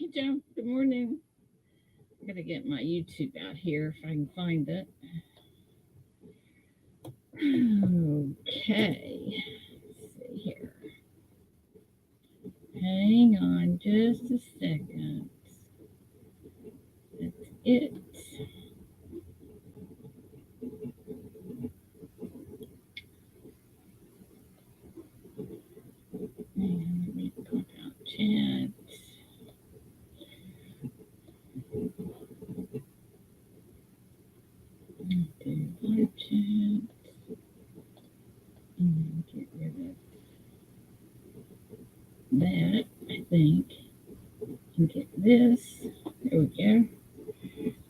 Hey, Joe. Good morning. I gotta get my YouTube out here if I can find it. Okay. Let's see here. Hang on just a second. That's it. And let me pop out chat. Do live chat. And get rid of that, I think. And get this. There we go.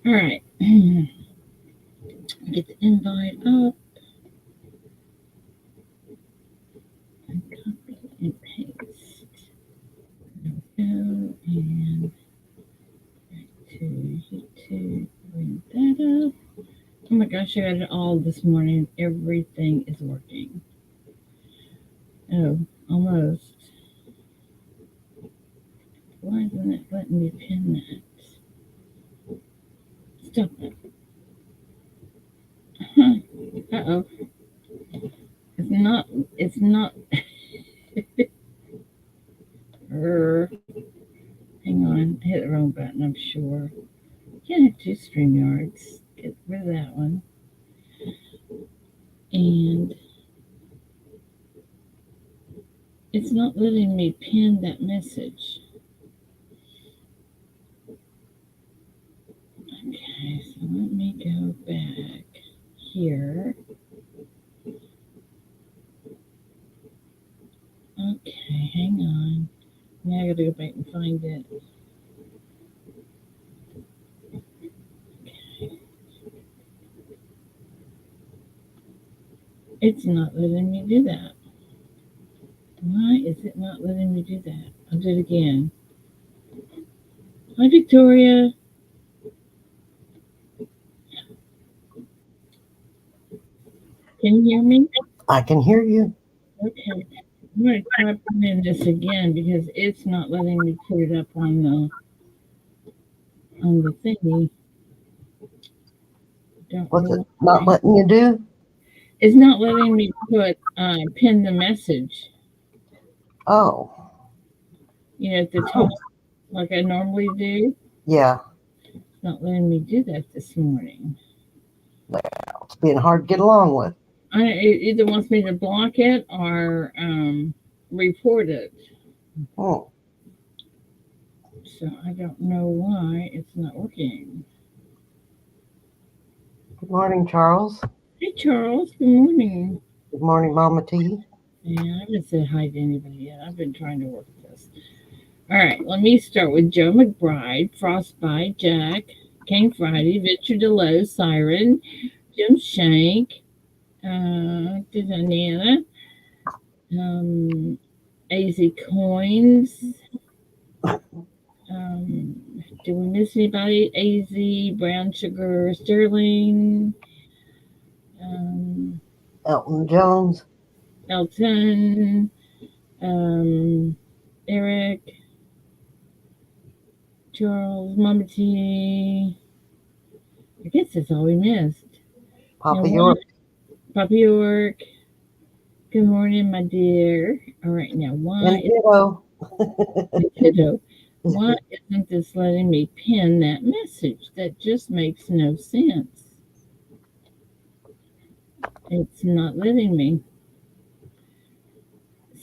All right. Get the invite up. And copy and paste. There we go. And back to YouTube. Bring that up. Oh my gosh, I got it all this morning. Everything is working. Oh, almost. Why isn't it letting me pin that? Stop it. Uh-oh. It's not. Hang on. I hit the wrong button, I'm sure. Can't have two StreamYards. Get rid of that one. And it's not letting me pin that message. Okay, so let me go back here. Okay, hang on. Now I gotta go back and find it. Okay. It's not letting me do that. Why is it not letting me do that? I'll do it again. Hi, Victoria. Can you hear me? I can hear you. Okay. I'm going to try putting this again because it's not letting me put it up on the thingy. What's it not letting you do? It's not letting me pin the message. Oh. At the top, like I normally do. Yeah. It's not letting me do that this morning. Well, it's being hard to get along with. It either wants me to block it or report it. Oh. So I don't know why it's not working. Good morning, Charles. Hey, Charles. Good morning. Good morning, Mama T. Yeah, I haven't said hi to anybody yet. I've been trying to work this. All right, let me start with Joe McBride, Frostbite, Jack, King Friday, Victor DeLoe, Siren, Jim Shank, Nana, AZ Coins. Do we miss anybody? AZ, Brown Sugar, Sterling, Elton Jones, Elton, Eric, Charles, Mama T. I guess that's all we missed. Papa York. Papa York. Good morning, my dear. All right, now why why isn't this letting me pin that message? That just makes no sense. It's not letting me.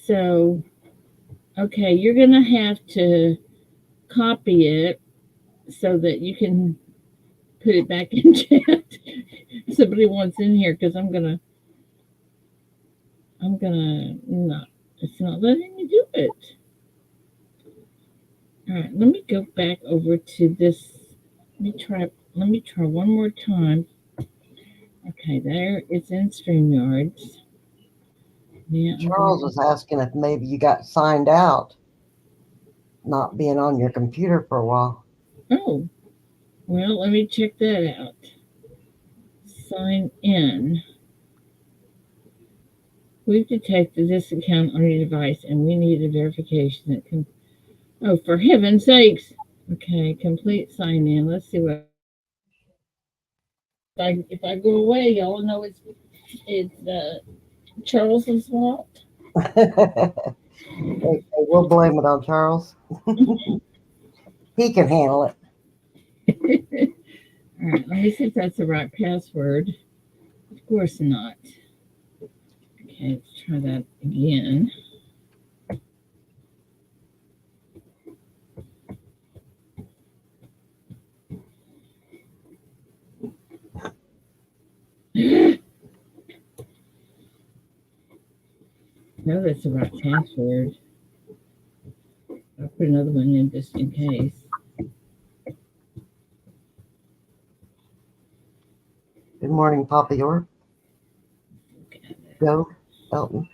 So, okay, you're going to have to copy it so that you can put it back in chat. Somebody wants in here because I'm gonna not. It's not letting me do it. All right, let me go back over to this. Let me try one more time. Okay, there it's in StreamYards. Yeah, Charles was asking if maybe you got signed out, not being on your computer for a while. Oh, well, let me check that out. Sign in. We've detected this account on your device and we need a verification that can. Oh, for heaven's sakes. Okay, complete sign in. Let's see what if I go away, y'all know it's Charles's fault. We'll blame it on Charles. He can handle it. All right, let me see if that's the right password. Of course not. Okay, let's try that again. No, that's the right password. I'll put another one in just in case. Good morning, Papa York. Okay. Go, Elton.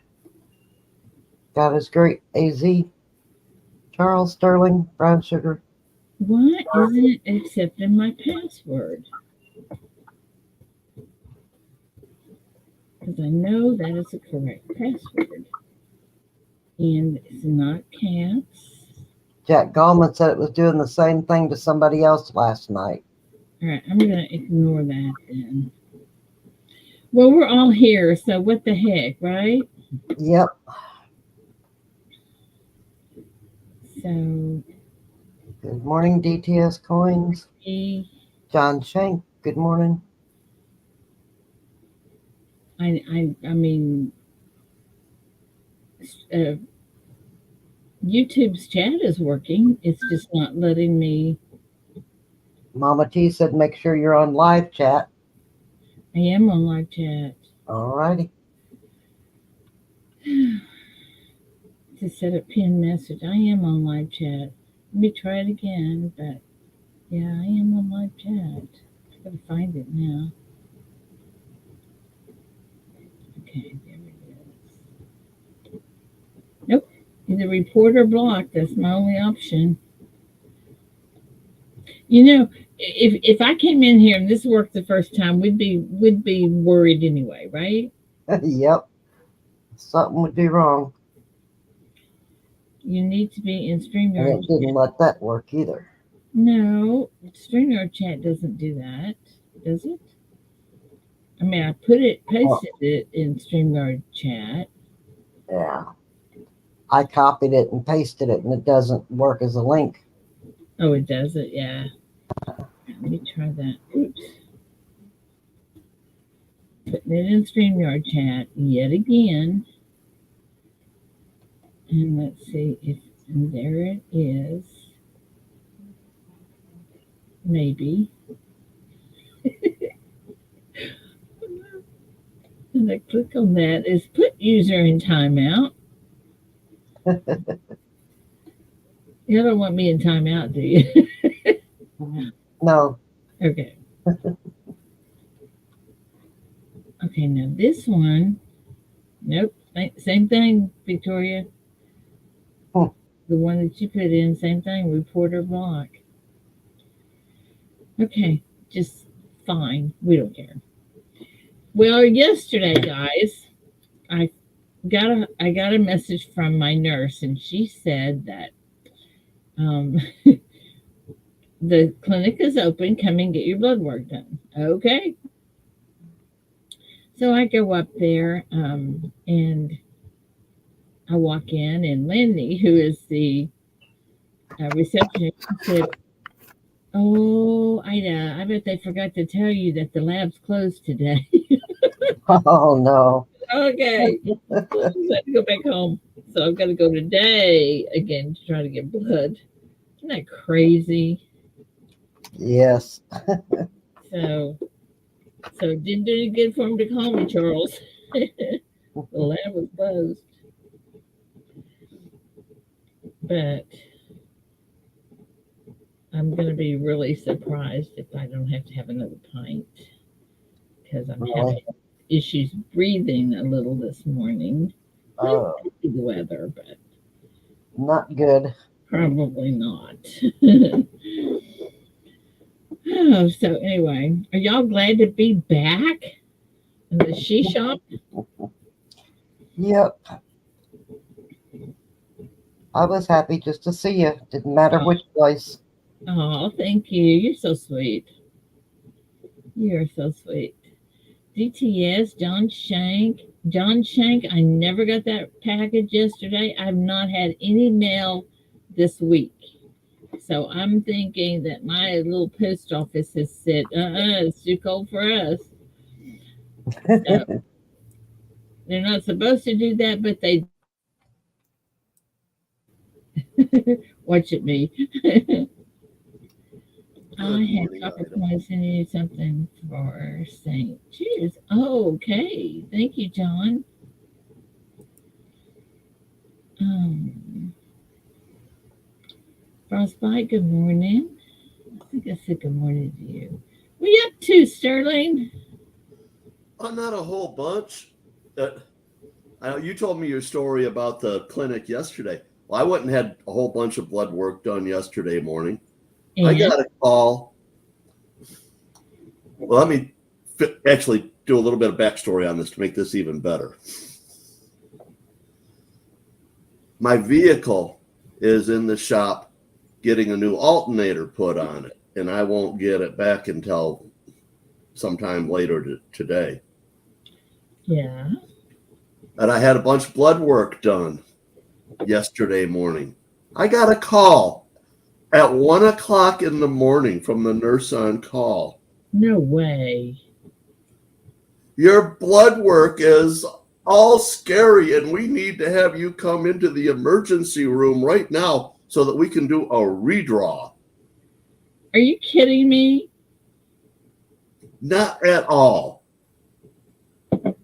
God is great. AZ. Charles Sterling. Brown sugar. Why isn't it accepting my password? Because I know that is the correct password. And it's not cats. Jack Gallman said it was doing the same thing to somebody else last night. All right, I'm going to ignore that then. Well, we're all here, so what the heck, right? Yep. So, Good morning, DTS Coins. I, John Shank. Good morning. I mean, uh, YouTube's chat is working. It's just not letting me. Mama T said make sure you're on live chat. I am on live chat. Alrighty. To set a pin message, I am on live chat. Let me try it again, but yeah, I am on live chat. I gotta find it now. Okay, there it is. Nope, either report or block. That's my only option. You know, if I came in here and this worked the first time, we'd be worried anyway, right? Yep. Something would be wrong. You need to be in And StreamYard it didn't chat. let that work either. No, StreamYard chat doesn't do that, does it? I mean, I put it, Oh, pasted it in StreamYard chat. yeah. I copied it and pasted it, and it doesn't work as a link. Oh, it does it, yeah. Let me try that. Oops. Putting it in StreamYard chat yet again. And let's see if, and there it is. Maybe. And I click on that. Is put user in timeout. You don't want me in timeout, do you? No. Okay. Okay, now this one. Nope. Same thing, Victoria. Hmm. The one that you put in, same thing, report or block. Okay, just fine. We don't care. Well, yesterday, guys, I I got a message from my nurse, and she said that um, the clinic is open. Come and get your blood work done. Okay. So I go up there, and I walk in, and Lindy, who is the receptionist, she said, "Oh, Ida, I bet they forgot to tell you that the lab's closed today." Oh, no. Okay. So I have to go back home. So I've got to go today again to try to get blood. Isn't that crazy? Yes. So so it didn't do any good for him to call me, Charles. The lab was closed. But I'm gonna be really surprised if I don't have to have another pint because I'm Really. having issues breathing a little this morning. Might Oh, be the weather, but not good. probably not. Oh, so anyway, are y'all glad to be back in the she shop? Yep. I was happy just to see you. Didn't matter which place. Oh, thank you. You're so sweet. You're so sweet. DTS, John Shank. John Shank, I never got that package yesterday. I've not had any mail this week. So I'm thinking that my little post office has said, it's too cold for us. So they're not supposed to do that, but they watch at me. I Good had morning, copper Ida. coins and need something for St. Jude's. Oh, okay. Thank you, John. Um, Frostbite, good morning. I think I said good morning to you. What you up to, Sterling? Not a whole bunch. I know you told me your story about the clinic yesterday. Well, I went and had a whole bunch of blood work done yesterday morning. I And got a call. Well, let me actually do a little bit of backstory on this to make this even better. My vehicle is in the shop getting a new alternator put on it, and I won't get it back until sometime later today. yeah, And I had a bunch of blood work done yesterday morning. I got a call at 1 o'clock in the morning from the nurse on call. no way. Your blood work is all scary, and we need to have you come into the emergency room right now so that we can do a redraw. Are you kidding me? Not at all. Oh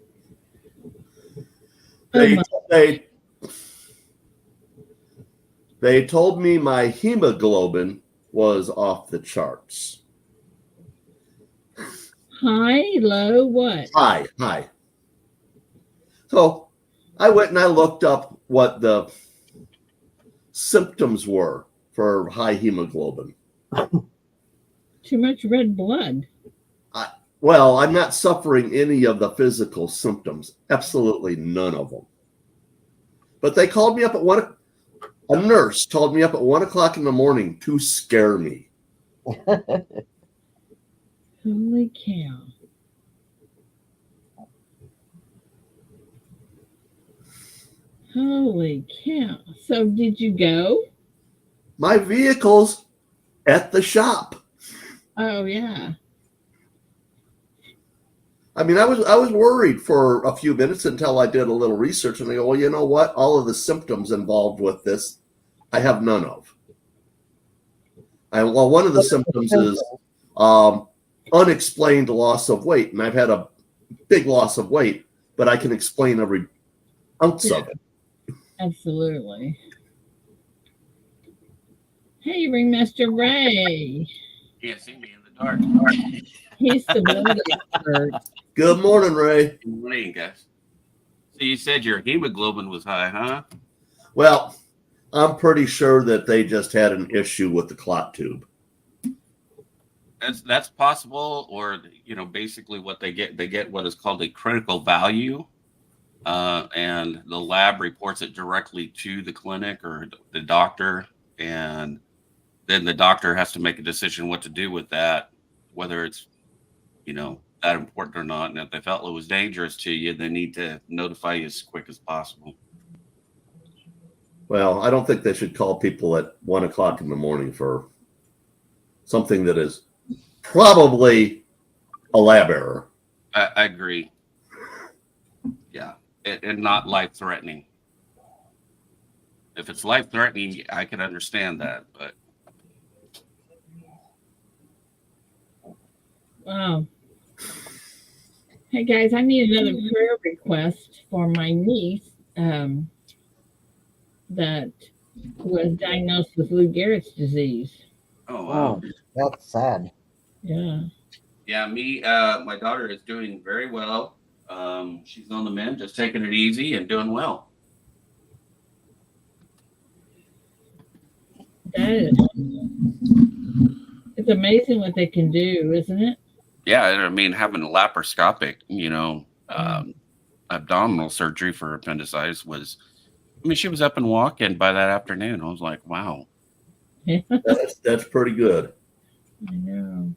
They my, they they told me my hemoglobin was off the charts. high, low, what? Hi. So I went and I looked up what the symptoms were for high hemoglobin. Too much red blood. Well, I'm not suffering any of the physical symptoms, absolutely none of them. But they called me up at a nurse called me up at 1 o'clock in the morning to scare me. Holy cow. Holy cow. So did you go? My vehicle's at the shop. Oh yeah. I mean, I was worried for a few minutes until I did a little research, and I go, well, you know what? All of the symptoms involved with this, I have none of. Well, one of the symptoms is unexplained loss of weight, and I've had a big loss of weight, but I can explain every ounce Yeah, of it. absolutely. Hey, Ringmaster Ray. Can't see me in the dark. He's the blood expert. Good morning, Ray. Good morning, guys. So you said your hemoglobin was high, huh? Well, I'm pretty sure that they just had an issue with the clot tube. That's possible, or basically what they get what is called a critical value, and the lab reports it directly to the clinic or the doctor, and then the doctor has to make a decision what to do with that, whether it's that important or not. And if they felt it was dangerous to you, they need to notify you as quick as possible. Well, I don't think they should call people at 1 o'clock in the morning for something that is probably a lab error. I agree. Yeah, and not life threatening. If it's life threatening, I can understand that, but Wow. Hey guys, I need another prayer request for my niece that was diagnosed with Lou Gehrig's disease. oh wow. Oh, that's sad. Yeah. Yeah, my daughter is doing very well. She's on the mend, just taking it easy and doing well. That is, it's amazing what they can do, isn't it? Yeah, I mean, having a laparoscopic, Yeah. abdominal surgery for appendicitis was, I mean, she was up and walking by that afternoon. I was like, wow. That's pretty good. I know.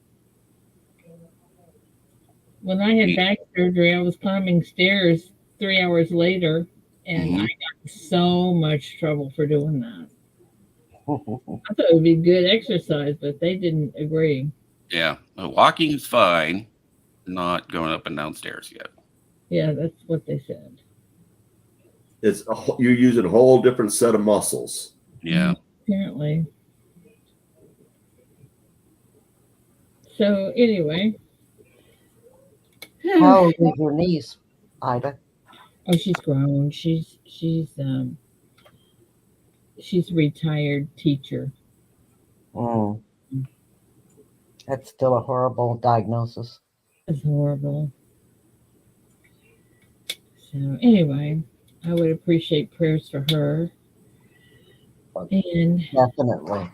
When I had back surgery, I was climbing stairs 3 hours later, and I got so much trouble for doing that. I thought it would be good exercise, but they didn't agree. Yeah, walking is fine, not going up and down stairs yet. Yeah, that's what they said. You're using a whole different set of muscles. Yeah. Apparently. So anyway. How old is your niece, Ida? Oh, she's grown. She's a retired teacher. Mm. That's still a horrible diagnosis. It's horrible. So anyway, I would appreciate prayers for her. And Definitely.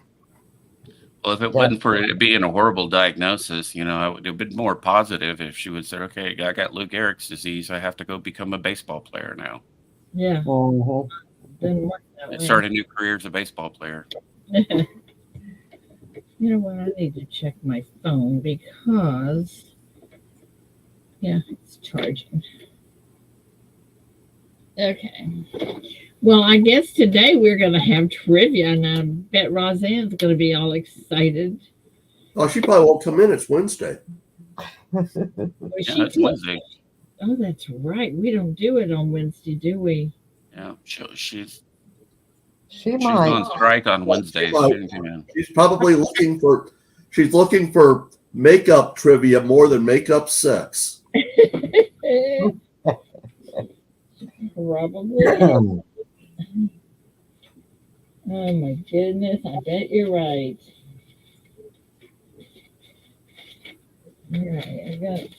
Well, if it wasn't for it being a horrible diagnosis, I would have been more positive if she would say, okay, I got Lou Gehrig's disease. I have to go become a baseball player now. yeah, Mm-hmm. didn't work that way. Start a new career as a baseball player. You know what? I need to check my phone because, yeah, it's charging. Okay. Well, I guess today we're going to have trivia, and I bet Roseanne's going to be all excited. Oh, she probably won't come in. It's Wednesday. It's Wednesday. Oh, that's right. We don't do it on Wednesday, do we? Yeah, she's might. on strike on Wednesdays. She's probably looking for makeup trivia more than makeup sex. Probably. Oh my goodness, I bet you're right. All right,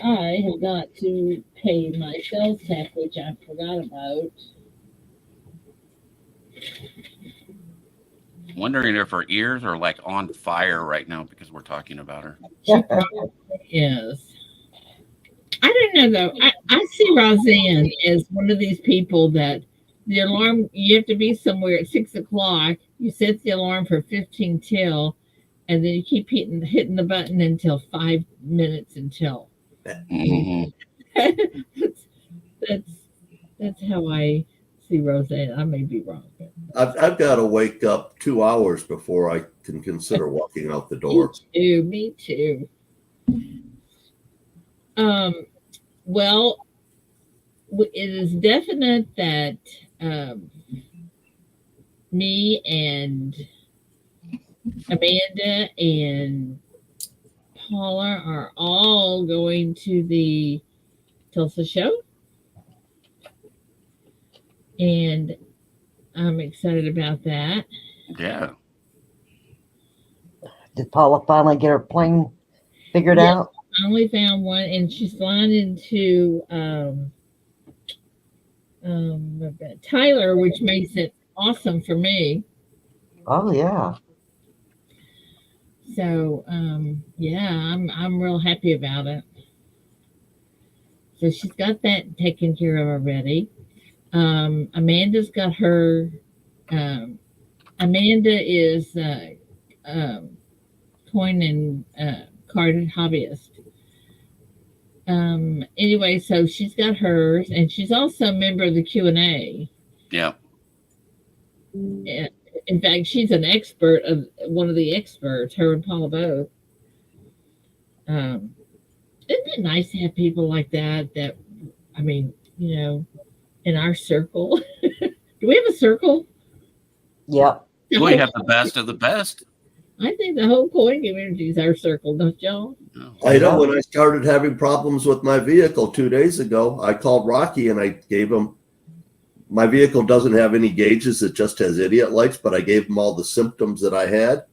I have got to pay my sales tax, which I forgot about. I'm wondering if her ears are like on fire right now because we're talking about her. She probably is. I don't know though. I see Roseanne as one of these people that the alarm, you have to be somewhere at 6 o'clock. You set the alarm for 15 till, and then you keep hitting the button until 5 minutes until. Mm-hmm. that's how I see Roseanne. I may be wrong. I've got to wake up 2 hours before I can consider walking out the door. Me too. Well, it is definite that me and Amanda and Paula are all going to the Tulsa show. And I'm excited about that. Yeah. Did Paula finally get her plane figured out? I only found one, and she's flying into Tyler, which makes it awesome for me. Oh yeah. So yeah, I'm real happy about it. So she's got that taken care of already. Amanda's got her. Amanda is coin and carded hobbyist. Anyway, so she's got hers, and she's also a member of the Q&A. Yeah. In fact, she's an expert of one of the experts. Her and Paula both. Isn't it nice to have people like that? That, I mean, in our circle. Do we have a circle? Yep. We have the best of the best. I think the whole coin community is our circle, don't y'all? I know. When I started having problems with my vehicle 2 days ago, I called Rocky and I gave him, my vehicle doesn't have any gauges. It just has idiot lights, but I gave him all the symptoms that I had.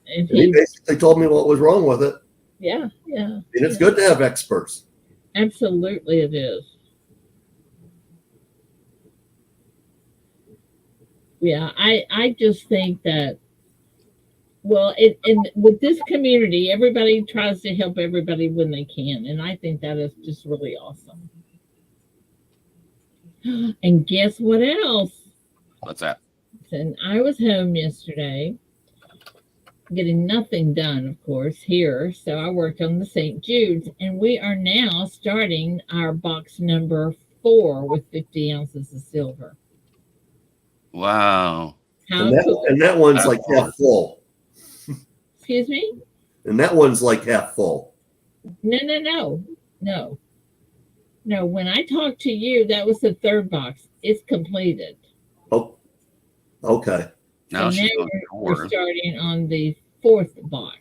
And he basically told me what was wrong with it. Yeah. And it's good to have experts. Absolutely it is. Yeah, I just think that, well, with this community, everybody tries to help everybody when they can, and I think that is just really awesome. And guess what else? What's that? and I was home yesterday getting nothing done, of course, here. So I worked on the St. Jude's, and we are now starting our box number 4 with 50 ounces of silver. Wow. How And that, cool. and that one's That's like half full. Excuse me? And that one's like half full. No. When I talked to you, that was the 3rd box. It's completed. Oh, okay. Now So she's now going we're forward. starting on the 4th box.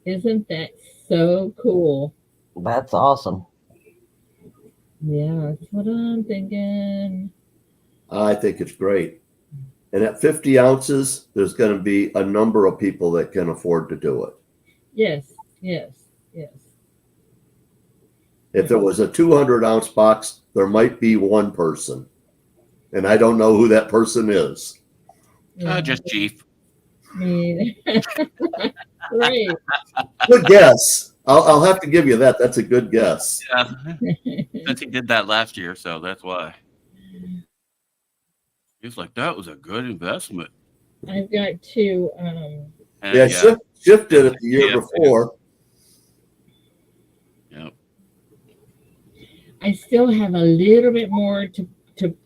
Isn't that so cool? That's awesome. Yeah, that's what I'm thinking. I think it's great. And at 50 ounces, there's going to be a number of people that can afford to do it. Yes. If it was a 200-ounce box, there might be one person. And I don't know who that person is. Yeah. Just Chief. Me. Great. Good guess. I'll have to give you that. That's a good guess. Yeah. Since he did that last year, so that's why. He's like, that was a good investment. I've got to Yeah, Shift did it the year before. Yep. I still have a little bit more to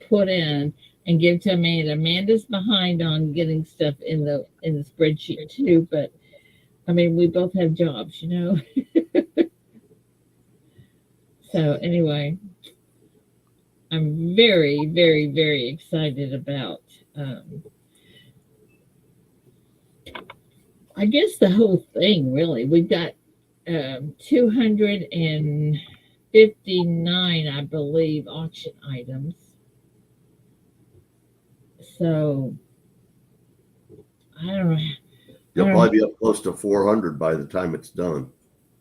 put in and give to Amanda. Amanda's behind on getting stuff in the spreadsheet too, but I mean we both have jobs, So anyway, I'm very, very, very excited about I guess the whole thing really. We've got 259, I believe, auction items. So I don't know. You'll probably be up close to 400 by the time it's done.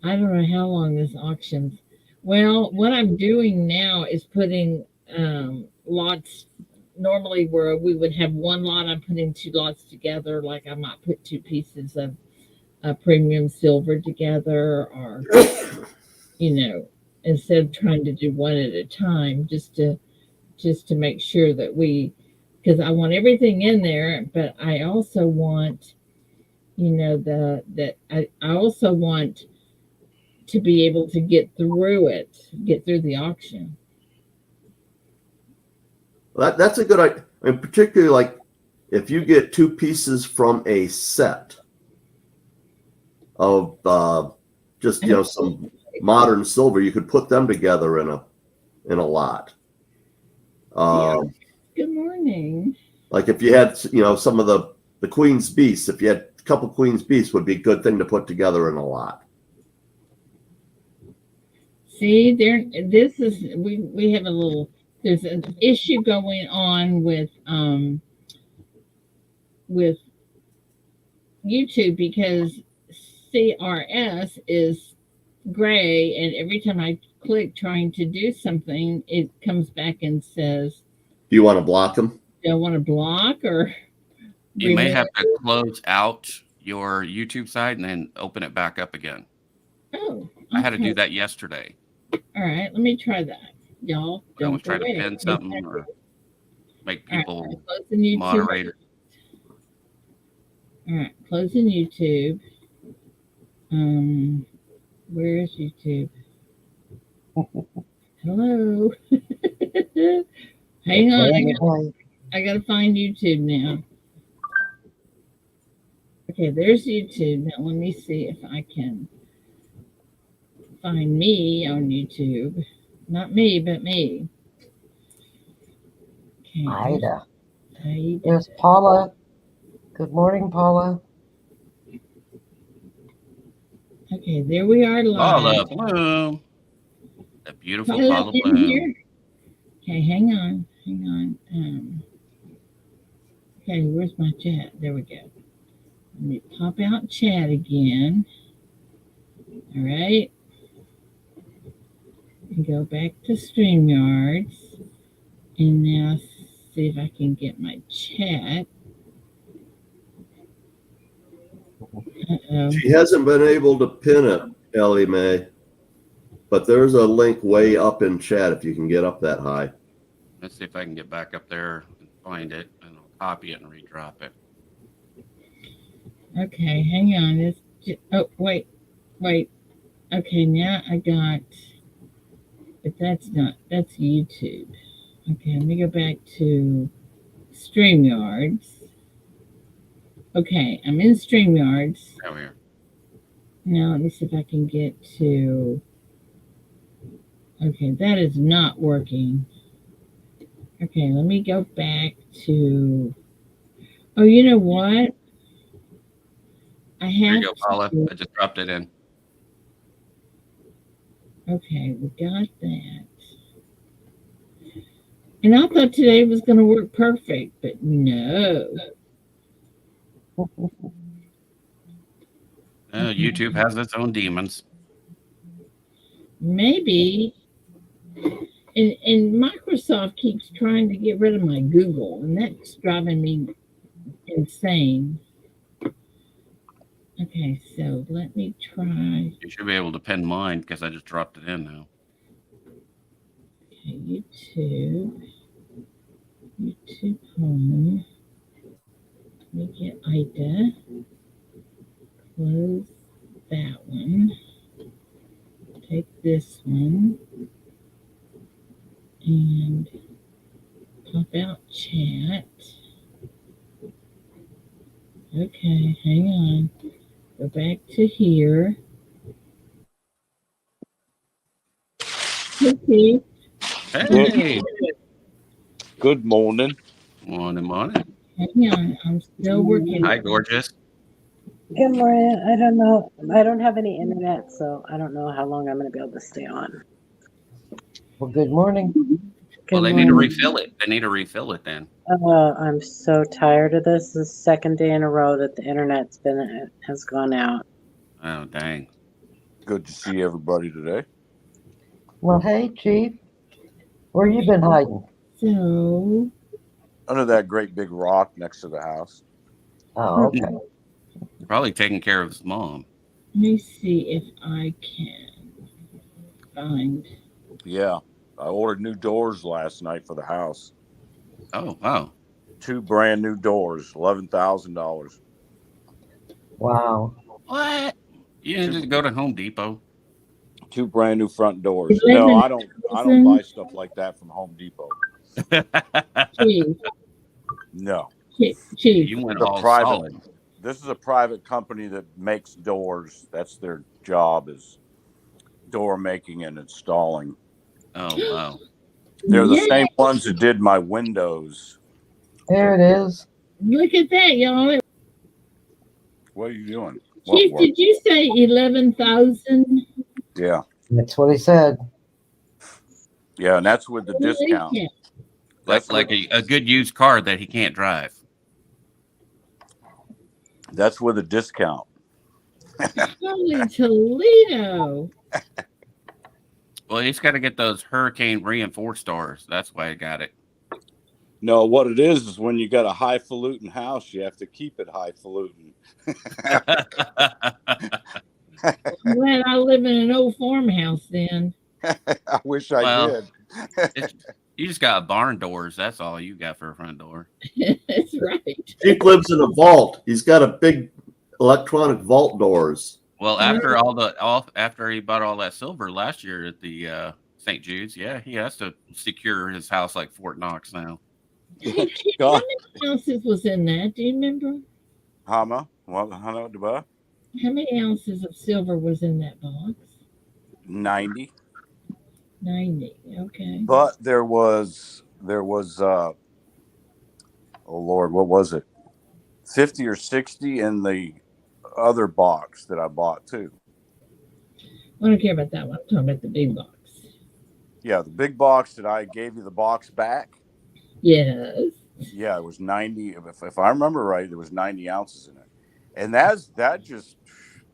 I don't know how long this auction's. Well, what I'm doing now is putting lots. Normally, where we would have one lot, I'm putting 2 lots together. Like I might put 2 pieces of premium silver together, or instead of trying to do one at a time, just to make sure that because I want everything in there, but I also want, I also want to be able to get through the auction. Well, that's a good idea. I mean, particularly like if you get 2 pieces from a set of just some modern silver, you could put them together in a lot. Good morning. Like if you had some of the Queen's Beasts, if you had a couple Queen's Beasts, would be a good thing to put together in a lot. See, we have there's an issue going on with YouTube because CRS is gray, and every time I click trying to do something, it comes back and says, Do you want to block them? Do I want to block or you may have to close out your YouTube site and then open it back up again. Oh, okay. I had to do that yesterday. All right, let me try that. Y'all I was don't trying to pin something or make people moderators. All right, closing YouTube. Where is YouTube? Hello. Hang on. I gotta find YouTube now. Okay, there's YouTube. Now let me see if I can find me on YouTube. Not me, but me. Okay. Ida. There's Paula. Good morning, Paula. Okay, there we are live. Paula Bloom. A beautiful Paula Bloom. Here? Okay, hang on. Okay, where's my chat? There we go. Let me pop out chat again. All right. And go back to StreamYards. And now see if I can get my chat. Uh-oh. She hasn't been able to pin it, Ellie Mae. But there's a link way up in chat if you can get up that high. Let's see if I can get back up there. find it and I'll copy it and redrop it. Okay, hang on. Oh, wait. Okay, now I got, but that's YouTube. Okay, let me go back to StreamYards. Okay, I'm in StreamYards. There we are. Now let me see if I can get to, okay, that is not working. Okay, let me go back to, oh, you know what? I There have you go, Paula. to, I just dropped it in. okay, we got that. And I thought today was going to work perfect, but no. YouTube has its own demons. Maybe. And Microsoft keeps trying to get rid of my Google, and that's driving me insane. Okay, so let me try. You should be able to pin mine because I just dropped it in now. Okay, YouTube home. Let me get Ida. Close that one. Take this one. And pop out chat. Okay, hang on. Go back to here. Okay. Hey, Good morning. morning. Hang on. I'm still working. Hi, gorgeous. Good morning. I don't know. I don't have any internet, so I don't know how long I'm going to be able to stay on. Well, good morning. Well, they need to refill it. They need to refill it then. I'm so tired of this. This is the second day in a row that the internet's has gone out. Oh, dang. Good to see everybody today. Well, hey, Chief. Where you been hiding? So, Under that great big rock next to the house. Oh, okay. Probably taking care of his mom. let me see if I can find. Yeah. I ordered new doors last night for the house. Oh, wow. 2 brand new doors, $11,000. Wow. What? You didn't just go to Home Depot? 2 brand new front doors. No, I don't buy stuff like that from Home Depot. Chief. No. Chief. You went The all private- solid. This is a private company that makes doors. That's their job, is door making and installing. Oh, wow. They're the Yeah. same ones that did my windows. There it is. Look at that, y'all. What are you doing? Chief, What? did you say 11,000? Yeah. That's what he said. Yeah, and that's with the discount. Yeah. Like a good used car that he can't drive. That's with a discount. Holy Toledo. Well, he's got to get those hurricane reinforced doors. That's why I got it. No, what it is when you got a highfalutin house, you have to keep it highfalutin. I'm glad I live in an old farmhouse then. I wish I did. You just got barn doors. That's all you got for a front door. That's right. Chief lives in a vault. He's got a big electronic vault doors. Well, after he bought all that silver last year at the St. Jude's, yeah, he has to secure his house like Fort Knox now. Hey, Chief, how many ounces was in that? Do you remember? How many ounces of silver was in that box? 90. 90. Okay. But there was oh Lord, what was it? 50 or 60 in the other box that I bought too. I don't care about that one. I'm talking about the big box. Yeah, the big box that I gave you the box back. Yes. Yeah, it was 90. If I remember right, there was 90 ounces in it. And that just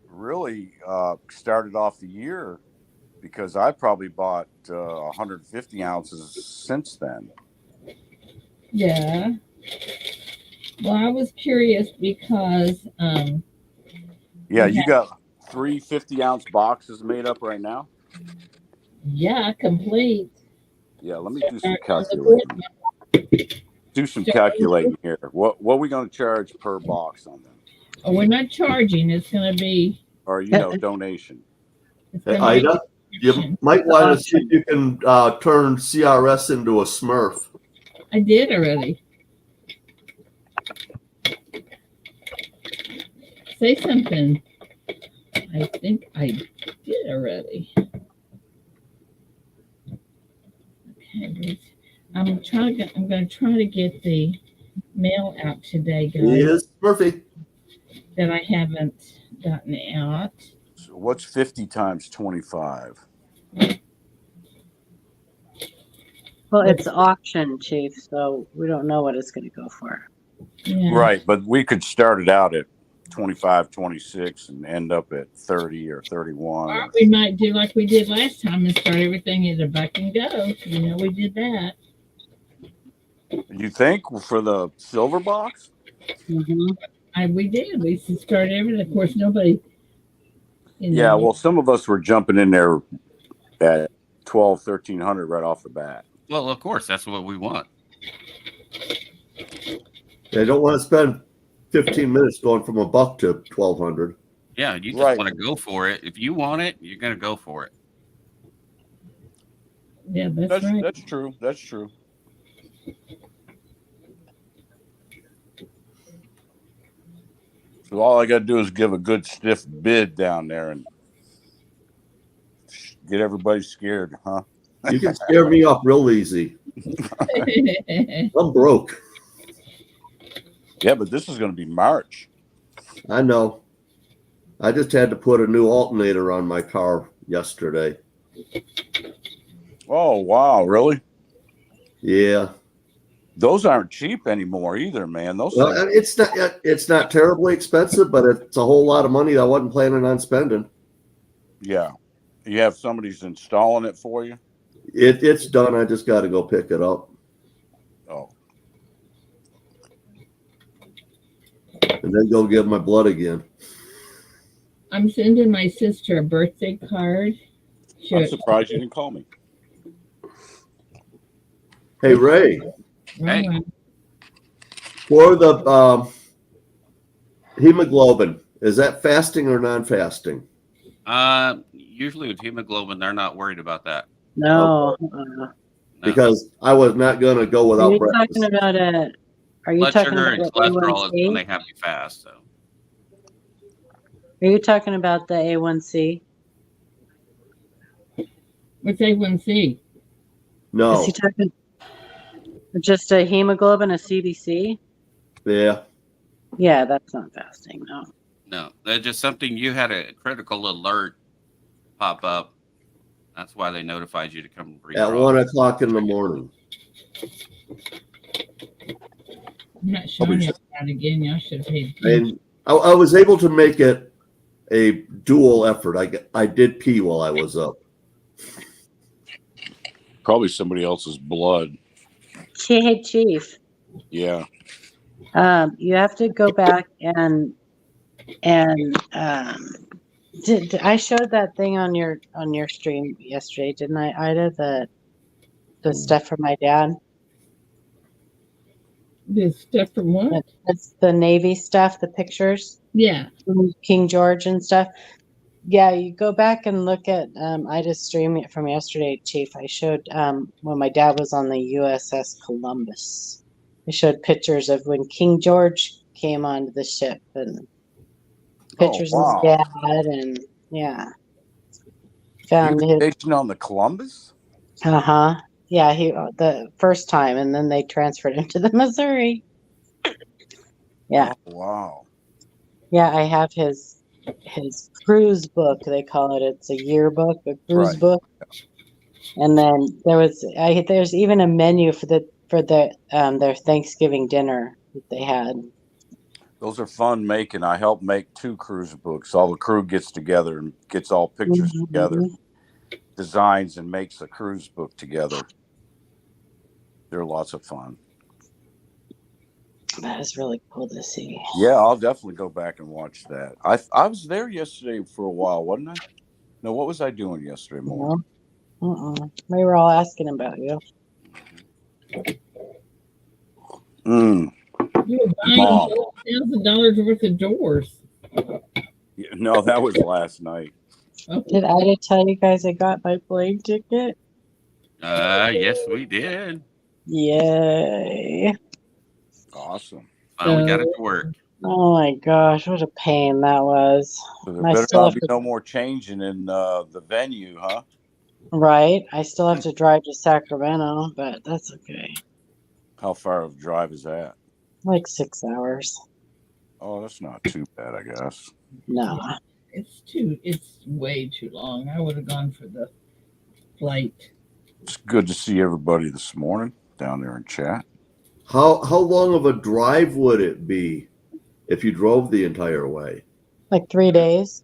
really started off the year, because I probably bought 150 ounces since then. Yeah. Well, I was curious because Yeah, you got 3 50-ounce boxes made up right now? Yeah, complete. Yeah, let me do some calculating. do some So- calculating here. What are we going to charge per box on them? Oh, we're not charging. It's going to be. Or donation? It's Hey, gonna be Ida, you subscription. might want to see if you can turn CRS into a Smurf. I did already. Say something. I think I did already. Okay, I'm going to try to get the mail out today, guys. Yes, Smurfy. That I haven't gotten out. So what's 50 times 25? Well, it's auction, Chief, so we don't know what it's going to go for. Yeah. Right, but we could start it out at 25, 26 and end up at 30 or 31. Or we might do like we did last time and start everything at a buck and go. You know, we did that. You think for the silver box? Mm-hmm. We did. We started everything. Of course, nobody. Yeah, well, some of us were jumping in there at 12, 1300 right off the bat. Well, of course, that's what we want. They don't want to spend 15 minutes going from a buck to 1200. Yeah, you just Right. want to go for it. If you want it, you're going to go for it. Yeah, that's right. That's true. That's true. So all I got to do is give a good stiff bid down there and get everybody scared, huh? You can scare me up real easy. I'm broke. Yeah, but this is going to be March. I know. I just had to put a new alternator on my car yesterday. Oh, wow. Really? Yeah. Those aren't cheap anymore either, man. Those Well, things, it's not terribly expensive, but it's a whole lot of money I wasn't planning on spending. yeah. You have somebody's installing it for you? It's done. I just got to go pick it up. Oh. And then go give my blood again. I'm sending my sister a birthday card. I'm surprised you didn't call me. Hey, Ray, Hey. for the hemoglobin, is that fasting or non-fasting? Usually with hemoglobin, they're not worried about that. No. No. Because I was not going to go Are without you breakfast. talking about it? Are you Blood talking sugar about and the cholesterol is when A1C? they have you fast. So Are you talking about the A1C? What's A1C? Is No. he talking just a hemoglobin, a CBC? Yeah. Yeah, that's not fasting. No. no, that's just something you had a critical alert pop up. That's why they notified you to come redraw. At 1 o'clock in the morning. I'm not showing you that again. Y'all should have paid And attention. I was able to make it a dual effort. I did pee while I was up. Probably somebody else's blood. Hey, Chief. Yeah. You have to go back and I showed that thing on your stream yesterday, didn't I, Ida? The stuff from my dad. The stuff from what? It's the Navy stuff, the pictures, Yeah. King George and stuff. Yeah, you go back and look at Ida's stream from yesterday, Chief. I showed when my dad was on the USS Columbus. I showed pictures of when King George came onto the ship and pictures wow. of his dad and yeah. Found You his stationed on the Columbus? Yeah, he the first time and then they transferred him to the Missouri. Yeah. Oh, wow. Yeah, I have his cruise book, they call it. It's a yearbook, a cruise Right. book. And then there's even a menu for their Thanksgiving dinner that they had. Those are fun making. I helped make 2 cruise books. All the crew gets together and gets all pictures together, designs, and makes a cruise book together. They're lots of fun. That is really cool to see. Yeah, I'll definitely go back and watch that. I was there yesterday for a while, wasn't I? No, what was I doing yesterday morning? We were all asking about you. Mm, You were buying Mom. $1,000 worth of doors. Yeah, no, that was last night. Oh, Did I tell you guys I got my plane ticket? Yes, we did. Yay. Awesome. Finally got it to work. Oh my gosh, what a pain that was. So there I better still not have be to, no more changing in the venue, huh? right? I still have to drive to Sacramento, but that's okay. How far of a drive is that? Like 6 hours. Oh, that's not too bad, I guess. No. it's way too long. I would have gone for the flight. It's good to see everybody this morning down there in chat. How long of a drive would it be if you drove the entire way? Like 3 days.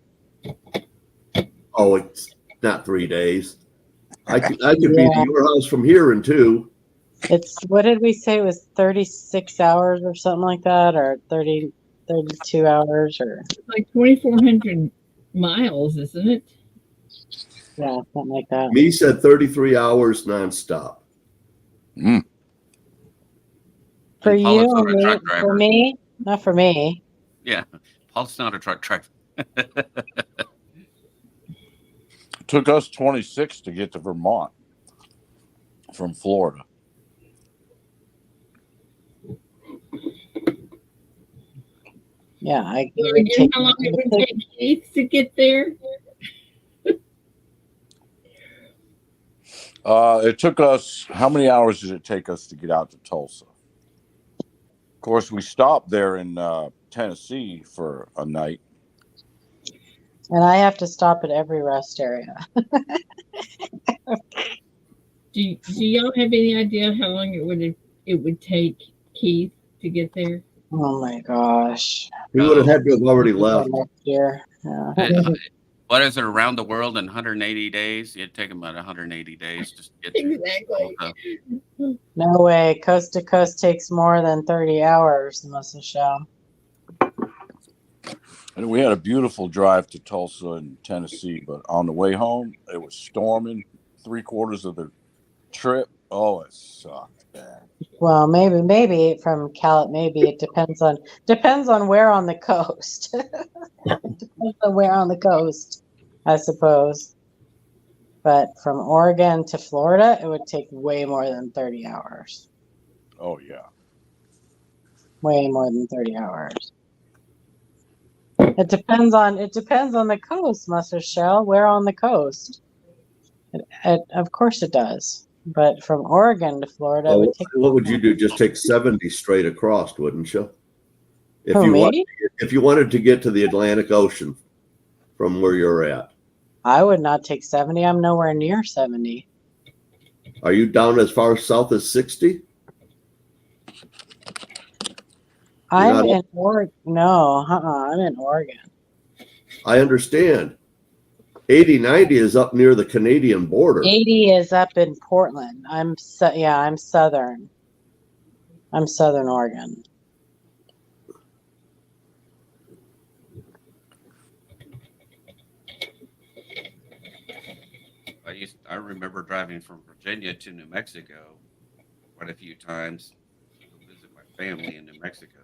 Oh, it's not 3 days. I could be to Yeah. your house from here in 2. It's, what did we say? It was 36 hours or something like that, or 32 hours, or Like 2,400 miles, isn't it? yeah, something like that. Me said 33 hours nonstop. Mm. For And Paula's you, not a truck for driver. me, not for me. Yeah, Paul's not a truck driver. It took us 26 to get to Vermont from Florida. Yeah, it So would again, take how long it would take Keith to get there? It took us, how many hours did it take us to get out to Tulsa? Of course, we stopped there in Tennessee for a night. and I have to stop at every rest area. Do y'all have any idea how long it would take Keith to get there? Oh my gosh. He would have had to have already left. Next year. Yeah. What is it, around the world in 180 days? It'd take about 180 days just to get to Exactly. Tulsa. No way. Coast to coast takes more than 30 hours, Michelle. And we had a beautiful drive to Tulsa in Tennessee, but on the way home, it was storming 3/4 of the trip. Oh, it sucked, man. Well, maybe from maybe it depends on where on the coast. Depends on where on the coast, I suppose. But from Oregon to Florida, it would take way more than 30 hours. Oh, yeah. Way more than 30 hours. It depends on the coast, Mustard Shell. Where on the coast? Of course it does. But from Oregon to Florida, it Well, would take. what would you do? Just take 70 straight across, wouldn't you? If Who, you me? wanted to get to the Atlantic Ocean from where you're at, I would not take 70. I'm nowhere near 70. are you down as far south as 60? I'm in Oregon. No, I'm in Oregon. I understand. 80, 90 is up near the Canadian border. 80 is up in Portland. I'm southern. I'm Southern Oregon. I remember driving from Virginia to New Mexico quite a few times to go visit my family in New Mexico.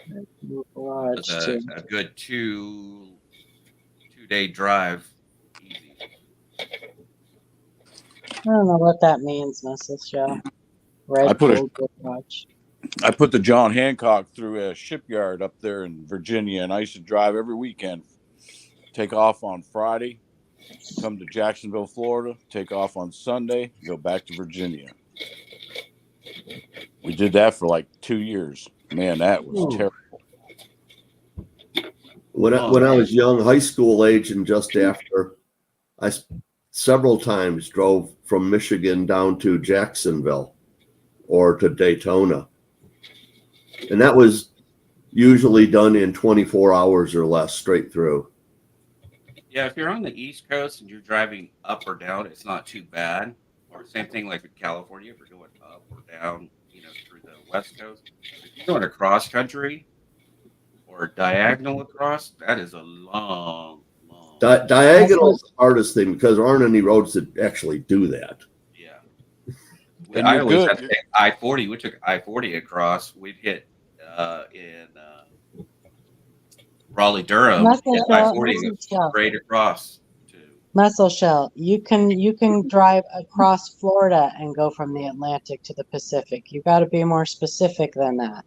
It was a good two-day drive, easy. I don't know what that means, Mrs. Joe. I put the the John Hancock through a shipyard up there in Virginia, and I used to drive every weekend. Take off on Friday, come to Jacksonville, Florida, take off on Sunday, go back to Virginia. We did that for like 2 years. Man, that was terrible. When I was young, high school age, and just after, I several times drove from Michigan down to Jacksonville or to Daytona. And that was usually done in 24 hours or less straight through. Yeah, if you're on the East Coast and you're driving up or down, it's not too bad. Or same thing like with California, if you're going up or down, through the West Coast. If you're going across country or diagonal across, that is a long. Diagonal is the hardest thing because there aren't any roads that actually do that. Yeah. And I you're always good. had to take I-40. We took I-40 across. We'd hit in Raleigh, Durham, Muscle hit shell, I-40 and go muscle shell, straight across to. muscle shell. You can drive across Florida and go from the Atlantic to the Pacific. You got to be more specific than that.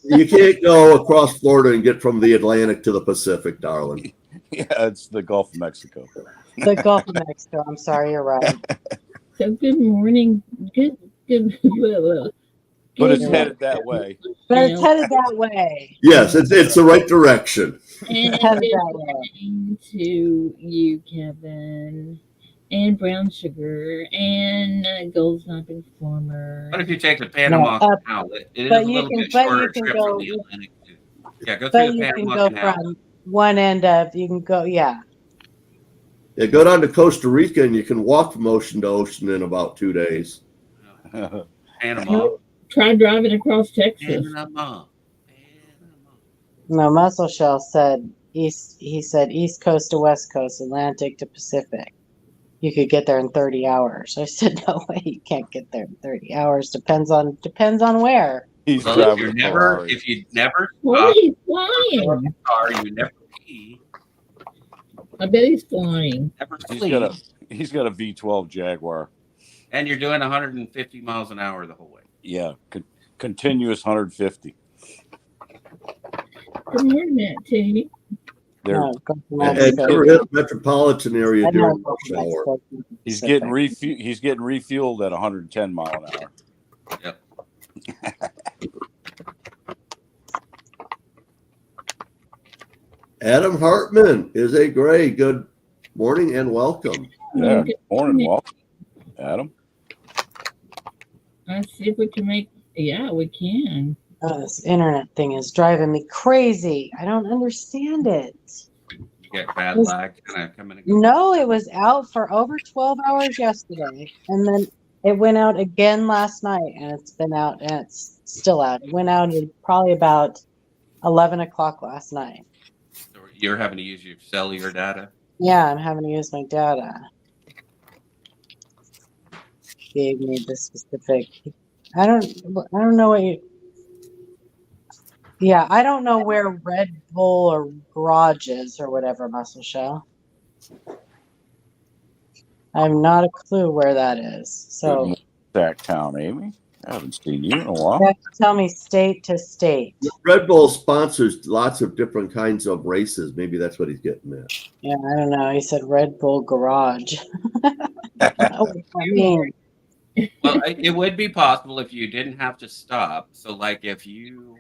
You can't go across Florida and get from the Atlantic to the Pacific, darling. Yeah, it's the Gulf of Mexico. The Gulf of Mexico. I'm sorry, you're right. So good morning. Good. Blah, blah. But it's You're Good headed that way. But it's headed that way. Yes, it's the right direction. And Headed good that way. morning to you, Kevin, and Brown Sugar, and Gold's Not Been Former. What if you take the Panama No, Canal? It is but a you little can- bit but you shorter can trip go- from the Atlantic to. Yeah, go But through the you can Panama go Canal. from one end of, you can go, yeah. Yeah, go down to Costa Rica and you can walk from ocean to ocean in about 2 days. Panama. Try driving across Texas. Panama. No, Muscle Shell said east. He said East Coast to West Coast, Atlantic to Pacific. You could get there in 30 hours. I said, no way, you can't get there in 30 hours. Depends on where. He's Well, driving a Ferrari. if you never Well, stop he's in flying. the car, you never pee, I bet he's flying. never He's sleep, got a V12 Jaguar. and you're doing 150 miles an hour the whole way. Yeah, continuous 150. Good morning, Matt T. There, No, Gulf of And Mexico. never hit the metropolitan area I know during Gulf rush of hour. Mexico. he's getting refueled at 110 mile an hour. Yep. Adam Hartman is a gray. Good morning and welcome. Yeah, Good morning, welcome, Adam. Let's see if we can make. Yeah, we can. Oh, this internet thing is driving me crazy. I don't understand it. You get bad lag kind of coming and going. No, it was out for over 12 hours yesterday, and then it went out again last night, and it's been out, and it's still out. It went out at probably about 11 o'clock last night. So you're having to use your cellular data. Yeah, I'm having to use my data. Gave me the specific. I don't know what you. Yeah, I don't know where Red Bull or Garage is or whatever, Muscle Shell. I have not a clue where that is. So Sacktown, Amy. I haven't seen you in a while. you have to tell me state to state. Red Bull sponsors lots of different kinds of races. Maybe that's what he's getting at. Yeah, I don't know. He said Red Bull Garage. I mean, Well, it would be possible if you didn't have to stop. So, like if you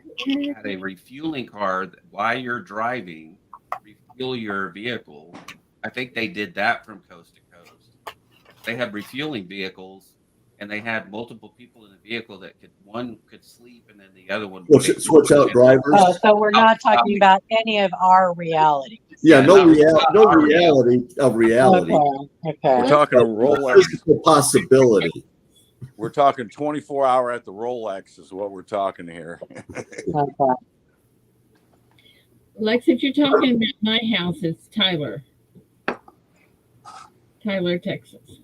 had a refueling card while you're driving, refuel your vehicle. I think they did that from coast to coast. They had refueling vehicles, and they had multiple people in the vehicle that one could sleep, and then the other one would Switch out drivers. oh, so we're not talking about any of our reality. Yeah, no not reality of reality. Okay. We're talking a Rolex. Physical possibility. We're talking 24-hour at the Rolex is what we're talking here. Okay. Lex, if you're talking about my house, it's Tyler, Texas.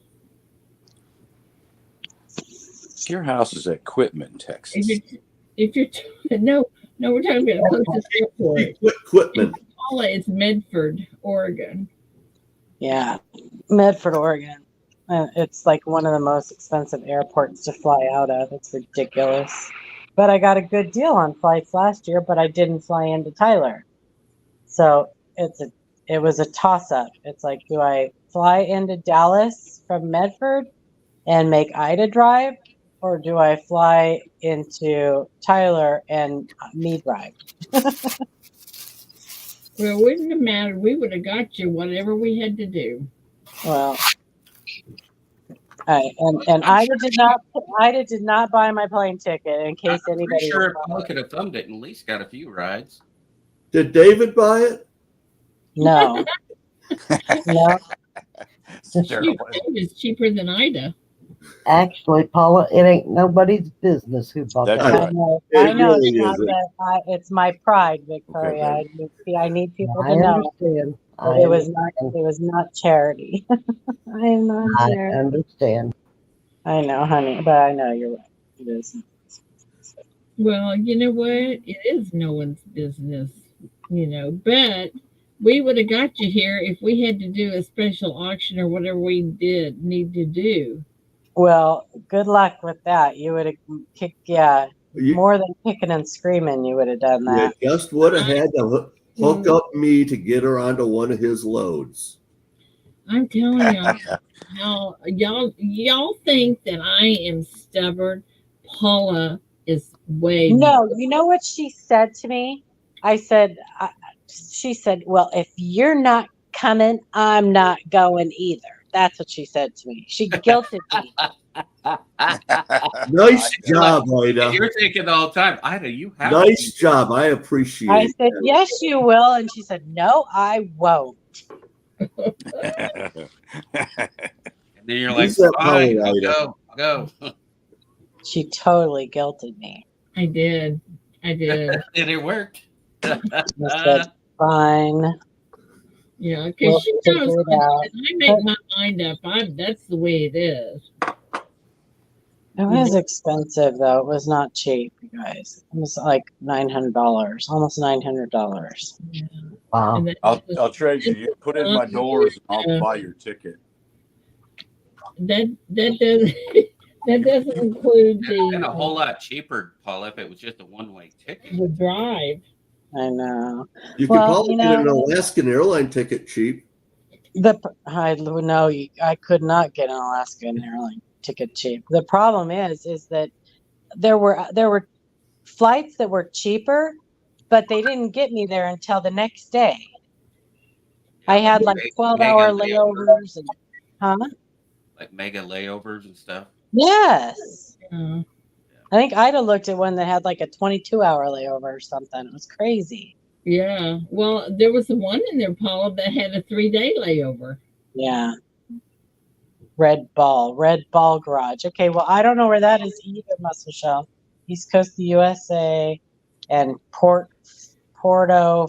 Your house is at Quitman, Texas. If you're no, we're talking about the closest airport. Equipment. Paula is Medford, Oregon. Yeah, Medford, Oregon. It's like one of the most expensive airports to fly out of. It's ridiculous. But I got a good deal on flights last year, but I didn't fly into Tyler. So it was a toss-up. It's like, do I fly into Dallas from Medford and make Ida drive, or do I fly into Tyler and me drive? Well, it wouldn't have mattered. We would have got you whatever we had to do. Well, and Ida did not buy my plane ticket in case I'm anybody. pretty sure Paul could have thumbed it and at least got a few rides. Did David buy it? No, no. It's cheaper than Ida. Actually, Paula, it ain't nobody's business who bought That's that. right. I know really it's not isn't. that. It's my pride, Victoria. I need people I to know understand. that it was not charity. I am not I charity. understand. I know, honey, but I know you're right. It is. Well, you know what? It is no one's business, but we would have got you here if we had to do a special auction or whatever we did need to do. Well, good luck with that. You would have kicked, yeah, You, more than kicking and screaming. You would have done you that. just would have had to hook up me to get her onto one of his loads. I'm telling y'all think that I am stubborn. Paula is way No, you know what she said to me? She said, well, if you're not coming, I'm not going either. That's what she said to me. She guilted me. Nice job, Ida. You're taking the whole time. Ida, you have Nice job. I appreciate I it. said, yes, you will. And she said, no, I won't. And then you're like, Use that fine, power, I'll Ida. go. She totally guilted me. I did. And it worked. I said, fine. Yeah, because We'll she figure knows it when out. I make my mind up. That's the way it is. It was expensive, though. It was not cheap, you guys. It was like $900, almost $900. Yeah. Wow. And I'll trade you. You put in my doors, and I'll buy your ticket. that does that doesn't include And a whole the lot cheaper, Paul, if it was just a one-way ticket. the drive. I know. You could Well, probably get an Alaskan airline ticket cheap. I could not get an Alaskan airline ticket cheap. The problem is that there were flights that were cheaper, but they didn't get me there until the next day. I had like 12-hour layovers and like mega layovers and stuff. yes. Uh, I think Ida looked at one that had like a 22-hour layover or something. It was crazy. yeah. Well, there was one in there, Paula, that had a 3-day layover. Yeah. Red Ball Garage. Okay, well, I don't know where that is either, Muscle Shell. East Coast of the USA and Portofino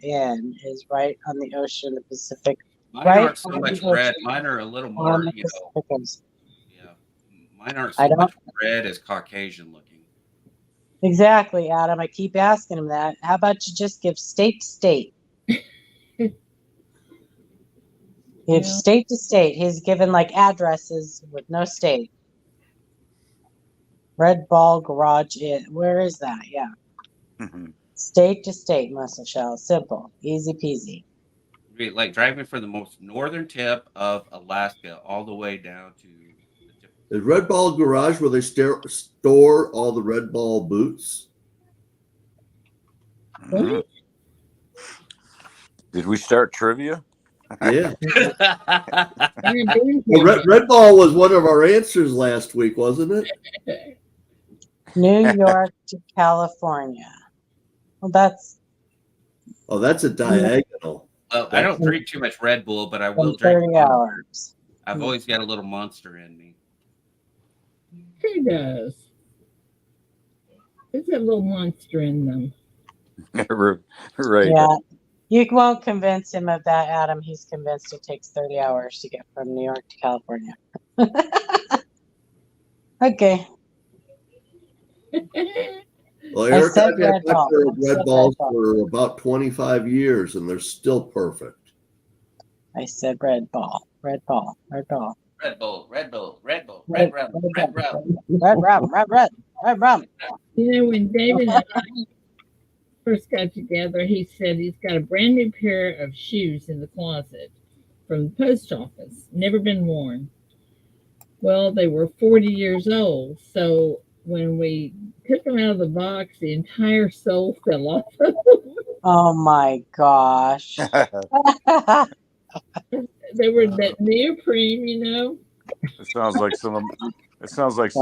Inn is right on the ocean, the Pacific. Mine right aren't so much red. Mine are a little more, yeah. Mine aren't so much red as Caucasian looking. Exactly, Adam. I keep asking him that. How about you just give state to state? Give state to state. He's given like addresses with no state. Red Ball Garage Inn. Where is that? Yeah. State to state, Muscle Shell. Simple. Easy peasy. Like driving from the most northern tip of Alaska all the way down to the tip. Is Red Ball Garage where they store all the Red Ball boots? What? Did we start trivia? Yeah. Well, Red Ball was one of our answers last week, wasn't it? New York to California. Well, that's a diagonal. Well, I don't drink too much Red Bull, but I will 30 drink. hours. I've always got a little Monster in me. Who does? There's a little monster in them. Right. Yeah. You won't convince him of that, Adam. He's convinced it takes 30 hours to get from New York to California. Okay. Well, Eric, I've had Red Ball. Red Balls for about 25 years, and they're still perfect. I said Red Ball. Red Ball. Red Ball. Red Bull, Red Bull, Red Bull, Red Rum, Red Rum. Red Rum. Red Rum. When David and I first got together, he said he's got a brand new pair of shoes in the closet from the post office, never been worn. Well, they were 40 years old, so when we took them out of the box, the entire sole fell off of them. Oh my gosh. They were that neoprene, It sounds like some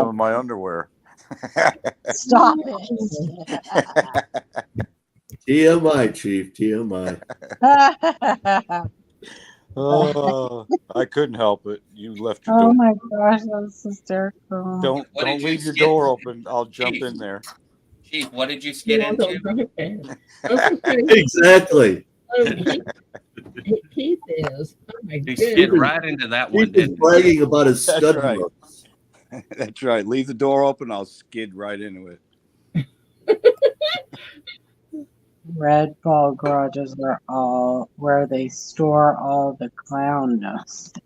of my underwear. Stop it. TMI, Chief. TMI. Oh, I couldn't help it. You left your Oh door. my gosh, that's hysterical. Don't leave your door open. I'll jump in there. Chief, what did you skid into? Exactly. Keith is. Oh my You goodness. skid right into that one, He's bragging about his stud right. marks. That's right. Leave the door open. I'll skid right into it. Red ball garages are all where they store all the clown dust.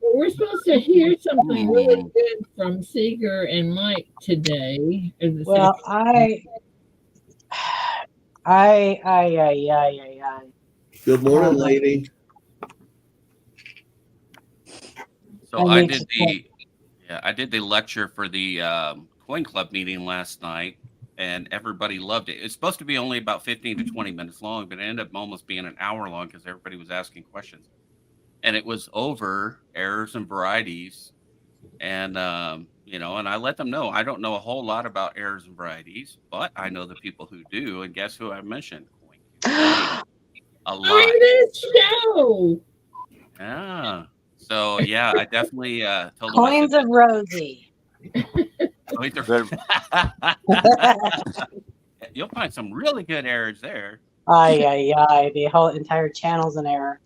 We're supposed to hear something really Hmm. good from Seeger and Mike today. Or this Well, afternoon. I. Good morning, lady. So I I need did to. I did the lecture for the Coin Club meeting last night, and everybody loved it. It's supposed to be only about 15 to 20 minutes long, but it ended up almost being an hour long because everybody was asking questions. And it was over errors and varieties. And, and I let them know I don't know a whole lot about errors and varieties, but I know the people who do. And guess who I mentioned? CoinQC. A lot. On this show. Yeah. So, yeah, I definitely told them, I said, Coins of Rosie. you'll find some really good errors there. The whole entire channel's an error.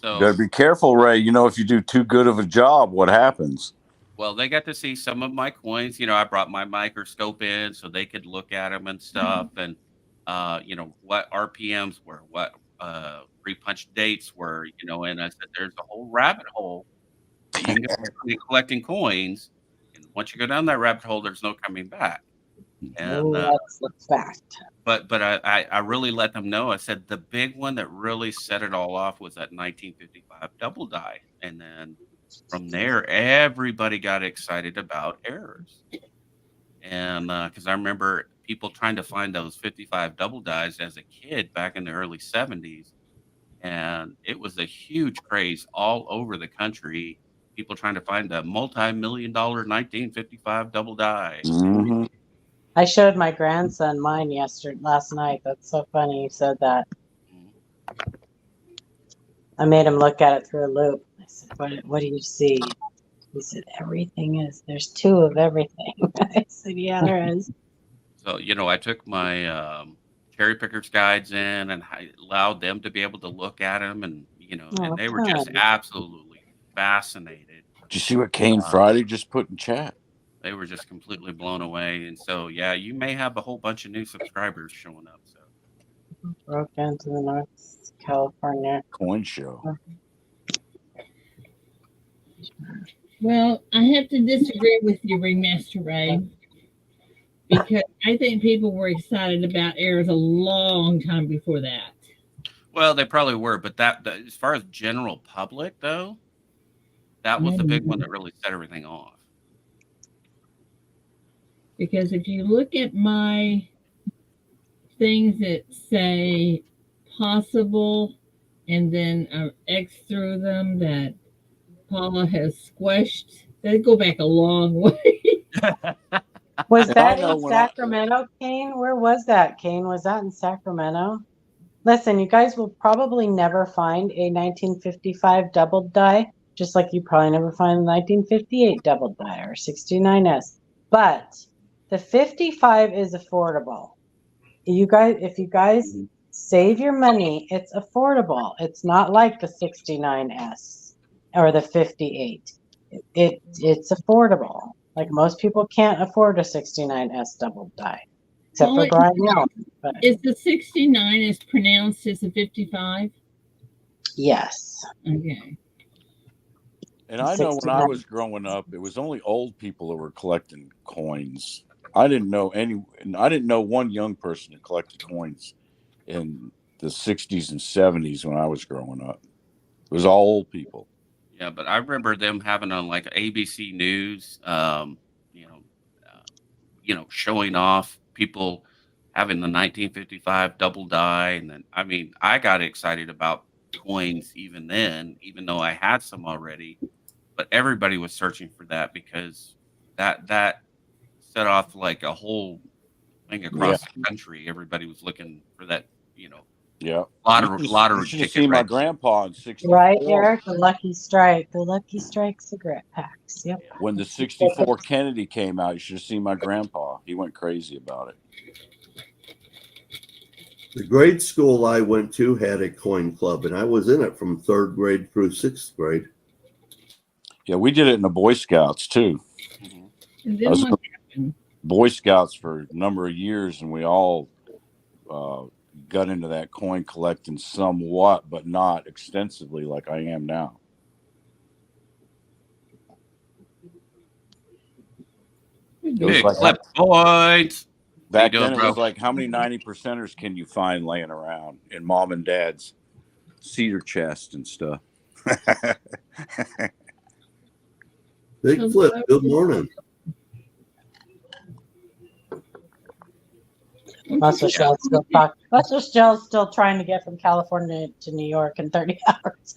So You better be careful, Ray. You know, if you do too good of a job, what happens? well, they got to see some of my coins. I brought my microscope in so they could look at them and stuff, and what RPMs were, what pre-punch dates were, and I said there's a whole rabbit hole that you can go collecting coins, and once you go down that rabbit hole, there's no coming back. And That's the fact. but I really let them know. I said the big one that really set it all off was that 1955 double die, and then from there, everybody got excited about errors. And because I remember people trying to find those 55 double dies as a kid back in the early 70s. And it was a huge craze all over the country. People trying to find a multi-million-dollar 1955 double die. Mm-hmm. I showed my grandson mine last night. That's so funny you said that. I made him look at it through a loop. I said, what do you see? He said, there's two of everything. I said, yeah, there is. So, I took my cherry pickers guides in and I allowed them to be able to look at them, and and they were just absolutely fascinated. Did you see what Kane Friday just put in chat? They were just completely blown away. And so, yeah, you may have a whole bunch of new subscribers showing up. So broke into the North California coin show. Well, I have to disagree with you, Ringmaster Ray, because I think people were excited about errors a long time before that. Well, they probably were, but that as far as general public, though, that was the big one that really set everything off. Because if you look at my things that say possible and then X through them that Paula has squished, they go back a long way. Was that in Sacramento, Kane? Where was that, Kane? Was that in Sacramento? Listen, you guys will probably never find a 1955 double die, just like you probably never find a 1958 double die or 69S. But the 55 is affordable. If you guys save your money, it's affordable. It's not like the 69S or the 58. It's affordable. Like most people can't afford a 69S double die, except for Brian Allen. Is the 69 is pronounced as a 55? Yes. Okay. And I know when I was growing up, it was only old people that were collecting coins. I didn't know one young person that collected coins in the 60s and 70s when I was growing up. It was all old people. Yeah, but I remember them having on like ABC News, showing off people having the 1955 double die, and then I got excited about coins even then, even though I had some already. But everybody was searching for that because that set off like a whole thing across the country. Everybody was looking for that, Yeah. lottery you should have ticket. seen my grandpa in 64. Right, Eric? The Lucky Strike cigarette packs. Yep. When the 64 Kennedy came out, you should have seen my grandpa. He went crazy about it. The grade school I went to had a coin club, and I was in it from 3rd grade through 6th grade. Yeah, we did it in the Boy Scouts too. Mhm. And I then was what happened? Boy Scouts for a number of years, and we all got into that coin collecting somewhat, but not extensively like I am now. It was Big like flip points. How you back doing, then. It bro? was like, how many 90%ers can you find laying around in mom and dad's cedar chest and stuff? Big Flip, good morning. Muscle Shell's still talk. Muscle Shell's still trying to get from California to New York in 30 hours.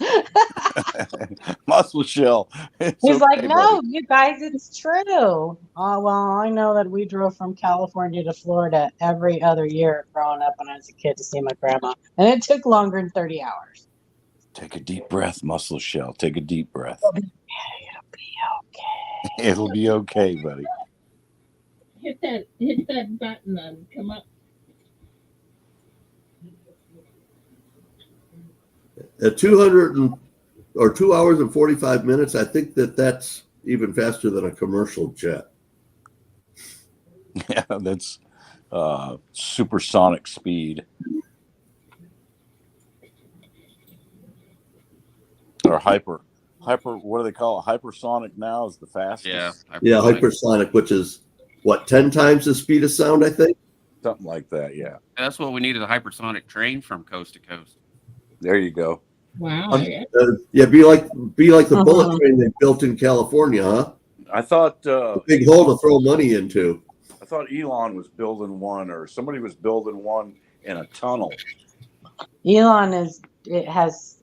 Muscle Shell. It's He's like, okay, no, buddy. you guys, it's true. Oh, well, I know that we drove from California to Florida every other year growing up when I was a kid to see my grandma. And it took longer than 30 hours. Take a deep breath, Muscle Shell. Take a deep breath. It'll be okay. It'll be okay, buddy. Hit that button and come up. At 2 hours and 45 minutes, I think that's even faster than a commercial jet. Yeah, that's supersonic speed. Or hyper. What do they call it? Hypersonic now is the fastest. Yeah, hypersonic, which is what, 10 times the speed of sound, I think. Something like that, yeah. That's what we needed, a hypersonic train from coast to coast. There you go. Wow. Yeah. Yeah, be like the bullet train they built in California, huh? I thought Big hole to throw money into. I thought Elon was building one, or somebody was building one in a tunnel. Elon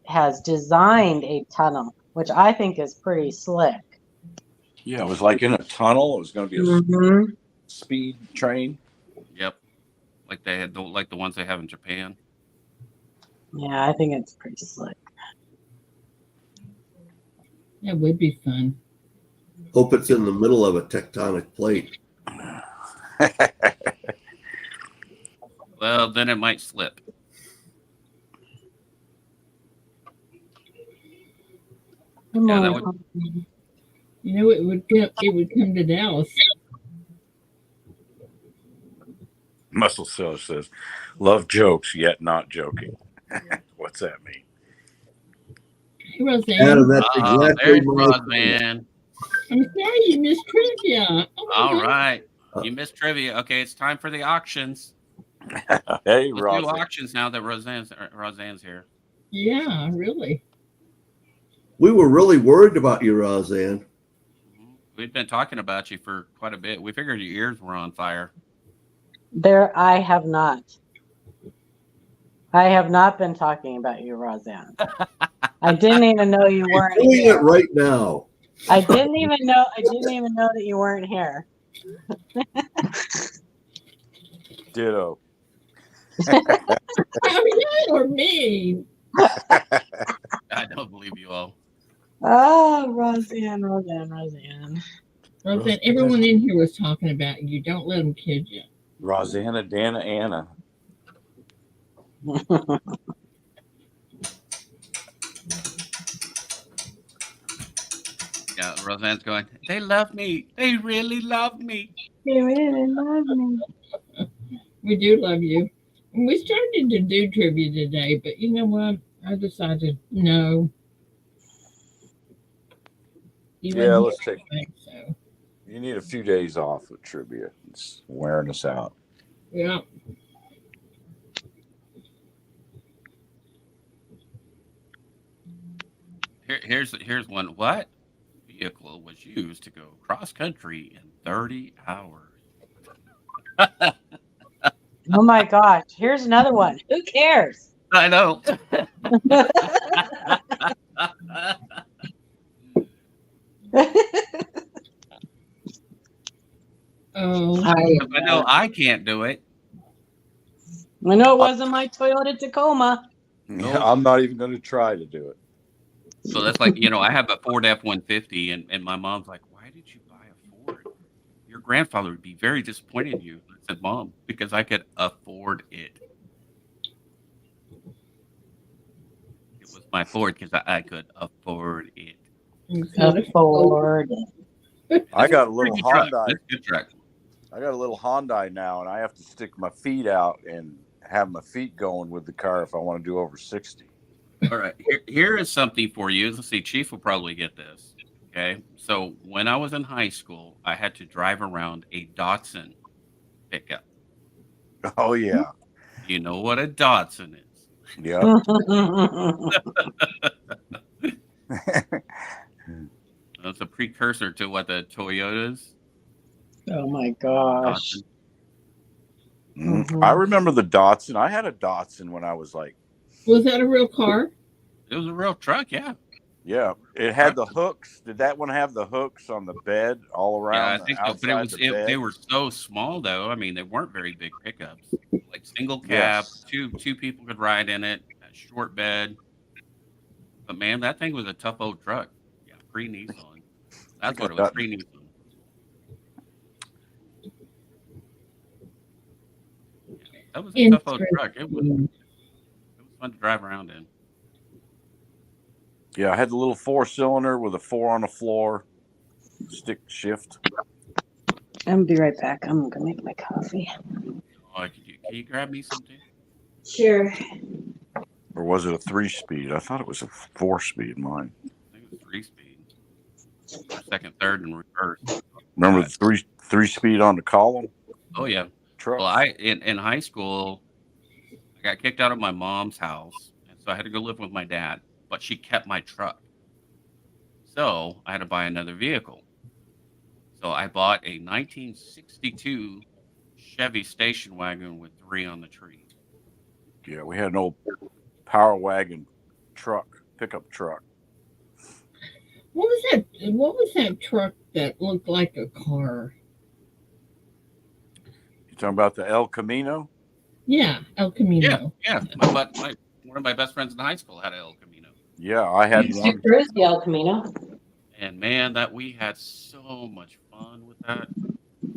has designed a tunnel, which I think is pretty slick. Yeah, it was like in a tunnel. It was going to be a Mhm. speed train. Yep, like they had like the ones they have in Japan. Yeah, I think it's pretty slick. That would be fun. Hope it's in the middle of a tectonic plate. Well, then it might slip. Yeah, that would. You know, it would come to Dallas. Muscle Cell says, "Love jokes, yet not joking." What's that mean? Hey, Roseanne. Adam, that's exactly There's my Roseanne. I'm sorry you missed trivia. Oh my All God. right, you missed trivia. Okay, it's time for the auctions. Hey, Let's Rob. do auctions now that Roseanne's here. Yeah, really. We were really worried about you, Roseanne. We've been talking about you for quite a bit. We figured your ears were on fire. I have not. I have not been talking about you, Roseanne. I didn't even know you weren't Doing here. it right now. I didn't even know that you weren't here. Ditto. Oh, you or me? I don't believe you all. Oh, Roseanne. Roseanne, everyone in here was talking about you. Don't let them kid you. Rosanna, Dana, Anna. Yeah, Roseanne's going, they love me. They really love me. You really love me. We do love you. And we started to do trivia today, but you know what? I decided no. Yeah, let's take. So. You need a few days off of trivia. It's wearing us out. Yeah. Here's one. What vehicle was used to go cross country in 30 hours? Oh my gosh. Here's another one. Who cares? I know. Oh. I know I can't do it. I know it wasn't my Toyota Tacoma. Yeah, I'm not even going to try to do it. So that's like, I have a Ford F-150, and my mom's like, why did you buy a Ford? Your grandfather would be very disappointed in you. I said, Mom, because I could afford it. It was my Ford because I could afford it. A Ford. I got a little Pretty good truck. Hyundai. That's a good truck. I got a little Hyundai now, and I have to stick my feet out and have my feet going with the car if I want to do over 60. All right. Here is something for you. Let's see. Chief will probably get this. Okay. So when I was in high school, I had to drive around a Datsun pickup. Oh yeah, You know what a Datsun is? yeah. It's a precursor to what the Toyotas. Oh my gosh. Datsun. Mhm. I remember the Datsun. I had a Datsun when I was like, Was that a real car? It was a real truck. Yeah. yeah. It had the hooks. Did that one have the hooks on the bed all Yeah, around I the think so. But outside the bed? they were so small though. I mean, they weren't very big pickups. Like single cab, Yes. two people could ride in it, a short bed. But man, that thing was a tough old truck. Yeah, pre Nissan. That's think what I it was, got- pre Nissan. That was a tough old truck. It was fun to drive around in. Yeah, I had the little 4-cylinder with a 4 on the floor, stick shift. I'm gonna be right back. I'm gonna make my coffee. Oh, can you grab me some too? Sure. Or was it a 3-speed? I thought it was a 4-speed mine. I think it was 3-speed. Second, third, and reverse. Remember the 3-speed on the column Oh yeah. truck? Well, in high school, I got kicked out of my mom's house, and so I had to go live with my dad. But she kept my truck, so I had to buy another vehicle. So I bought a 1962 Chevy station wagon with 3 on the tree. Yeah, we had an old power wagon truck, pickup truck. What was that? What was that truck that looked like a car? You talking about the El Camino? Yeah, El Camino. Yeah. One of my best friends in high school had an El Camino, Yeah, I had Used one. to cruise the El Camino. and man, that we had so much fun with that.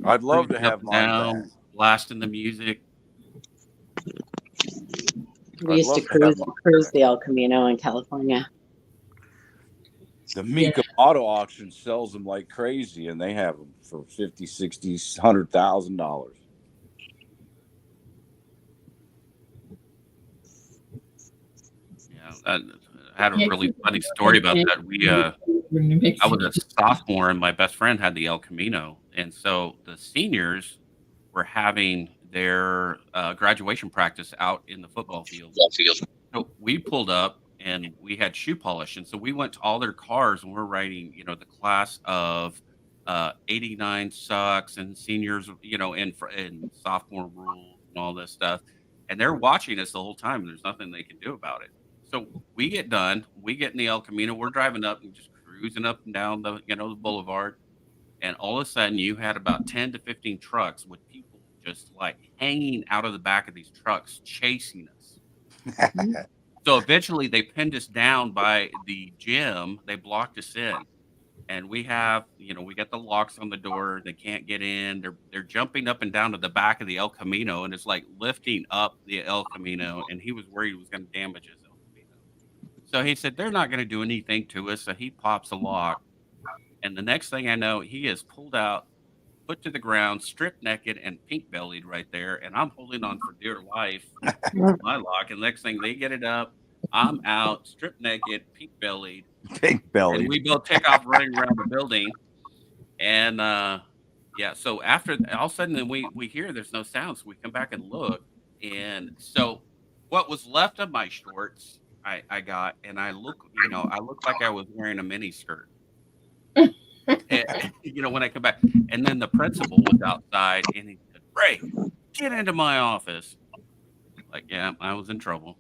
I'd love to Cruising up have and mine down, back. blasting the music. We I'd used to love to have cruise the El Camino in California. The Mika Auto Auction sells them like crazy, and they have them for $50,000, $60,000, $100,000. Yeah, I had a really funny story about that. I was a sophomore, and my best friend had the El Camino, and so the seniors were having their graduation practice out in the football field. So we pulled up, and we had shoe polish, and so we went to all their cars, and we're writing, the class of '89 sucks, and seniors, and sophomore rules and all this stuff, and they're watching us the whole time. And there's nothing they can do about it. So we get done, we get in the El Camino, we're driving up and just cruising up and down the boulevard, and all of a sudden you had about 10 to 15 trucks with people just like hanging out of the back of these trucks chasing us. So eventually they pinned us down by the gym. They blocked us in. And we got the locks on the door. They can't get in. They're jumping up and down to the back of the El Camino, and it's like lifting up the El Camino. And he was worried it was going to damage his El Camino. So he said, they're not going to do anything to us. So he pops a lock. And the next thing I know, he is pulled out, put to the ground, stripped naked, and pink bellied right there. And I'm holding on for dear life to my lock. And next thing they get it up, I'm out, stripped naked, pink bellied. Pink belly. And we both take off running around the building. And so after all of a sudden we hear there's no sound. So we come back and look. And so what was left of my shorts, I got, and I look like I was wearing a mini skirt. And, when I come back, and then the principal was outside, and he said, "Ray, get into my office." Like, yeah, I was in trouble.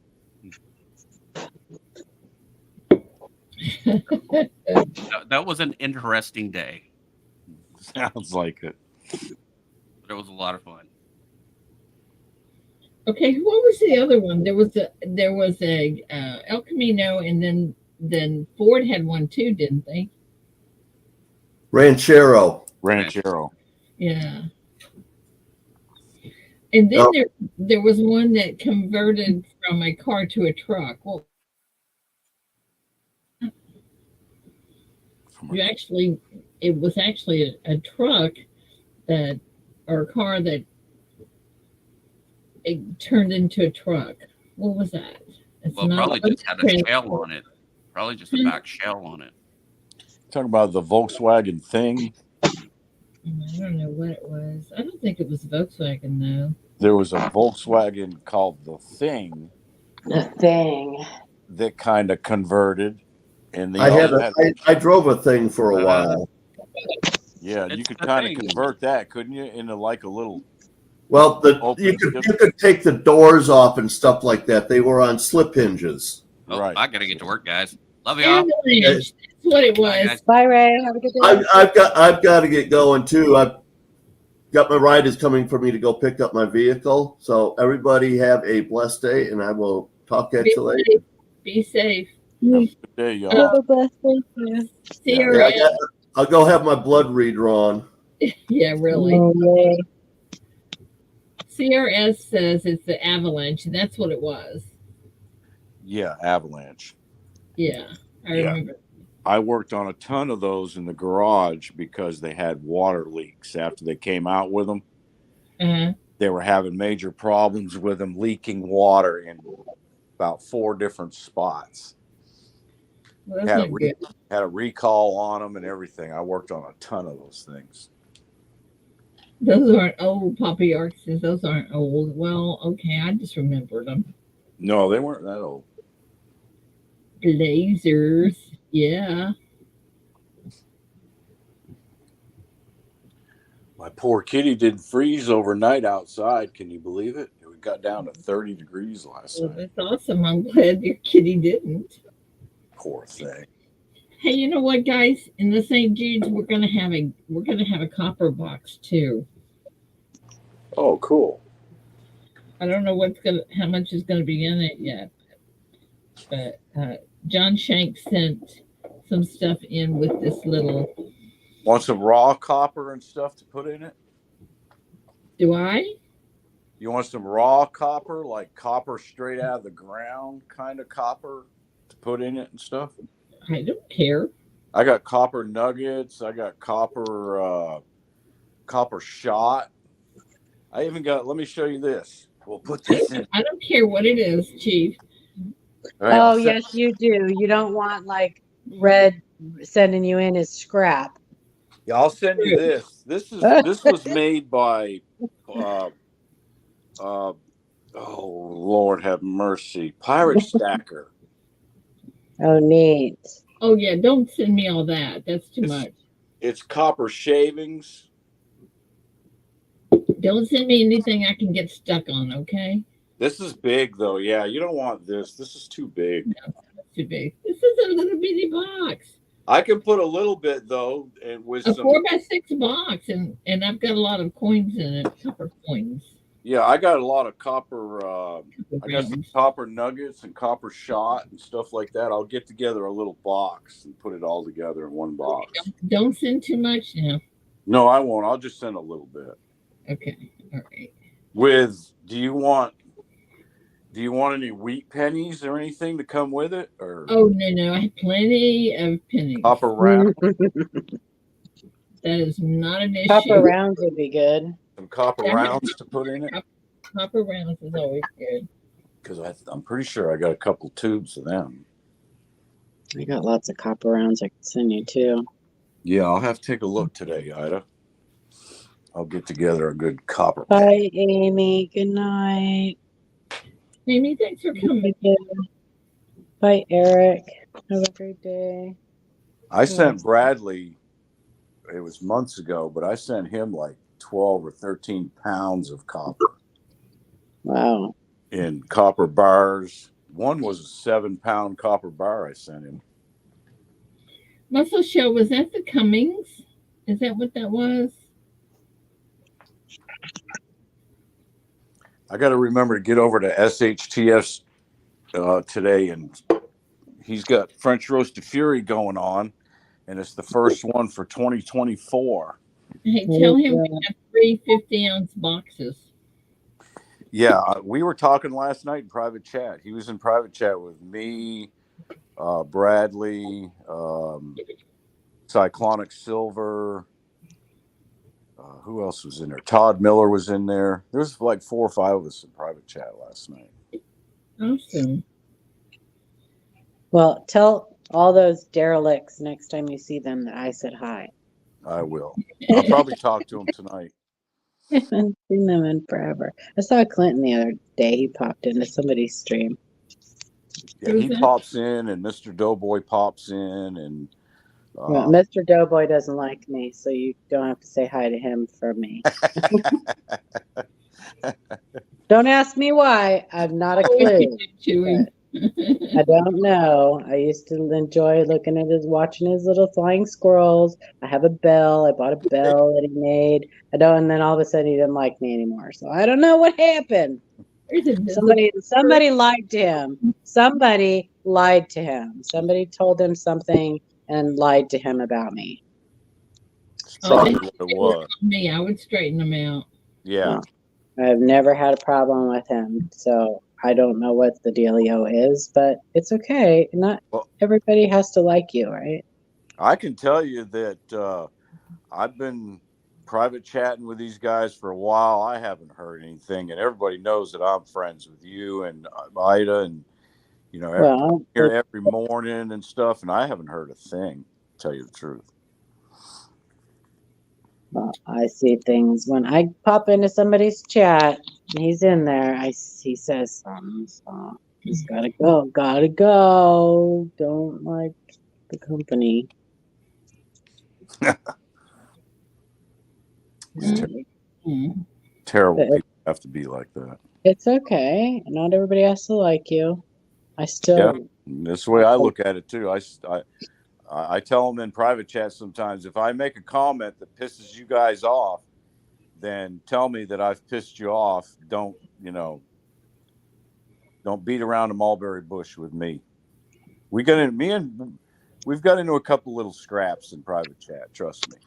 That was an interesting day. Sounds like it. But it was a lot of fun. Okay, what was the other one? There was a El Camino, and then Ford had one too, didn't they? Ranchero. Yeah. And then there was one that converted from a car to a truck. Well, It was actually a truck or a car that it turned into a truck. What was that? It's Well, not probably just had a shell on it. Probably just a back shell on it. Talking about the Volkswagen thing. I don't know what it was. I don't think it was Volkswagen though. There was a Volkswagen called the Thing. The Thing. That kind of converted, and I drove a Thing for a while. Yeah, you It's could the kind of Thing. convert that, couldn't you, into like a little. Well, Open you could take the doors off and stuff like that. They were on slip hinges. Oh, Right. I gotta get to work, guys. Love y'all. Avalanche. That's what it Bye, was. guys. Bye, Ray. Have a good day. I've got to get going too. I've got my ride is coming for me to go pick up my vehicle. So everybody have a blessed day, and I will talk at you later. Be safe. Have a good day, y'all. Have a blessed day, too. CRS. I'll go have my blood redrawn. Yeah, really. Oh, yay. CRS says it's the Avalanche, and that's what it was. Yeah, Avalanche. Yeah, I remember. I worked on a ton of those in the garage because they had water leaks after they came out with them. Uh-huh. They were having major problems with them leaking water in about 4 different spots. Well, that's not good. Had a recall on them and everything. I worked on a ton of those things. Those aren't old Poppy Arxes. Those aren't old. Well, okay, I just remembered them. No, they weren't that old. Blazers. Yeah. My poor kitty didn't freeze overnight outside. Can you believe it? It got down to 30 degrees last night. That's awesome. I'm glad your kitty didn't. Poor thing. Hey, you know what, guys? In the St. Jude's, we're gonna have a copper box too. Oh, cool. I don't know how much is gonna be in it yet, but John Shank sent some stuff in with this little. Want some raw copper and stuff to put in it? Do I? You want some raw copper, like copper straight out of the ground kind of copper to put in it and stuff? I don't care. I got copper nuggets. I got copper shot. I even got, let me show you this. We'll put this in. I don't care what it is, Chief. Oh, yes, you do. You don't want like Red sending you in as scrap. Yeah, I'll send you this. This was made by oh Lord have mercy, Pirate Stacker. Oh, neat. Oh yeah, don't send me all that. That's too much. It's copper shavings. Don't send me anything I can get stuck on, okay? This is big though. Yeah, you don't want this. This is too big. No, that's too big. This is a little bitty box. I can put a little bit though, and with A some 4x6 box, and I've got a lot of coins in it, copper coins. Yeah, I got a lot of copper. I got some copper nuggets and copper shot and stuff like that. I'll get together a little box and put it all together in one box. Don't send too much now. No, I won't. I'll just send a little bit. Okay, all right. Do you want any wheat pennies or anything to come with it? Or Oh no, I have plenty of pennies. copper round? That is not an issue. Copper rounds would be good. Some copper rounds to put in it? Copper rounds is always good. Because I'm pretty sure I got a couple tubes of them. I got lots of copper rounds I can send you too. Yeah, I'll have to take a look today, Ida. I'll get together a good copper. Bye, Amy. Good night. Amy, thanks for coming. Bye, Eric. Have a great day. I sent Bradley, it was months ago, but I sent him like 12 or 13 pounds of copper. Wow. In copper bars. One was a 7-pound copper bar I sent him. Muscle Show, was that the Cummings? Is that what that was? I got to remember to get over to SHTS today, and he's got French Roasted Fury going on, and it's the first one for 2024. Hey, tell him we have 3 50-ounce boxes. Yeah, we were talking last night in private chat. He was in private chat with me, Bradley, Cyclonic Silver. Who else was in there? Todd Miller was in there. There's like 4 or 5 of us in private chat last night. Awesome. Well, tell all those derelicts next time you see them that I said hi. I will. I'll probably talk to them tonight. I haven't seen them in forever. I saw Clinton the other day. He popped into somebody's stream. Yeah, he pops in, and Mr. Doughboy pops in, and Well, Mr. Doughboy doesn't like me, so you don't have to say hi to him for me. Don't ask me why. I've not a clue. I don't know. I used to enjoy looking at watching his little flying squirrels. I have a bell. I bought a bell that he made. And then all of a sudden he didn't like me anymore. So I don't know what happened. Somebody lied to him. Somebody lied to him. Somebody told him something and lied to him about me. It's probably what it was. Me, I would straighten them out. Yeah. Well, I've never had a problem with him, so I don't know what the dealio is, but it's okay. Not everybody has to like you, right? I can tell you that I've been private chatting with these guys for a while. I haven't heard anything, and everybody knows that I'm friends with you and Ida, and here every morning and stuff, and I haven't heard a thing, to tell you the truth. Well, I see things when I pop into somebody's chat and he's in there. He says something, so he's gotta go. Don't like the company. Terrible people have to be like that. It's okay. Not everybody has to like you. That's the way I look at it too. I tell them in private chat sometimes, if I make a comment that pisses you guys off, then tell me that I've pissed you off. Don't beat around the mulberry bush with me. We've got into a couple little scraps in private chat. Trust me.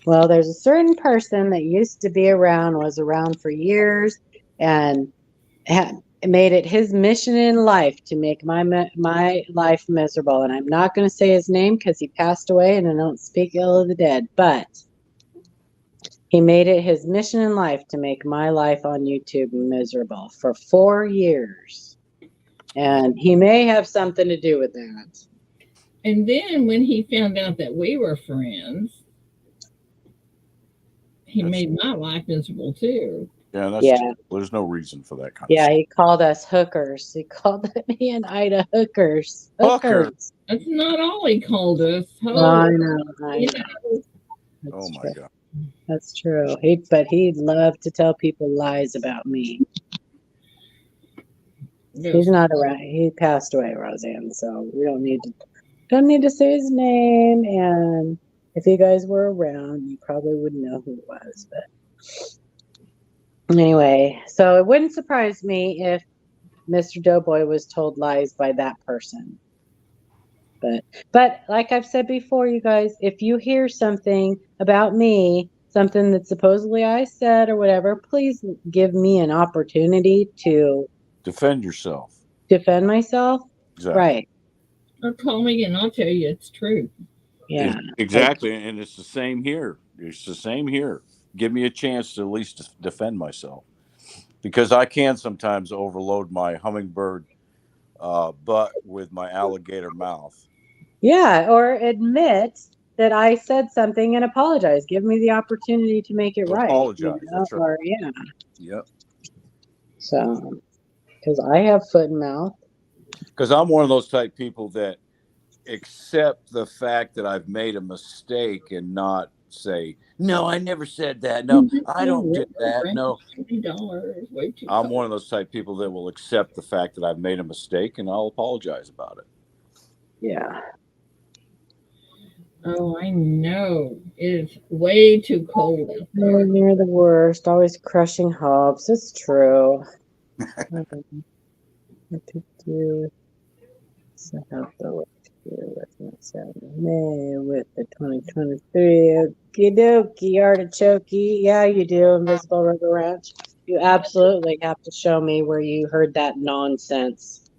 Well, there's a certain person that used to be around, was around for years, and made it his mission in life to make my life miserable. And I'm not going to say his name because he passed away and I don't speak ill of the dead, but he made it his mission in life to make my life on YouTube miserable for 4 years. And he may have something to do with that. And then when he found out that we were friends, he made my life miserable too. Yeah, there's no reason for that kind of stuff. Yeah, he called us hookers. He called me and Ida hookers. Hookers. That's not all he called us. I know. Oh my God. That's true. But he loved to tell people lies about me. Yes. He's not around. He passed away, Roseanne. So we don't need to say his name. And if you guys were around, you probably would know who it was. But anyway, so it wouldn't surprise me if Mr. Doughboy was told lies by that person. But like I've said before, you guys, if you hear something about me, something that supposedly I said or whatever, please give me an opportunity to defend yourself. Defend myself? Exactly. Right. Or call me and I'll tell you it's true. Yeah. Exactly. And it's the same here. It's the same here. Give me a chance to at least defend myself. Because I can sometimes overload my hummingbird butt with my alligator mouth. Yeah, or admit that I said something and apologize. Give me the opportunity to make it right. Apologize. That's right. Or, yeah. Yep. So, because I have foot and mouth. Because I'm one of those type people that accept the fact that I've made a mistake and not say, no, I never said that. No, I don't do that. No. I'm one of those type people that will accept the fact that I've made a mistake and I'll apologize about it. Yeah. Oh, I know. It's way too cold out there. You're the worst. Always crushing hopes. It's true. What to do? So help the way to do with May with the 2023. Okie dokie, artichokey. Yeah, you do, Invisible River Ranch. You absolutely have to show me where you heard that nonsense.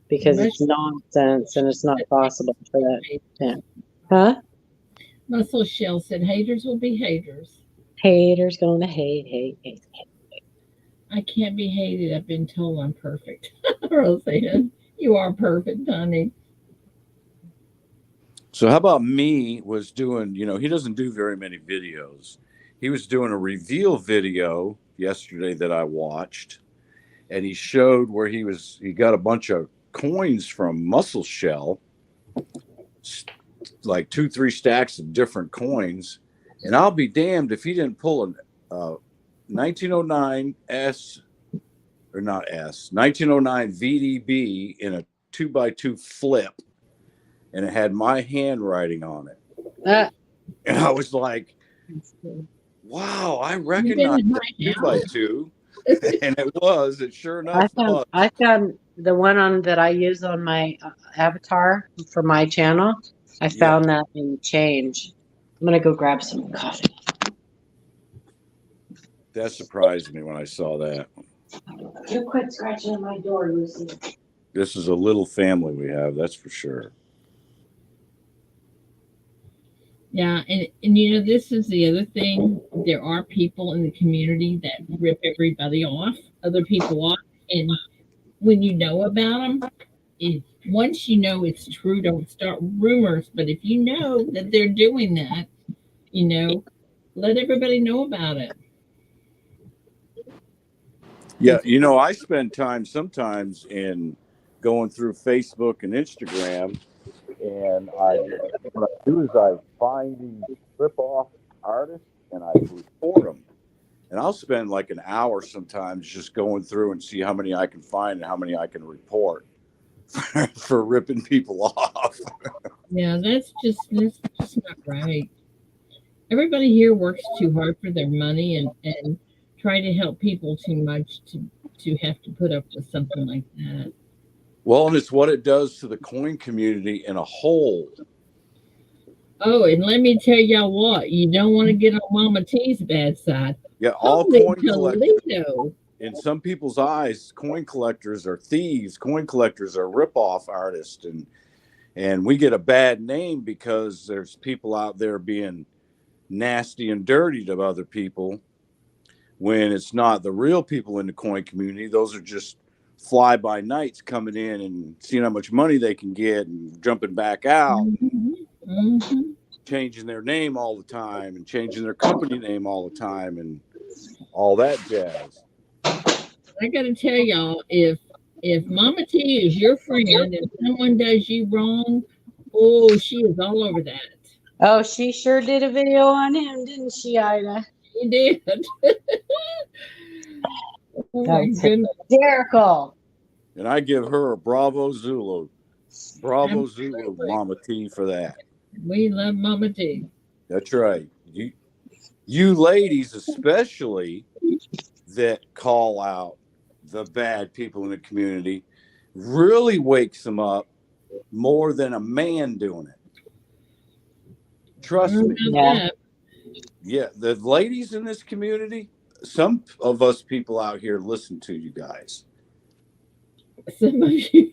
Because it's nonsense and it's not possible for that. Yeah. Huh? Muscle Shell said haters will be haters. Haters gonna hate, hate, hate. I can't be hated. I've been told I'm perfect. Roseanne, you are perfect, honey. So how about me was doing, he doesn't do very many videos. He was doing a reveal video yesterday that I watched, and he showed where he got a bunch of coins from Muscle Shell, like 2-3 stacks of different coins. And I'll be damned if he didn't pull a 1909 S, or not S, 1909 VDB in a 2x2 flip, and it had my handwriting on it. Ah, And I was like, wow, I You've been recognize in that my house. 2x2. And it sure enough was. I found the one on that I use on my avatar for my channel. I Yeah, found that in change. I'm gonna go grab some coffee. that surprised me when I saw that. You quit scratching at my door, Lucy. This is a little family we have, that's for sure. Yeah, and you know, this is the other thing. There are people in the community that rip everybody off, other people off, and when you know about them, once you know it's true, don't start rumors. But if you know that they're doing that, you know, let everybody know about it. Yeah, I spend time sometimes in going through Facebook and Instagram, and what I do is I find these rip-off artists and I report them. And I'll spend like an hour sometimes just going through and see how many I can find and how many I can report for ripping people off. Yeah, that's just not right. Everybody here works too hard for their money and try to help people too much to have to put up with something like that. Well, and it's what it does to the coin community in a whole. Oh, and let me tell y'all what, you don't want to get on Mama T's bad side. Yeah, all Holy coin collectors, Toledo. in some people's eyes, coin collectors are thieves. Coin collectors are rip-off artists, and we get a bad name because there's people out there being nasty and dirty to other people when it's not the real people in the coin community. Those are just fly-by-nights coming in and seeing how much money they can get and jumping back out, changing their name all the time and changing their company name all the time and all that jazz. I got to tell y'all, if Mama T is your friend and someone does you wrong, oh, she is all over that. Oh, she sure did a video on him, didn't she, Ida? She did. Oh my That's goodness. hysterical. And I give her a bravo Zulu. Bravo Zulu, Absolutely. Mama T, for that. We love Mama T. That's right. You ladies, especially, that call out the bad people in the community, really wakes them up more than a man doing it. Trust me. Yeah. Yeah, the ladies in this community, some of us people out here listen to you guys. Some of you.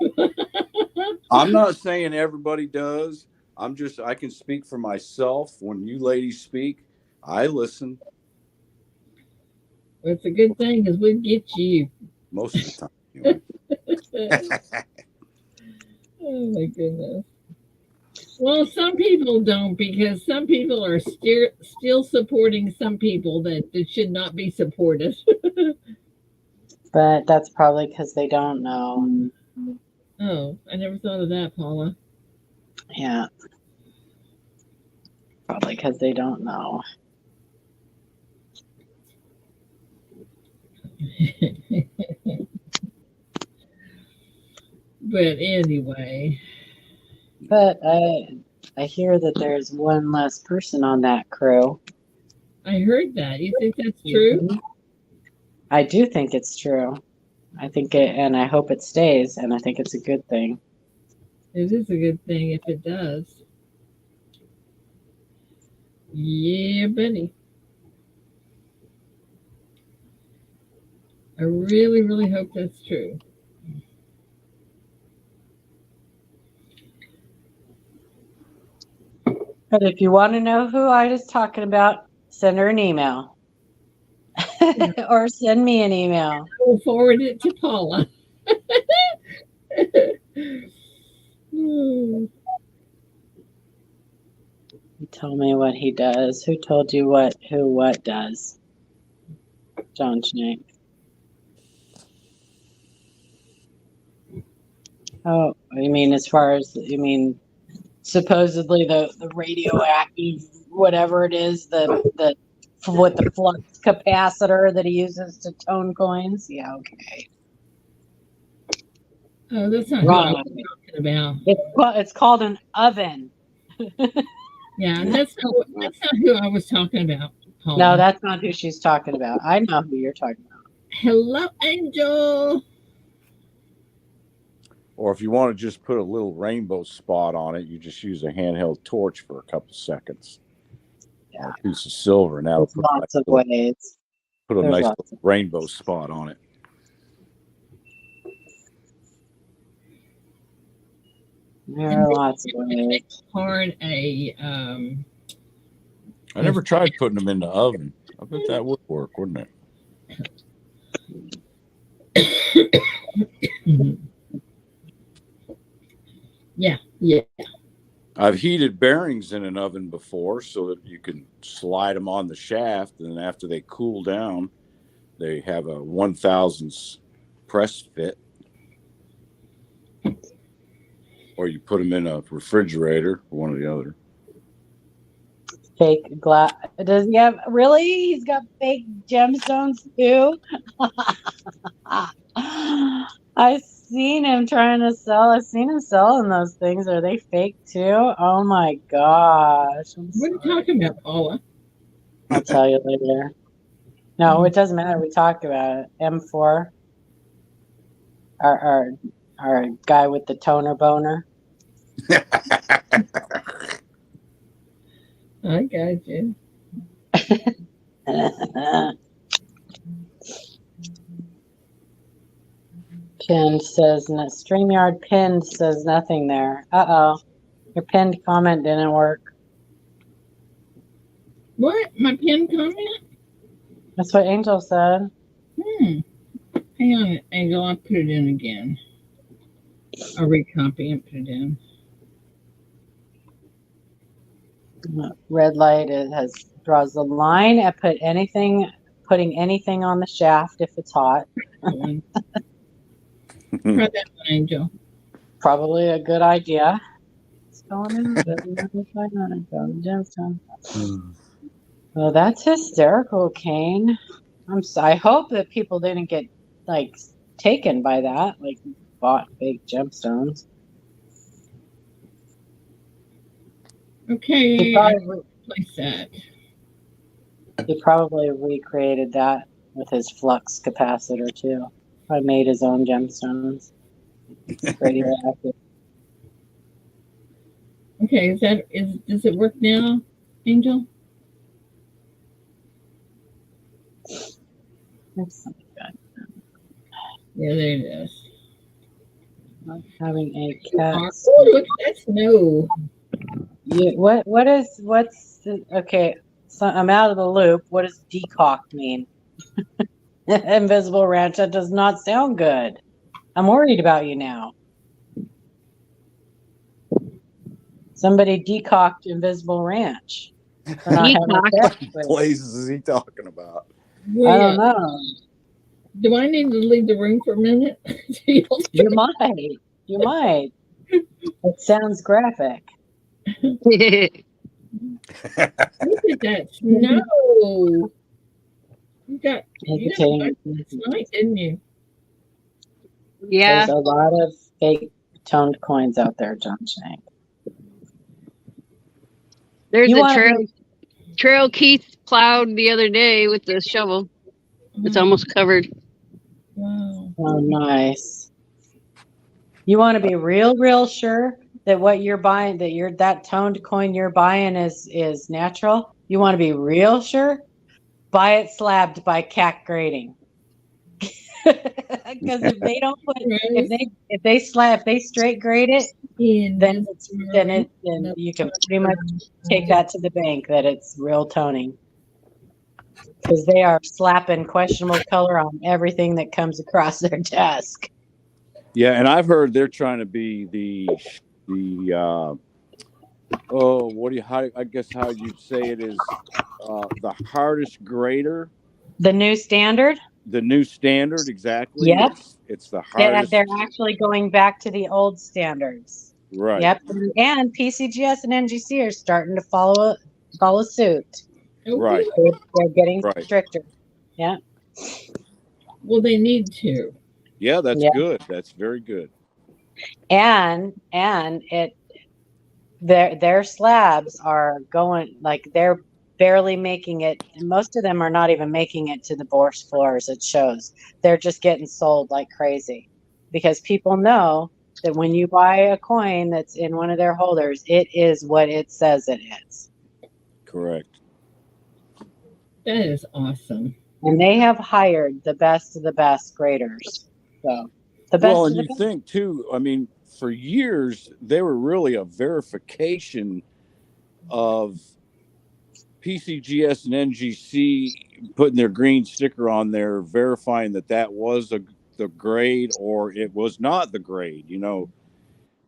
I'm not saying everybody does. I can speak for myself. When you ladies speak, I listen It's a good thing because we get you. most of the time. Anyway. Oh my goodness. Well, some people don't because some people are still supporting some people that should not be supported. But that's probably because they don't know. Oh, I never thought of that, Paula. Yeah. Probably because they don't know. But anyway. But I hear that there's one less person on that crew. I heard that. You think that's true? Mhm. I do think it's true. I think it, and I hope it stays, and I think it's a good thing. It is a good thing if it does. Yeah, buddy. I really, really hope that's true. But if you want to know who Ida's talking about, send her an email. Or send me an email. We'll forward it to Paula. Hmm. Tell me what he does. Who told you who what does? John Schnake. Oh, you mean supposedly the radioactive whatever it is, the with the flux capacitor that he uses to tone coins? Yeah, okay. Oh, that's not who I was talking about. It's called an oven. Yeah, that's not who I was talking about, Paula. No, that's not who she's talking about. I know who you're talking about. Hello, Angel. Or if you want to just put a little rainbow spot on it, you just use a handheld torch for a couple seconds. Yeah. Or a piece of silver, and that'll There's lots of ways. put a There's nice lots little rainbow spot on it. There are lots of ways. Hard I never tried putting them in the oven. I bet that would work, wouldn't it? Yeah. I've heated bearings in an oven before so that you can slide them on the shaft, and then after they cool down, they have a 1/1000th press fit. Or you put them in a refrigerator, or one or the other. Fake glass. Does he have really? He's got fake gemstones too. I've seen him trying to sell. I've seen him selling those things. Are they fake too? Oh my gosh! What are you talking about, Paula? I'll tell you later. No, it doesn't matter. We talked about it. M4. Our guy with the toner boner. I got you. Pinned says, StreamYard pinned says nothing there. Uh-oh. Your pinned comment didn't work. What? My pinned comment? That's what Angel said. Hang on, Angel. I'll put it in again. I'll recopy and put it in. Red light draws the line at putting anything on the shaft if it's hot. Try that one, Angel. Probably a good idea. It's going in. Well, that's hysterical, Kane. I hope that people didn't get taken by that, bought fake gemstones. Okay, He probably, place that. He probably recreated that with his flux capacitor too. Probably made his own gemstones. Radioactive. Okay, does it work now, Angel? That's something good. Yeah, there it is. Not having a cat. Oh, look, that's no. Okay, so I'm out of the loop. What does decock mean? Invisible Ranch, that does not sound good. I'm worried about you now. Somebody decocked Invisible Ranch. What places is he talking about? Well, I don't know. Do I need to leave the room for a minute? You might. You might. It sounds graphic. Look at that snow. You got last night, didn't you? Yeah. There's a lot of fake toned coins out there, John Shank. There's a trail Keith plowed the other day with the shovel. It's almost covered. Wow. Oh, nice. You want to be real sure that what you're buying, that toned coin you're buying is natural? You want to be real sure? Buy it slabbed by CAC grading. Because if they don't put, if they straight grade it, then you can pretty much take that to the bank that it's real toning. Because they are slapping questionable color on everything that comes across their desk. Yeah, and I've heard they're trying to be the I guess how you'd say it is the hardest grader. The new standard? The new standard, exactly. Yep. It's the hardest. They're actually going back to the old standards. Right. Yep. And PCGS and NGC are starting to follow suit. Right. They're getting stricter. Yeah. Well, they need to. Yeah, that's good. That's very good. And their slabs are going, like, they're barely making it, and most of them are not even making it to the bourse floors. It shows they're just getting sold like crazy, because people know that when you buy a coin that's in one of their holders, it is what it says it is. Correct. That is awesome. And they have hired the best of the best graders. So the best. Well, and you think too, I mean, for years they were really a verification of PCGS and NGC putting their green sticker on there, verifying that was the grade or it was not the grade. You know,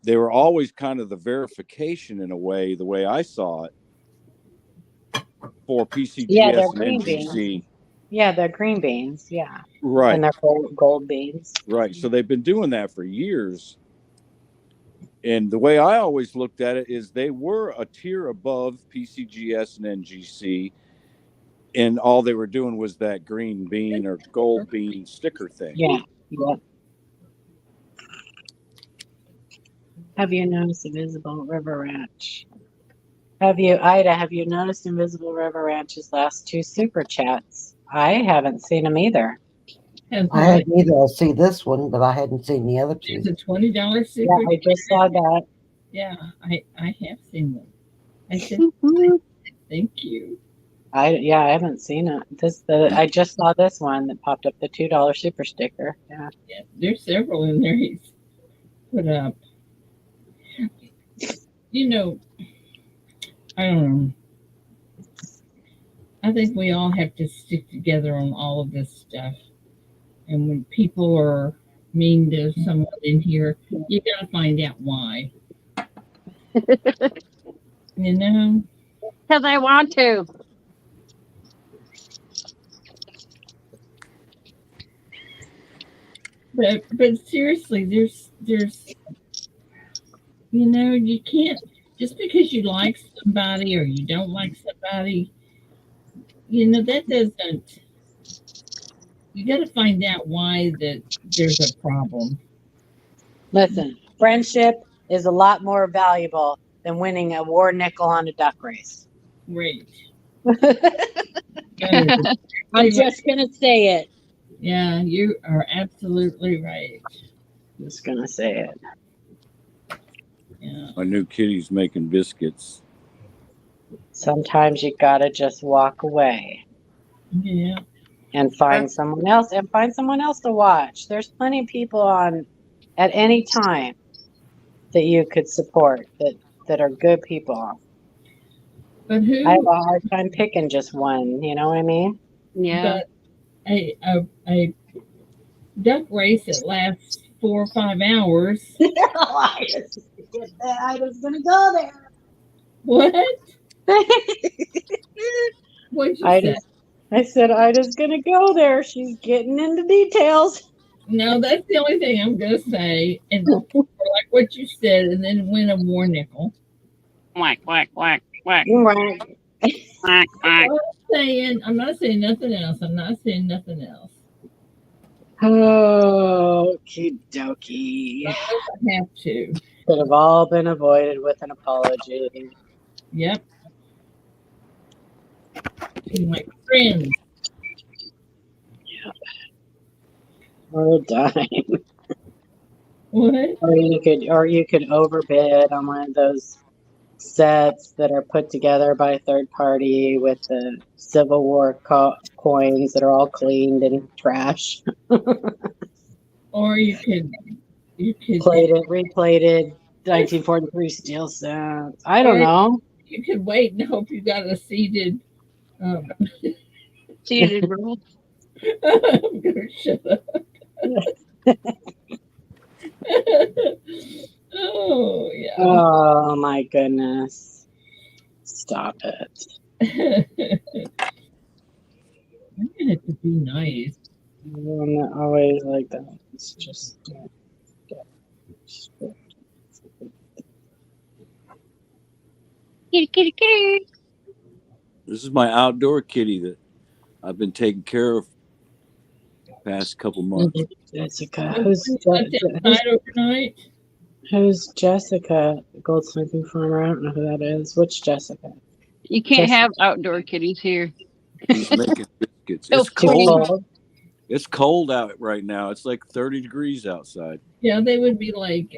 they were always kind of the verification in a way, the way I saw it, for PCGS and NGC. Beans. Yeah, they're green beans. Yeah. Right. And they're gold beans. Right. So they've been doing that for years. And the way I always looked at it is they were a tier above PCGS and NGC, and all they were doing was that green bean or gold bean sticker thing. Yeah. Yeah. Have you noticed Invisible River Ranch? Have you noticed Invisible River Ranch's last 2 super chats? I haven't seen them either. I hadn't either. I see this one, but I hadn't seen the other 2. It's a $20 secret. Yeah, I just saw that. Yeah, I have seen them. I said, thank you. I haven't seen it. I just saw this one that popped up, the $2 super sticker. Yeah. There's several in there he's put up. You know, I don't know. I think we all have to stick together on all of this stuff. And when people are mean to someone in here, you got to find out why. You know? Because I want to. But seriously, there's you know, you can't, just because you like somebody or you don't like somebody, you know, that doesn't, you got to find out why that there's a problem. Listen, friendship is a lot more valuable than winning a war nickel on a duck race. Right. I'm just going to say it. Yeah, you are absolutely right. I'm just going to say it. Yeah. I knew Kitty's making biscuits. Sometimes you got to just walk away. Yeah. And find someone else to watch. There's plenty of people on at any time that you could support that are good people. But who? I have a hard time picking just one. You know what I mean? Yeah. But a duck race that lasts 4 or 5 hours. I was gonna go there. What? What'd you say? I said Ida's gonna go there. She's getting into details. No, that's the only thing I'm gonna say. And like what you said, and then win a war nickel. Whack, whack, whack, whack. Right. Whack, whack. I'm not saying nothing else. Okie dokie. I have to. Could have all been avoided with an apology. Yep. To my friends. Yep. Or a dime. What? Or you could overbid on one of those sets that are put together by a third party with the Civil War coins that are all cleaned and trash. Or you could Plated, replated 1943 steel sets. I don't Or- know. you could wait and hope you got a seated Seated roll. I'm gonna shut up. Oh yeah. Oh my goodness. Stop it. I want it to be nice. I'm not always like that. It's just Kitty, kitty, kitty. This is my outdoor kitty that I've been taking care of the past couple months. Jessica. Who's outside overnight? Who's Jessica Goldsmithing Farmer? I don't know who that is. Which Jessica? You can't Jessica. have outdoor kitties here. She's making biscuits. So It's Too cold. cold. It's cold out right now. It's like 30 degrees outside. Yeah, they would be like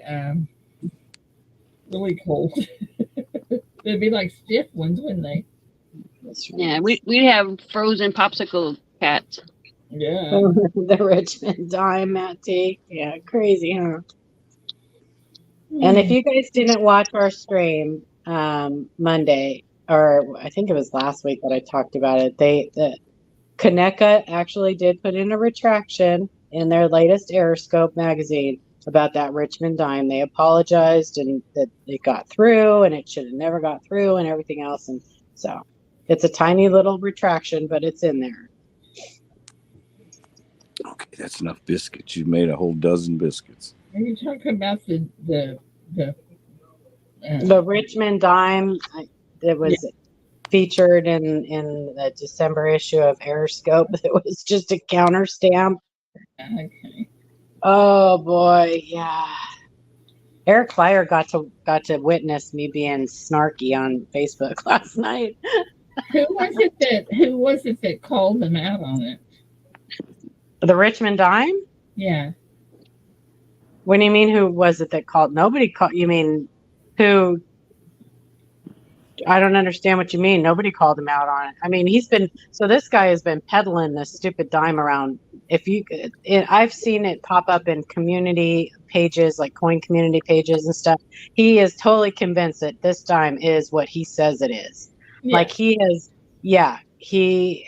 really cold. They'd be like stiff ones, wouldn't they? That's right. Yeah, we'd have frozen popsicle cats. Yeah. The Richmond dime, Matt T. Yeah, crazy, huh? And if you guys didn't watch our stream Monday, or I think it was last week that I talked about it, the Kaneka actually did put in a retraction in their latest Aeroscope magazine about that Richmond dime. They apologized and that it got through and it should have never got through and everything else. And so it's a tiny little retraction, but it's in there. Okay, that's enough biscuits. You made a whole dozen biscuits. Are you talking about the Richmond dime that was featured in the December issue of Aeroscope? It was just a counter stamp. Okay. Oh boy, yeah. Eric Flyer got to witness me being snarky on Facebook last night. Who was it that called them out on it? The Richmond dime? Yeah. What do you mean? Who was it that called? Nobody called. You mean who? I don't understand what you mean. Nobody called him out on it. I mean, this guy has been peddling this stupid dime around. I've seen it pop up in community pages, like coin community pages and stuff. He is totally convinced that this dime is what he says it is. Yeah. Like he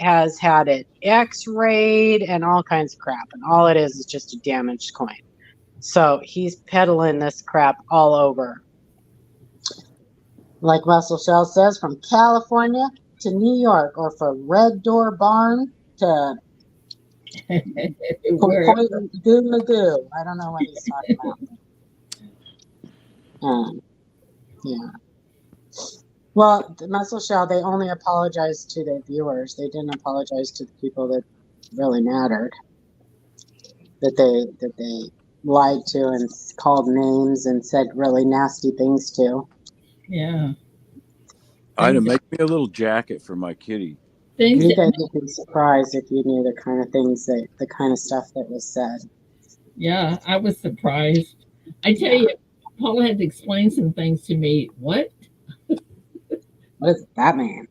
has had it x-rayed and all kinds of crap. And all it is just a damaged coin. So he's peddling this crap all over. Like Russell Shell says, from California to New York, or from Red Door Barn to Goo Magoo. I don't know what he's talking about. Yeah. Well, the Muscle Shell, they only apologized to their viewers. They didn't apologize to the people that really mattered. That they lied to and called names and said really nasty things to. Yeah. I'd make me a little jacket for my kitty. You guys would be surprised if you knew the kind of stuff that was said. Yeah, I was surprised. I tell you, Paul had to explain some things to me. What? What is that, man?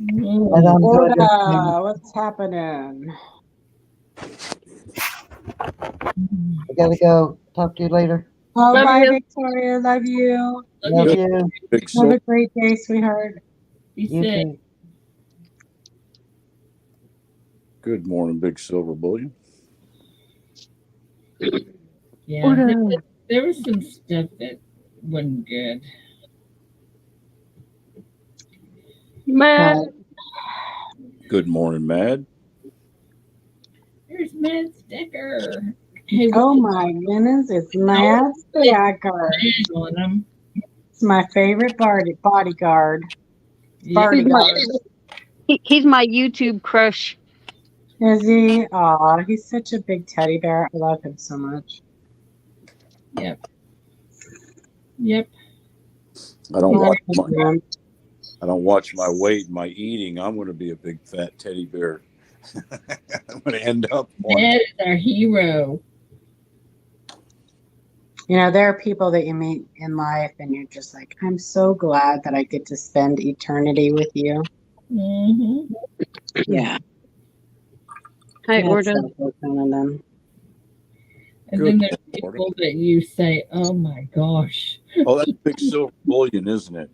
What's happening? I gotta go. Talk to you later. Oh, Love bye, you. Victoria. Love you. Love you. Have a great day, sweetheart. You too. Good morning, Big Silver Bullion. Yeah, there was some stuff that wasn't good. Man. Good morning, Mad. There's Matt Sticker. Hey, Oh my goodness, it's Matt Sticker. It's my favorite bodyguard. He's my YouTube crush. Is he? Aw, he's such a big teddy bear. I love him so much. Yep. I don't watch my weight and my eating. I'm going to be a big fat teddy bear. I'm going to end up one. Matt is our hero. You know, there are people that you meet in life and you're just like, I'm so glad that I get to spend eternity with you. Mm-hmm. Yeah. Hi, That's Orda. definitely one of them. And Good then there's Lord. people that you say, "Oh my gosh." Oh, that's big silver bullion, isn't it?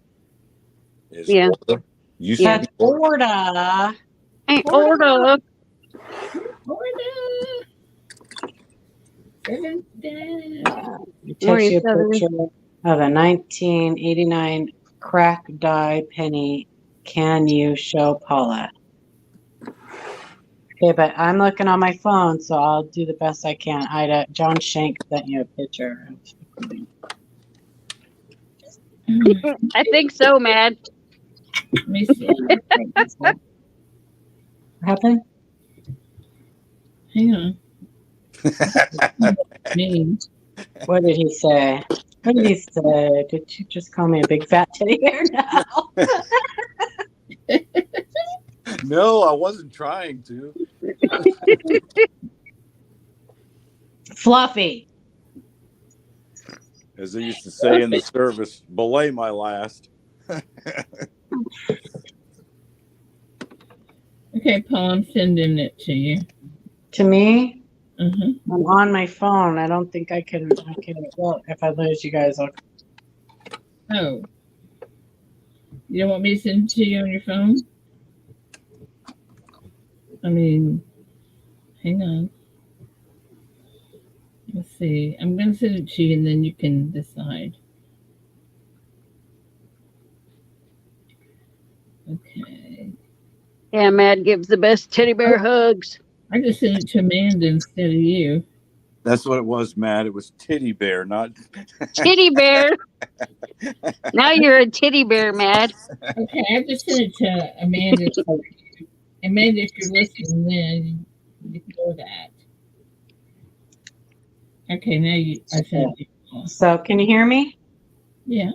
Is Yeah. Orda. Used Yeah. to That's be Orda. Orda. Hey, Orda. Orda. Seventh down. Text Morning, you a Seven. picture of a 1989 crack die penny. Can you show Paula? Okay, but I'm looking on my phone, so I'll do the best I can. Ida, John Shank sent you a picture. I think so, Mad. Let me see. What happened? Hang on. Me. What did he say? What did he say? Did you just call me a big fat teddy bear now? No, I wasn't trying to. Fluffy. As they used to say in the service, belay my last. Okay, Paul, I'm sending it to you. To me, Uh-huh. I'm on my phone. I don't think I can. Well, if I lose you guys, I'll. Oh. You don't want me to send it to you on your phone? I mean, hang on. Let's see. I'm going to send it to you and then you can decide. Okay. Yeah, Mad gives the best teddy bear hugs. I just sent it to Amanda instead of you. That's what it was, Matt. It was titty bear, not Titty bear. Now you're a titty bear, Mad. Okay, I just sent it to Amanda. Amanda, if you're listening, then you can know that. Okay, now I sent it to you. So, can you hear me? Yeah.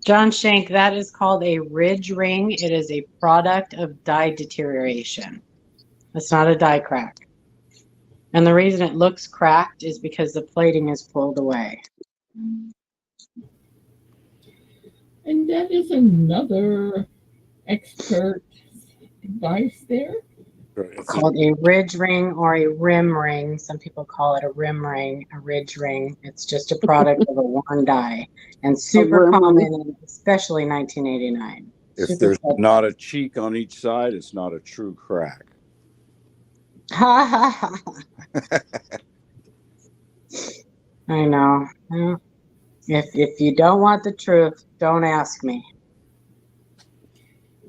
John Shank, that is called a ridge ring. It is a product of die deterioration. It's not a die crack. And the reason it looks cracked is because the plating is pulled away. And that is another expert advice there. It's called a ridge ring or a rim ring. Some people call it a rim ring, a ridge ring. It's just a product of a worn die and super common, especially 1989. If Super there's common. not a cheek on each side, it's not a true crack. I know. Well, if you don't want the truth, don't ask me.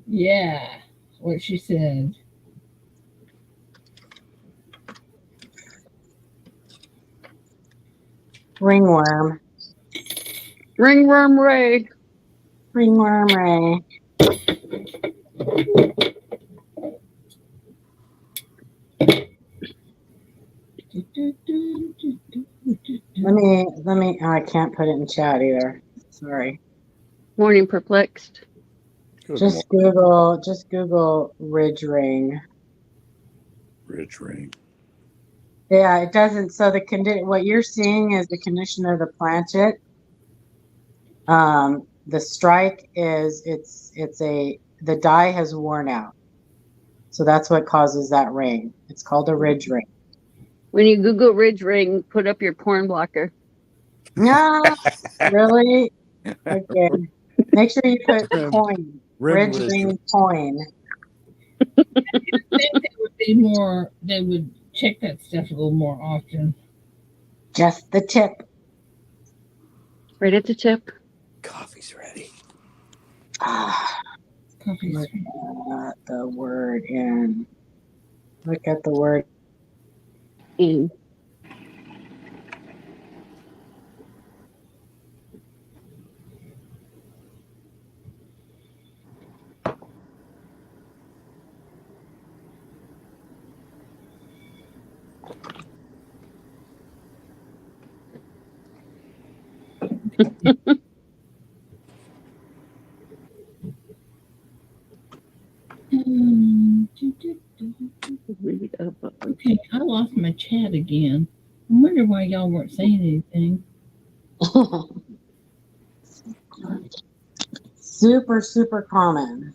Yeah, what she said. Ringworm. Ringworm Ray. Ringworm Ray. Let me, oh, I can't put it in chat either. Sorry. Morning perplexed. Just Google ridge ring. Ridge ring. Yeah, it doesn't. So what you're seeing is the condition of the planchet. The strike is the die has worn out. So that's what causes that ring. It's called a ridge ring. When you Google ridge ring, put up your porn blocker. No, really? Okay. Make sure you put coin. Ridge ring coin. I think they would check that stuff a little more often. Just the tip. Right at the tip. Coffee's ready. Coffee's Look at the word in. Look at the word in. Okay, I lost my chat again. I wonder why y'all weren't saying anything. Super, super common.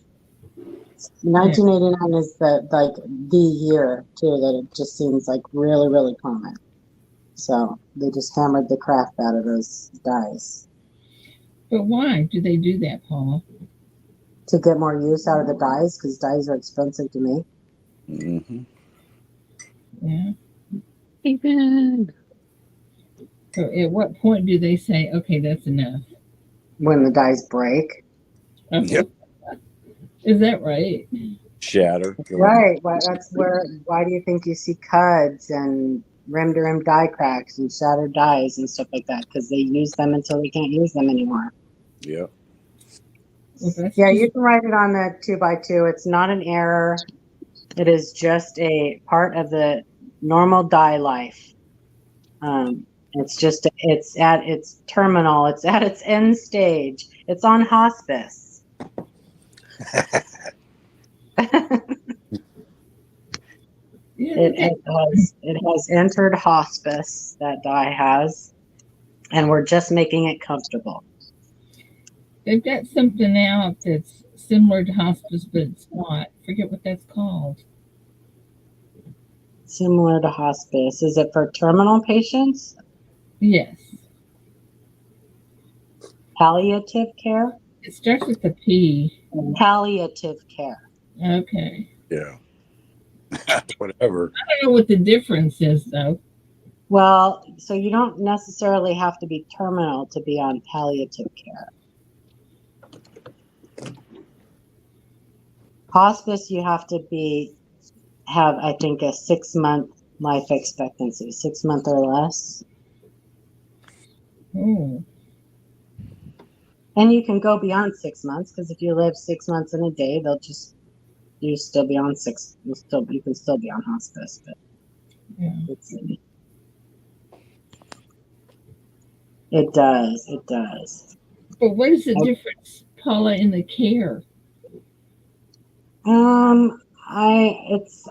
1989 is the year too that it just seems like really, really common. So they just hammered the crap out of those dyes But why do they do that, Paula? to get more use out of the dyes because dyes are expensive to make. Mm-hmm. Yeah. Even So at what point do they say, okay, that's enough? When the dyes break. Yep. Is that right? Shatter. Right. Why do you think you see cuds and rim to rim die cracks and shattered dyes and stuff like that? Because they use them until they can't use them anymore. Yep. Well, that's Yeah, just, you can write it on the 2x2. It's not an error. It is just a part of the normal die life. It's at its terminal. It's at its end stage. It's on hospice. yeah, It has entered hospice. That die has, and we're just making it comfortable. they've got something out that's similar to hospice, but it's not. Forget what that's called. Similar to hospice. Is it for terminal patients? Yes. Palliative care? It starts with a P. Palliative care. Okay. Yeah. Whatever. I don't know what the difference is, though. Well, so you don't necessarily have to be terminal to be on palliative care. Hospice, you have to have, I think, a 6-month life expectancy, 6 months or less. Oh. And you can go beyond 6 months because if you live 6 months in a day, you still be on you can still be on hospice. But Yeah. It does. But what is the difference, Paula, in the care? I'm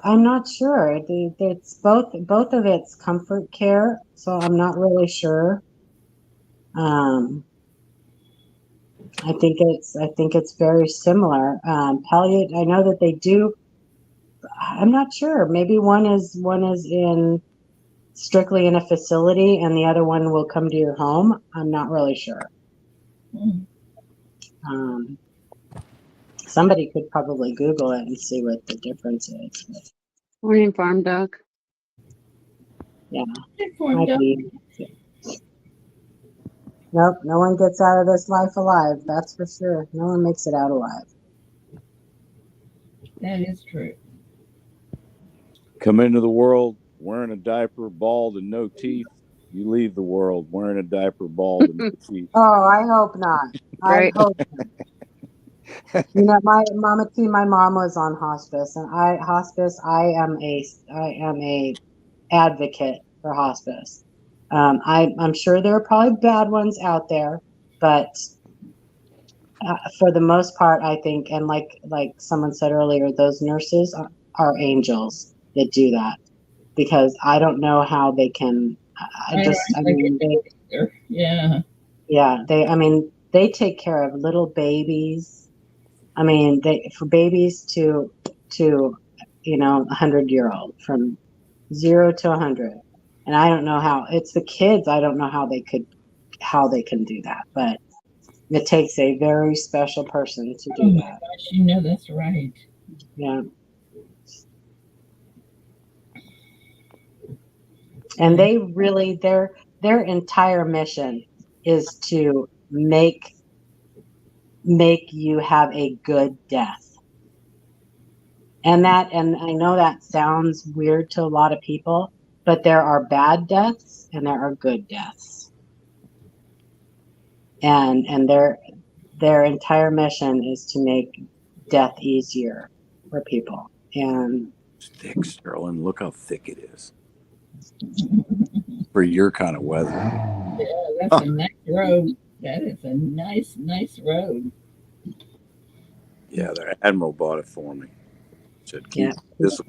not sure. It's both of it's comfort care, so I'm not really sure. I think it's very similar. Palliative, I know that they do. I'm not sure. Maybe one is in strictly in a facility, and the other one will come to your home. I'm not really sure. Somebody could probably Google it and see what the difference is. Morning, farm dog. Yeah, might be. Nope, no one gets out of this life alive. That's for sure. No one makes it out alive. That is true. Come into the world wearing a diaper, bald, and no teeth. You leave the world wearing a diaper, bald, and no teeth. Oh, I hope not. Right. I hope not. You know, my mom was on hospice, and I am a advocate for hospice. I'm sure there are probably bad ones out there, but for the most part, I think, and like someone said earlier, those nurses are angels that do that, because I don't know how they can. Yeah. They take care of little babies. I mean, for babies to 100-year-old, from 0 to 100, and I don't know how. It's the kids. I don't know how they can do that, but it takes a very special person to do that. Gosh, that's right. Yeah. And they really, their entire mission is to make you have a good death. And I know that sounds weird to a lot of people, but there are bad deaths and there are good deaths. And their entire mission is to make death easier for people. And It's thick, Sterling. Look how thick it is for your kind of weather. Yeah, that's a nice road. That is a nice road. Yeah, the Admiral bought it for me. Said, keep this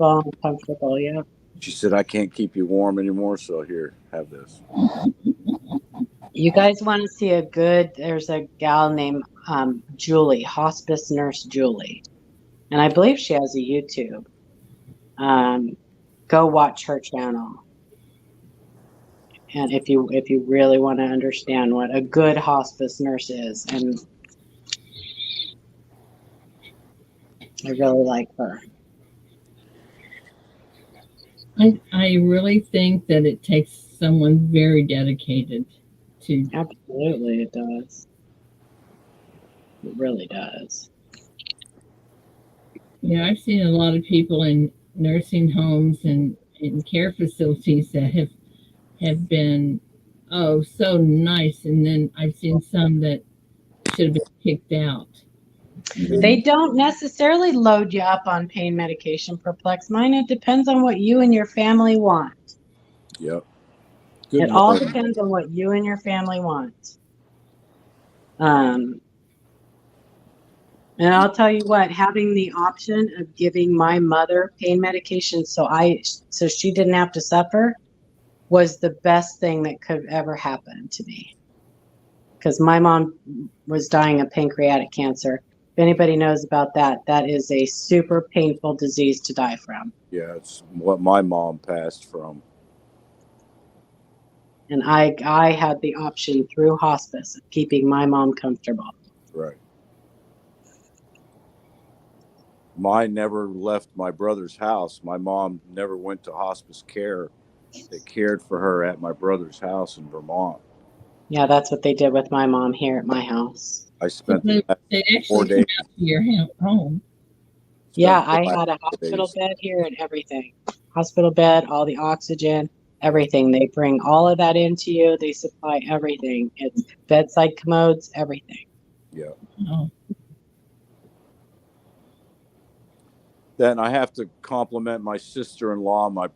comfortable. Yeah. She said, I can't keep you warm anymore, so here, have this. You guys want to see a good, there's a gal named Julie, hospice nurse Julie. And I believe she has a YouTube. Go watch her channel. And if you really want to understand what a good hospice nurse is, and I really like her. I really think that it takes someone very dedicated to. Absolutely, it does. It really does. Yeah, I've seen a lot of people in nursing homes and in care facilities that have been so nice, and then I've seen some that should have been kicked out. They don't necessarily load you up on pain medication for Plexmine. It depends on what you and your family want. Yep. Good It all morning. depends on what you and your family want. And I'll tell you what, having the option of giving my mother pain medication so she didn't have to suffer was the best thing that could ever happen to me. Because my mom was dying of pancreatic cancer. If anybody knows about that, that is a super painful disease to die from. Yeah, it's what my mom passed from. And I had the option through hospice of keeping my mom comfortable. Right. Mine never left my brother's house. My mom never went to hospice care. They cared for her at my brother's house in Vermont. Yeah, that's what they did with my mom here at my house. I spent the last They 4 actually days. come out to your home. Yeah, spent the I last had a 4 hospital days. bed here and everything. Hospital bed, all the oxygen, everything. They bring all of that into you. They supply everything. It's bedside commodes, everything. Yeah. Oh, Then I have to compliment my sister-in-law, my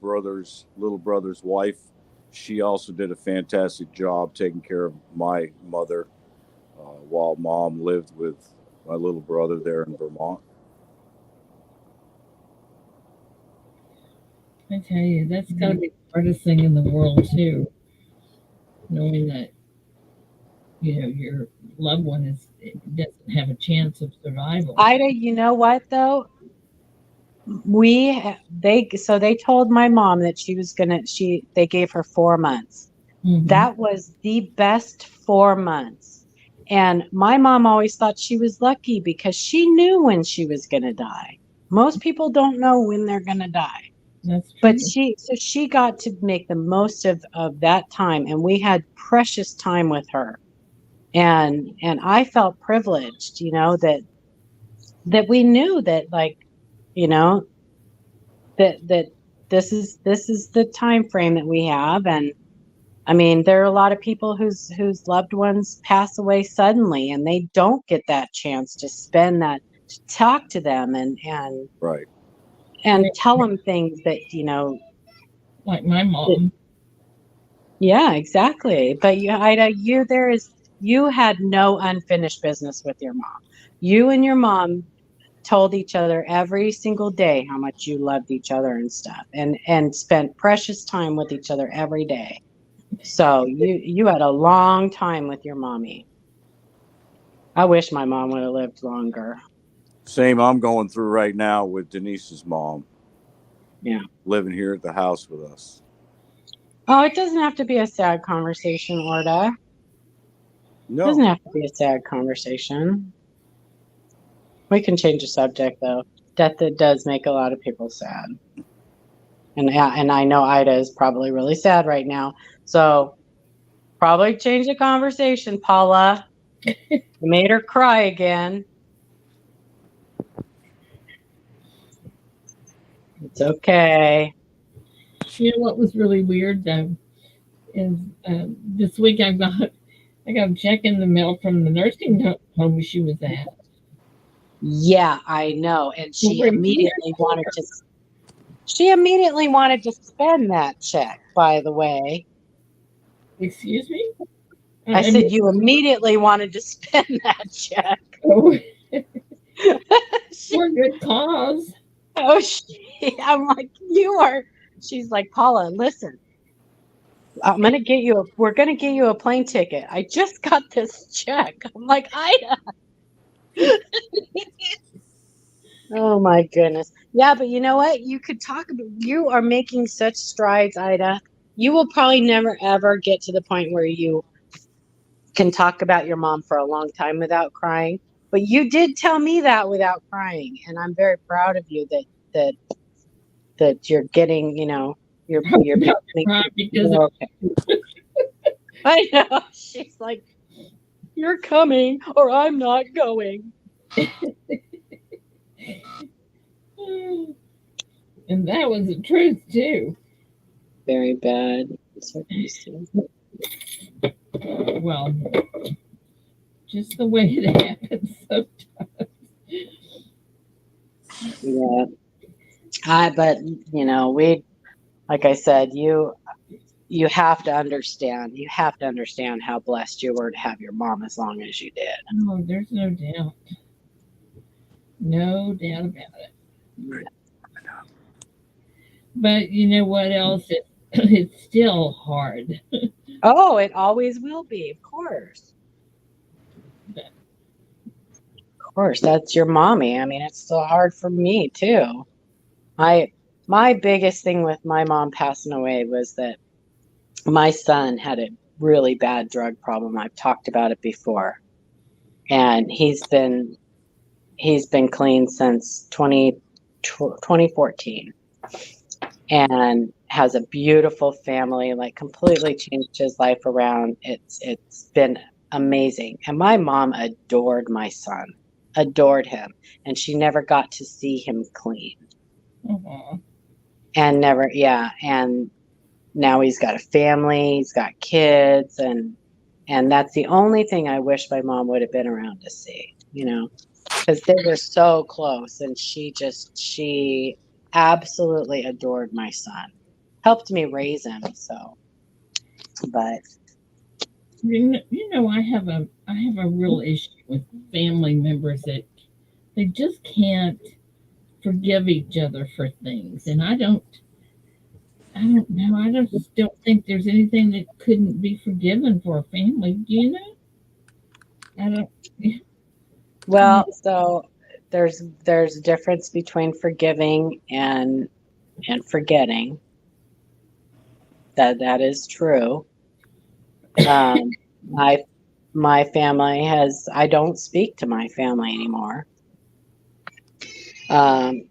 little brother's wife. She also did a fantastic job taking care of my mother while mom lived with my little brother there in Vermont. I tell you, that's got to be the hardest thing in the world too. Knowing that your loved one doesn't have a chance of survival. Ida, you know what though? They told my mom that they gave her 4 months. Mhm. That was the best 4 months. And my mom always thought she was lucky because she knew when she was going to die. Most people don't know when they're going to die. That's true. But she got to make the most of that time, and we had precious time with her. And I felt privileged, that we knew that, like, that this is the time frame that we have. And I mean, there are a lot of people whose loved ones pass away suddenly, and they don't get that chance to spend that, to talk to them and Right. and tell them things that like my mom. Yeah, exactly. But Ida, you had no unfinished business with your mom. You and your mom told each other every single day how much you loved each other and stuff, and spent precious time with each other every day. So you had a long time with your mommy. I wish my mom would have lived longer. Same I'm going through right now with Denise's mom. Yeah. Living here at the house with us. Oh, it doesn't have to be a sad conversation, Orda. No. It doesn't have to be a sad conversation. We can change the subject though. Death that does make a lot of people sad. And I know Ida is probably really sad right now. So probably change the conversation, Paula. You made her cry again. It's okay. You know what was really weird though is this week I got a check in the mail from the nursing home she was at. Yeah, I know. And she Over immediately wanted to spend that check, by the way. Excuse me? I said you immediately wanted to spend that check. Oh, for good cause. Oh, I'm like, you are. She's like, Paula, listen. We're gonna get you a plane ticket. I just got this check. I'm like, Ida. Oh my goodness. Yeah, but you know what? You are making such strides, Ida. You will probably never ever get to the point where you can talk about your mom for a long time without crying. But you did tell me that without crying, and I'm very proud of you that that you're getting, you're becoming Right, because more okay. I know. She's like, you're coming or I'm not going. and that was the truth too. Very bad circumstance. Well, just the way it happens sometimes. Yeah. But like I said, you have to understand. You have to understand how blessed you were to have your mom as long as you did. Oh, there's no doubt. No doubt about it. Yeah. But you know what else? It's still hard. Oh, it always will be, of course. Of course, that's your mommy. I mean, it's still hard for me too. My biggest thing with my mom passing away was that my son had a really bad drug problem. I've talked about it before. And he's been clean since 2014 and has a beautiful family, like completely changed his life around. It's been amazing. And my mom adored my son, adored him, and she never got to see him clean. Uh-huh. And never, yeah, and now he's got a family, he's got kids, and that's the only thing I wish my mom would have been around to see, because they were so close, and she absolutely adored my son, helped me raise him. So, but I have a real issue with family members that they just can't forgive each other for things, and I don't know. I just don't think there's anything that couldn't be forgiven for a family. Do you know? I don't. well, so there's a difference between forgiving and forgetting. That is true. My family I don't speak to my family anymore. And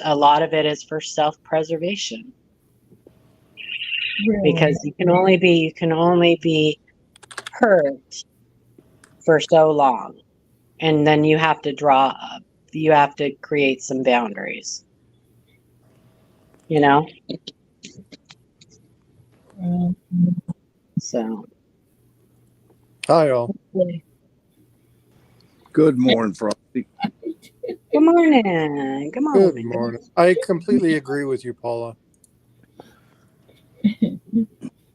a lot of it is for self-preservation, because you can only be hurt for so long, and then you have to create some boundaries, so Hi, all. Good morning, Frosty. good morning. Good morning. I completely agree with you, Paula.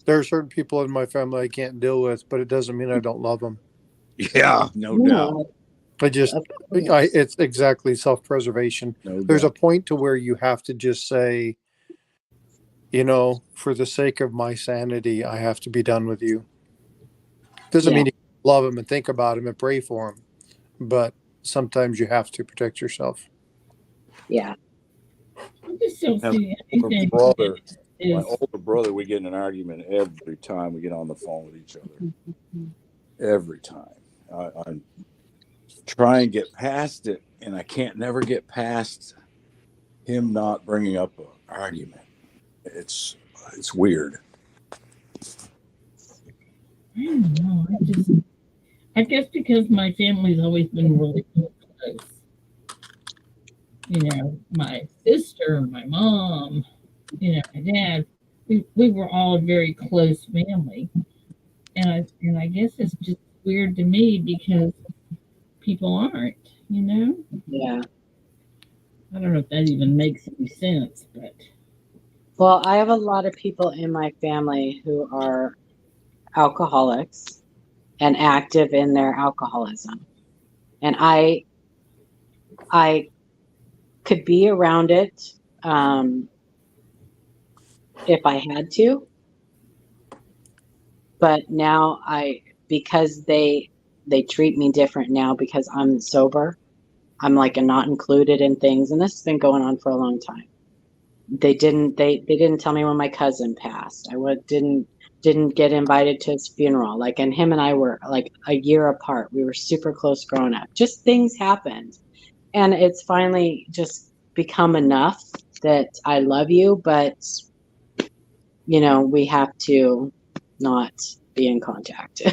There are certain people in my family I can't deal with, but it doesn't mean I don't love them. Yeah, no doubt. It's exactly self-preservation. No There's doubt. a point to where you have to just say, for the sake of my sanity, I have to be done with you. Doesn't mean you love them and think about them and pray for them, but sometimes you have to protect yourself. Yeah. I just don't Have see my anything. my older brother, we get in an argument every time we get on the phone with each other. Every time. I'm trying to get past it, and I can't never get past him not bringing up an argument. It's weird. I don't know. I guess because my family's always been really close. My sister, my mom, my dad. We were all a very close family, and I guess it's just weird to me because people aren't. Yeah. I don't know if that even makes any sense, but Well, I have a lot of people in my family who are alcoholics and active in their alcoholism. And I could be around it if I had to, But now because they treat me different now because I'm sober. I'm like a not included in things, and this has been going on for a long time. They didn't tell me when my cousin passed. Didn't get invited to his funeral. Like, and him and I were like a year apart. We were super close growing up. Just things happened. And it's finally just become enough that I love you, but we have to not be in contact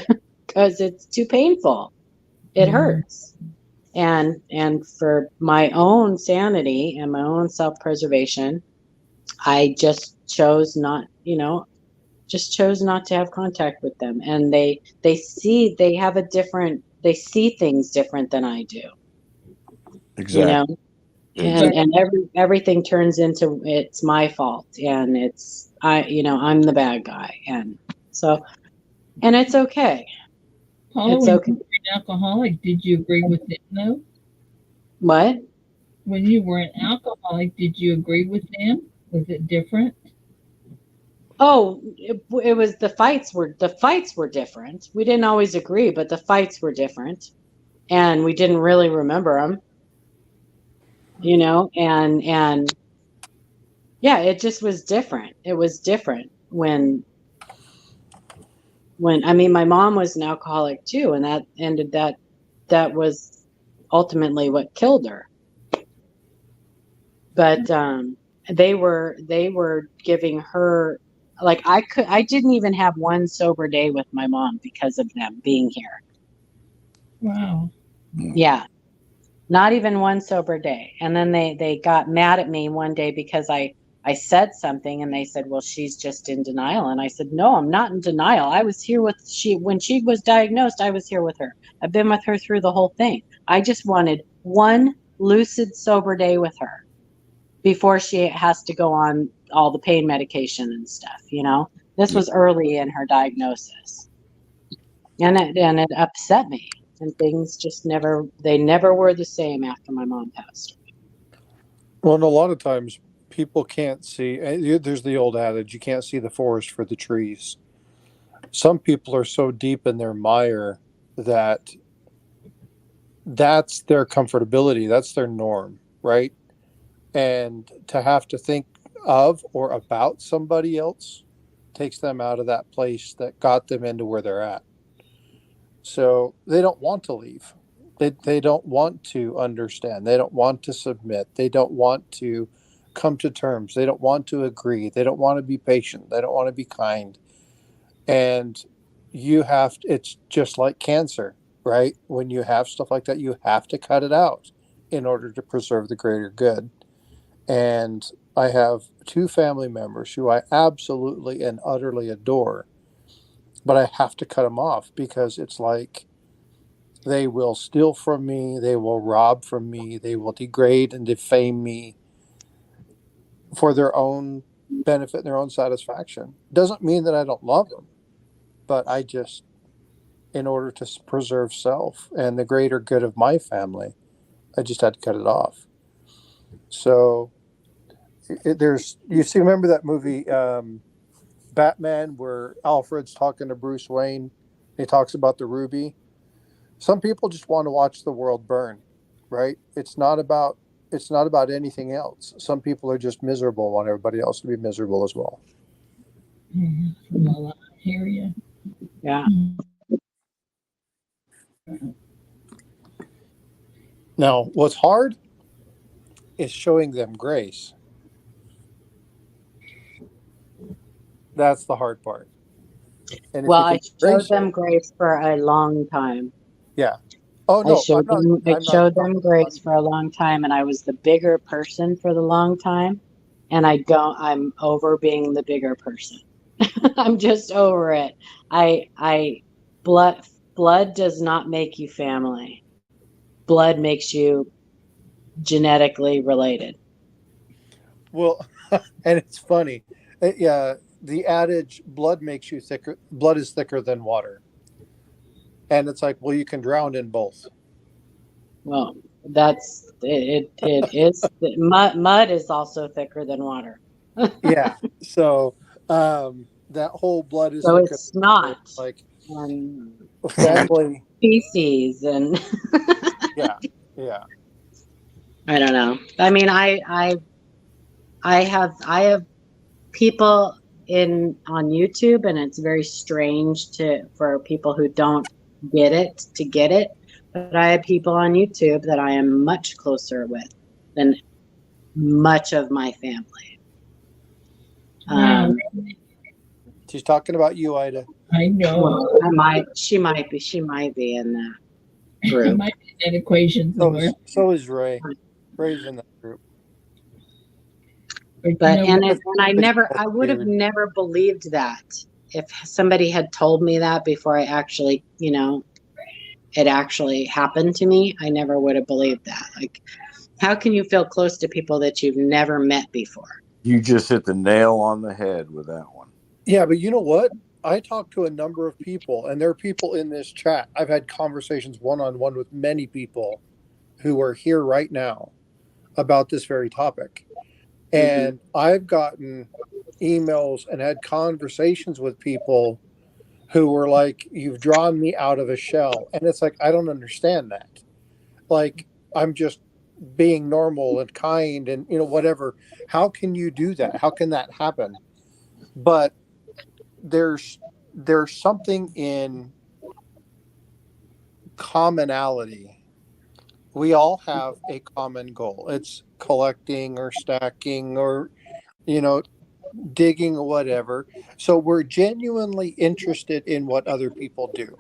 because it's too painful. It hurts. And for my own sanity and my own self-preservation, I just chose not to have contact with them. And they see things different than I do. Exactly. And everything turns into it's my fault, and I'm the bad guy, and so, and it's okay. Paula, It's when okay. you were an alcoholic, did you agree with them though? What? When you were an alcoholic, did you agree with them? Was it different? Oh, it was the fights were different. We didn't always agree, but the fights were different, and we didn't really remember them. And yeah, it just was different. It was different when I mean, my mom was an alcoholic too, and that was ultimately what killed her. But they were giving her, like, I didn't even have one sober day with my mom because of them being here. Wow. Yeah. Not even one sober day. And then they got mad at me one day because I said something, and they said, well, she's just in denial. And I said, no, I'm not in denial. I was here when she was diagnosed, I was here with her. I've been with her through the whole thing. I just wanted one lucid sober day with her before she has to go on all the pain medication and stuff. This was early in her diagnosis. And it upset me. And things just never were the same after my mom passed. Well, and a lot of times people can't see. There's the old adage, you can't see the forest for the trees. Some people are so deep in their mire that that's their comfortability, that's their norm, right? And to have to think of or about somebody else takes them out of that place that got them into where they're at. So they don't want to leave. They don't want to understand. They don't want to submit. They don't want to come to terms. They don't want to agree. They don't want to be patient. They don't want to be kind. And it's just like cancer, right? When you have stuff like that, you have to cut it out in order to preserve the greater good. And I have two family members who I absolutely and utterly adore, but I have to cut them off because it's like they will steal from me, they will rob from me, they will degrade and defame me for their own benefit and their own satisfaction. Doesn't mean that I don't love them, but I just, in order to preserve self and the greater good of my family, I just had to cut it off. So remember that movie, Batman, where Alfred's talking to Bruce Wayne? He talks about the ruby. Some people just want to watch the world burn, right? It's not about anything else. Some people are just miserable, want everybody else to be miserable as well. Well, I hear you. Yeah. Now, what's hard is showing them grace. That's the hard part. And well, I showed them grace for a long time. Yeah. Oh no, I showed them grace for a long time, and I was the bigger person for the long time. And I'm over being the bigger person. I'm just over it. Blood does not make you family. Blood makes you genetically related. Well, and it's funny. Yeah, the adage, blood makes you thicker, blood is thicker than water. And it's like, well, you can drown in both. Well, that's it. It is mud is also thicker than water. Yeah. So, that whole blood is So thicker it's not like and family. species and Yeah. I don't know. I mean, I have people on YouTube, and it's very strange for people who don't get it to get it. But I have people on YouTube that I am much closer with than much of my family. Wow. She's talking about you, Ida. I know. Well, she might be in that I group. might be in that equation somewhere. So is Ray. Ray's in that group. But you know, I would have never believed that if somebody had told me that before I actually, it actually happened to me. I never would have believed that. Like, how can you feel close to people that you've never met before? You just hit the nail on the head with that one. Yeah, but you know what? I talked to a number of people, and there are people in this chat. I've had conversations one-on-one with many people who are here right now about this very topic. And I've gotten emails and had conversations with people who were like, you've drawn me out of a shell. And it's like, I don't understand that. Like, I'm just being normal and kind and, whatever. How can you do that? How can that happen? But there's something in commonality. We all have a common goal. It's collecting or stacking or, digging or whatever. So we're genuinely interested in what other people do.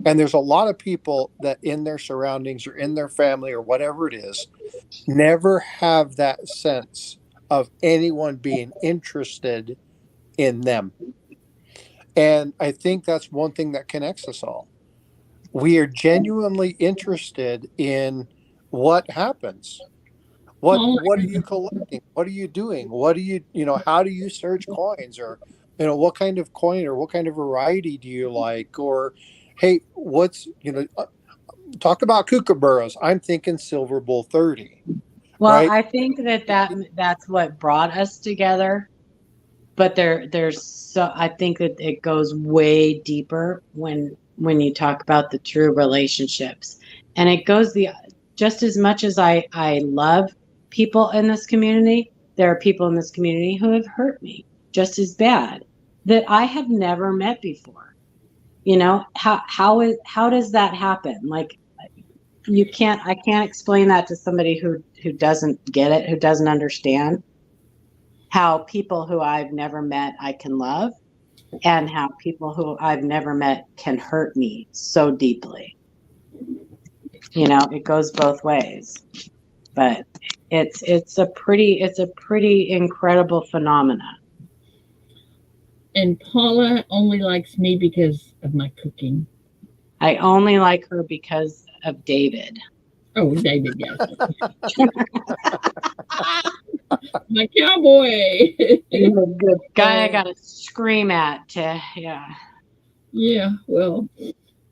And there's a lot of people that in their surroundings or in their family or whatever it is, never have that sense of anyone being interested in them. And I think that's one thing that connects us all. We are genuinely interested in what happens. What are you collecting? What are you doing? What do you, how do you search coins, or, what kind of coin or what kind of variety do you like? Or, hey, what's, talk about kookaburras. I'm thinking Silver Bull 30. Well, right? I think that's what brought us together. But I think that it goes way deeper when you talk about the true relationships. And it goes just as much as I love people in this community, there are people in this community who have hurt me just as bad that I have never met before. How does that happen? Like, I can't explain that to somebody who doesn't get it, who doesn't understand how people who I've never met I can love, and how people who I've never met can hurt me so deeply. It goes both ways. But it's a pretty incredible phenomena. And Paula only likes me because of my cooking. I only like her because of David. Oh, David, yes. My cowboy. He's a good guy I gotta scream at. Yeah, well,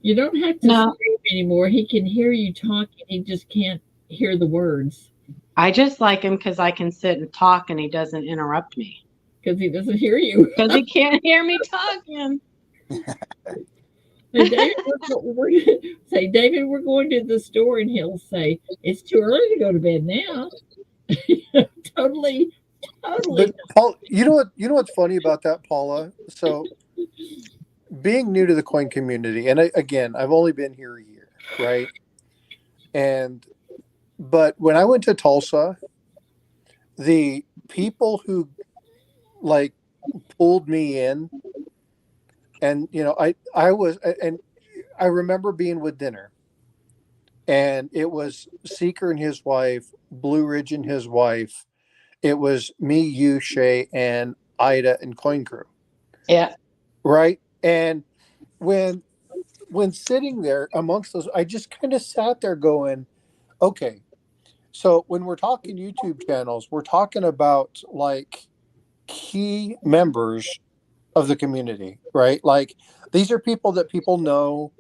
you don't have to scream anymore. He can hear you talking. He just can't hear the words. I just like him because I can sit and talk and he doesn't interrupt me. Because he doesn't hear you. Because he can't hear me talking. And David, David, we're going to the store, and he'll say, it's too early to go to bed now. Totally. But Paul, you know what's funny about that, Paula? So being new to the coin community, and I've only been here a year, right? But when I went to Tulsa, the people who like pulled me in, and I remember being with dinner, and it was Seeker and his wife, Blue Ridge and his wife. It was me, you, Shay, and Ida and Coin Crew. Yeah. Right. And when sitting there amongst those, I just kind of sat there going, okay, so when we're talking YouTube channels, we're talking about like key members of the community, right? Like, these are people that people know.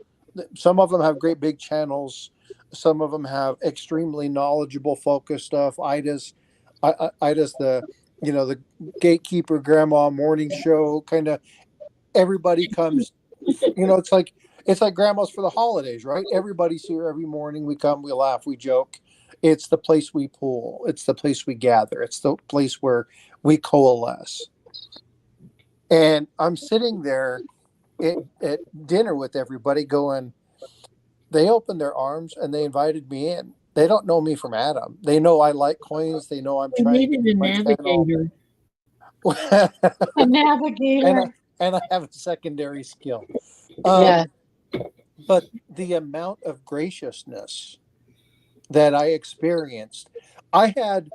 Some of them have great big channels. Some of them have extremely knowledgeable, focused stuff. Ida's the the gatekeeper grandma morning show kind of. Everybody comes. It's like grandma's for the holidays, right? Everybody's here every morning. We come, we laugh, we joke. It's the place we pool. It's the place we gather. It's the place where we coalesce. And I'm sitting there at dinner with everybody going, they opened their arms and they invited me in. They don't know me from Adam. They know I like coins. They know I'm We trying to needed a my channel. navigator. A navigator. and I have a secondary skill. Yeah. But the amount of graciousness that I experienced, I had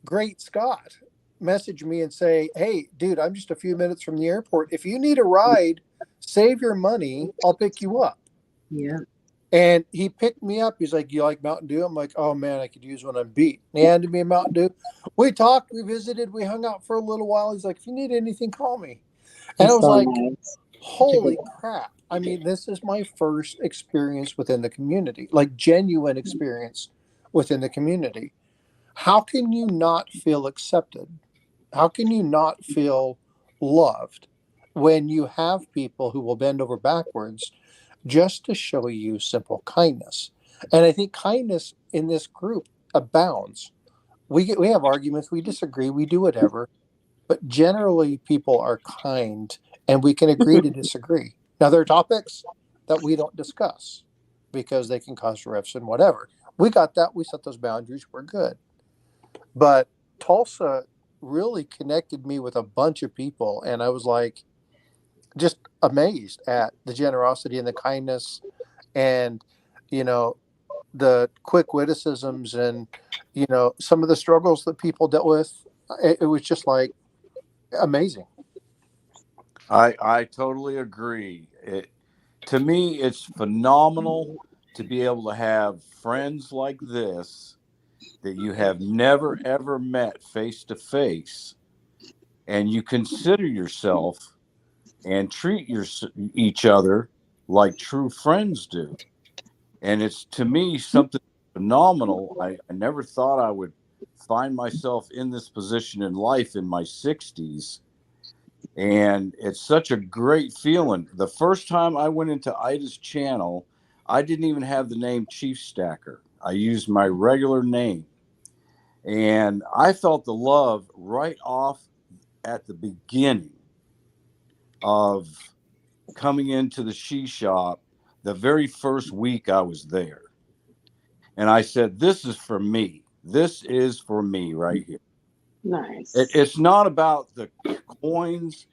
Great Scott message me and say, "Hey, dude, I'm just a few minutes from the airport. If you need a ride, save your money. I'll pick you up." Yeah. And he picked me up. He's like, "You like Mountain Dew?" I'm like, "Oh man, I could use one. I'm beat." And he handed me a Mountain Dew. We talked, we visited, we hung out for a little while. He's like, "If you need anything, call me." And I was like, nice. holy crap. I mean, this is my first experience within the community, like genuine experience within the community. How can you not feel accepted? How can you not feel loved when you have people who will bend over backwards just to show you simple kindness? And I think kindness in this group abounds. We have arguments, we disagree, we do whatever, but generally people are kind and we can agree to disagree. Now there are topics that we don't discuss because they can cause rifts and whatever. We got that. We set those boundaries. We're good. But Tulsa really connected me with a bunch of people, and I was like just amazed at the generosity and the kindness and the quick witticisms and some of the struggles that people dealt with. It was just like amazing. I totally agree. To me, it's phenomenal to be able to have friends like this that you have never ever met face to face, and you consider yourself and treat each other like true friends do. And it's, to me, something phenomenal. I never thought I would find myself in this position in life in my 60s. And it's such a great feeling. The first time I went into Ida's channel, I didn't even have the name Chief Stacker. I used my regular name. And I felt the love right off at the beginning of coming into the She Shop the very first week I was there. And I said, this is for me. This is for me right here. Nice. It's not about the coins.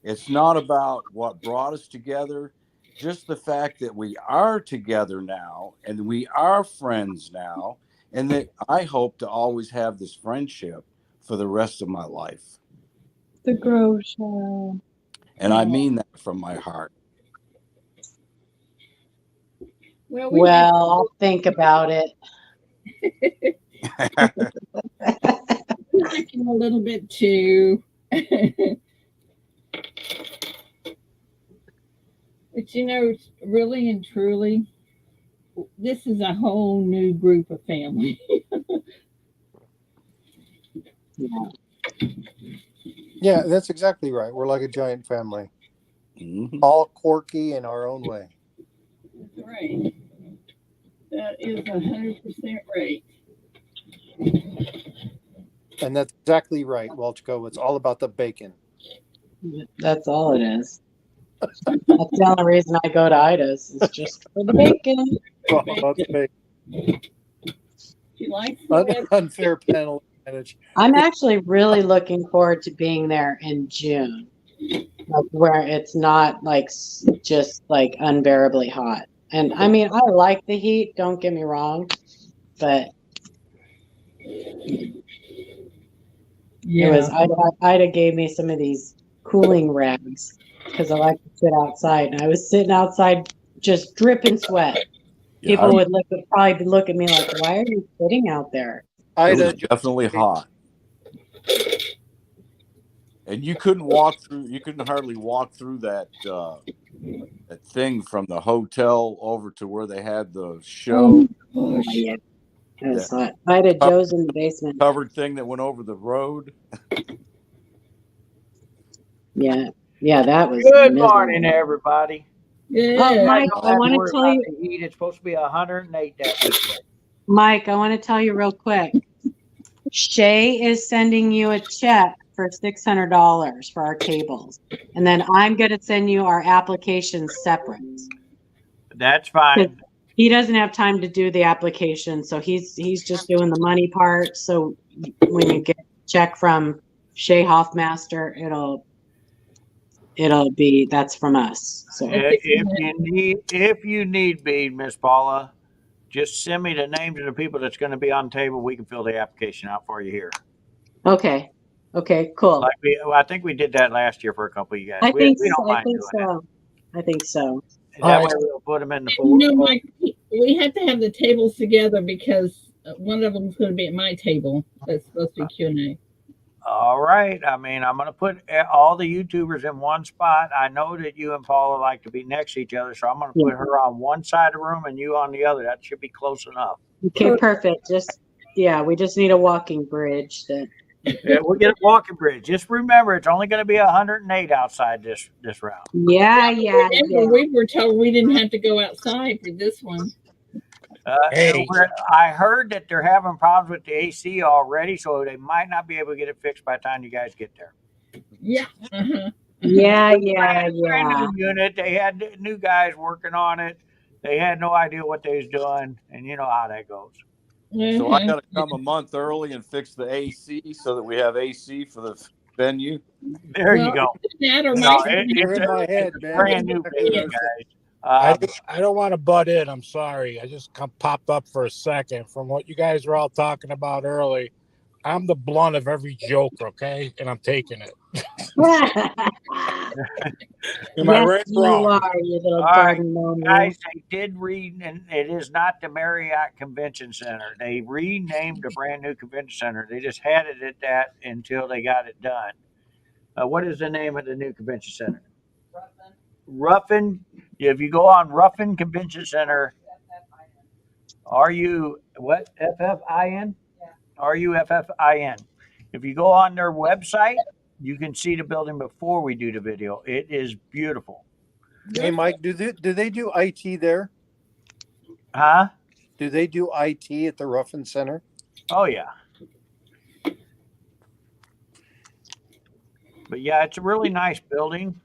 It's not about what brought us together. Just the fact that we are together now and we are friends now, and that I hope to always have this friendship for the rest of my life. The Grow Show. And I mean that from my heart. Well, I'll think about it. Thinking a little bit too. But really and truly, this is a whole new group of family. Yeah, that's exactly right. We're like a giant family, all quirky in our own way. That's right. That is 100% right. And that's exactly right, Welchko. It's all about the bacon. That's all it is. That's the only reason I go to Ida's is just for the bacon. All about the bacon. She likes unfair panel advantage. I'm actually really looking forward to being there in June, like where it's not like just like unbearably hot. And I mean, I like the heat. Don't get me wrong, but yeah. It was Ida gave me some of these cooling rags because I like to sit outside, and I was sitting outside just dripping sweat. Yeah, People would probably look at me like, "Why are you sitting out there?" It was definitely hot. And you couldn't hardly walk through that that thing from the hotel over to where they had the show. Oh, yeah. It was hot. I had Joe's in the basement. Covered thing that went over the road. Yeah. Yeah, that was Good miserable. morning, everybody. Yeah. Oh, Mike, Don't I have to want to worry tell about you, the heat. It's supposed to be 108 that weekend. Mike, I want to tell you real quick. Shay is sending you a check for $600 for our tables. And then I'm going to send you our applications separate. That's fine. He doesn't have time to do the application, so he's just doing the money part. So when you get a check from Shay Hoffmaster, it'll be that's from us. So If you need be, Miss Paula, just send me the names of the people that's going to be on the table. We can fill the application out for you here. okay, cool. Like I think we did that last year for a couple of you guys. I We think don't mind doing so. I think so. that. That way we'll put them in the You know, full. Mike, we have to have the tables together because one of them's going to be at my table. That's supposed to be Q&A. All right. I mean, I'm going to put all the YouTubers in one spot. I know that you and Paula like to be next to each other, so I'm going to put her on one side of the room and you on the other. That should be close enough. Okay, perfect. We just need a walking bridge. We'll get a walking bridge. Just remember, it's only going to be 108 outside this round. Yeah. Remember, we were told we didn't have to go outside for this one. Hey. I heard that they're having problems with the AC already, so they might not be able to get it fixed by the time you guys get there. Yeah. Uh-huh. Yeah. Brand new unit. They had new guys working on it. They had no idea what they was doing, and you know how that goes. So I got to come a month early and fix the AC so that we have AC for the venue. There you go. That or You're in my head, man. Brand new baby, guys. I don't want to butt in. I'm sorry. I just popped up for a second. From what you guys were all talking about early, I'm the blunt of every joke, okay? And I'm taking it. Am I right or wrong? You are, you little garden guys, they did and it is not the Marriott Convention Center. They renamed a brand new convention center. They just had it at that until they got it done. What is the name of the new convention center? Ruffin. If you go on Ruffin Convention Center, FFIN? RUFFIN. If you go on their website, you can see the building before we do the video. It is beautiful. Hey, Mike, do they do IT there? Huh? Do they do IT at the Ruffin Center? Oh, yeah. But yeah, it's a really nice building.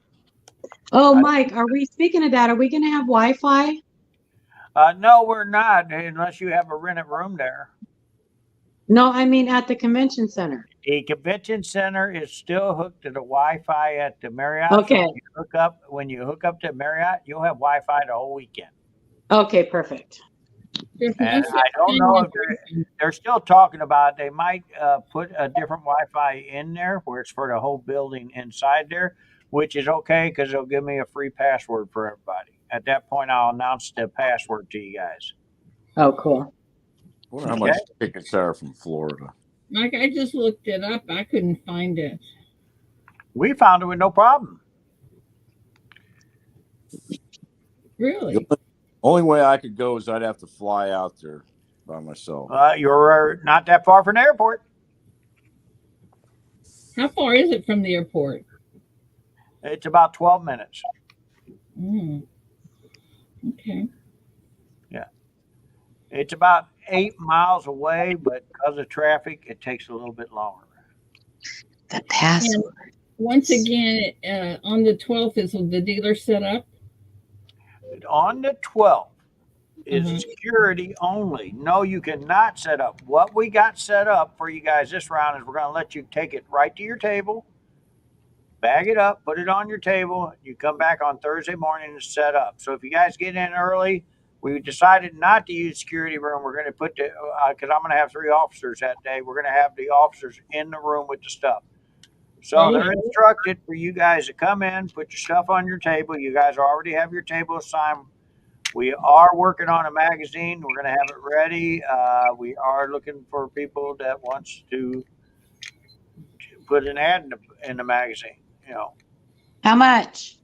Oh, Mike, speaking of that, are we going to have Wi-Fi? No, we're not, unless you have a rented room there. No, I mean at the convention center. The convention center is still hooked to the Wi-Fi at the Marriott. Okay. So when you hook up to Marriott, you'll have Wi-Fi the whole weekend. Okay, perfect. And I don't know if they're still talking about they might put a different Wi-Fi in there where it's for the whole building inside there, which is okay because they'll give me a free password for everybody. At that point, I'll announce the password to you guys. Oh, cool. I wonder how much tickets are from Florida. Mike, I just looked it up. I couldn't find it. We found it with no problem. Really? The only way I could go is I'd have to fly out there by myself. You're not that far from the airport. How far is it from the airport? It's about 12 minutes. Okay. Yeah. It's about 8 miles away, but because of traffic, it takes a little bit longer. The password. And once again, on the 12th, is the dealer set up? On the 12th is security only. No, you cannot set up. What we got set up for you guys this round is we're going to let you take it right to your table, bag it up, put it on your table. You come back on Thursday morning and set up. So if you guys get in early, we decided not to use security room. We're going to put because I'm going to have 3 officers that day. We're going to have the officers in the room with the stuff. So they're instructed for you guys to come in, put your stuff on your table. You guys already have your table assigned. We are working on a magazine. We're going to have it ready. We are looking for people that wants to put an ad in the magazine. You know, how much?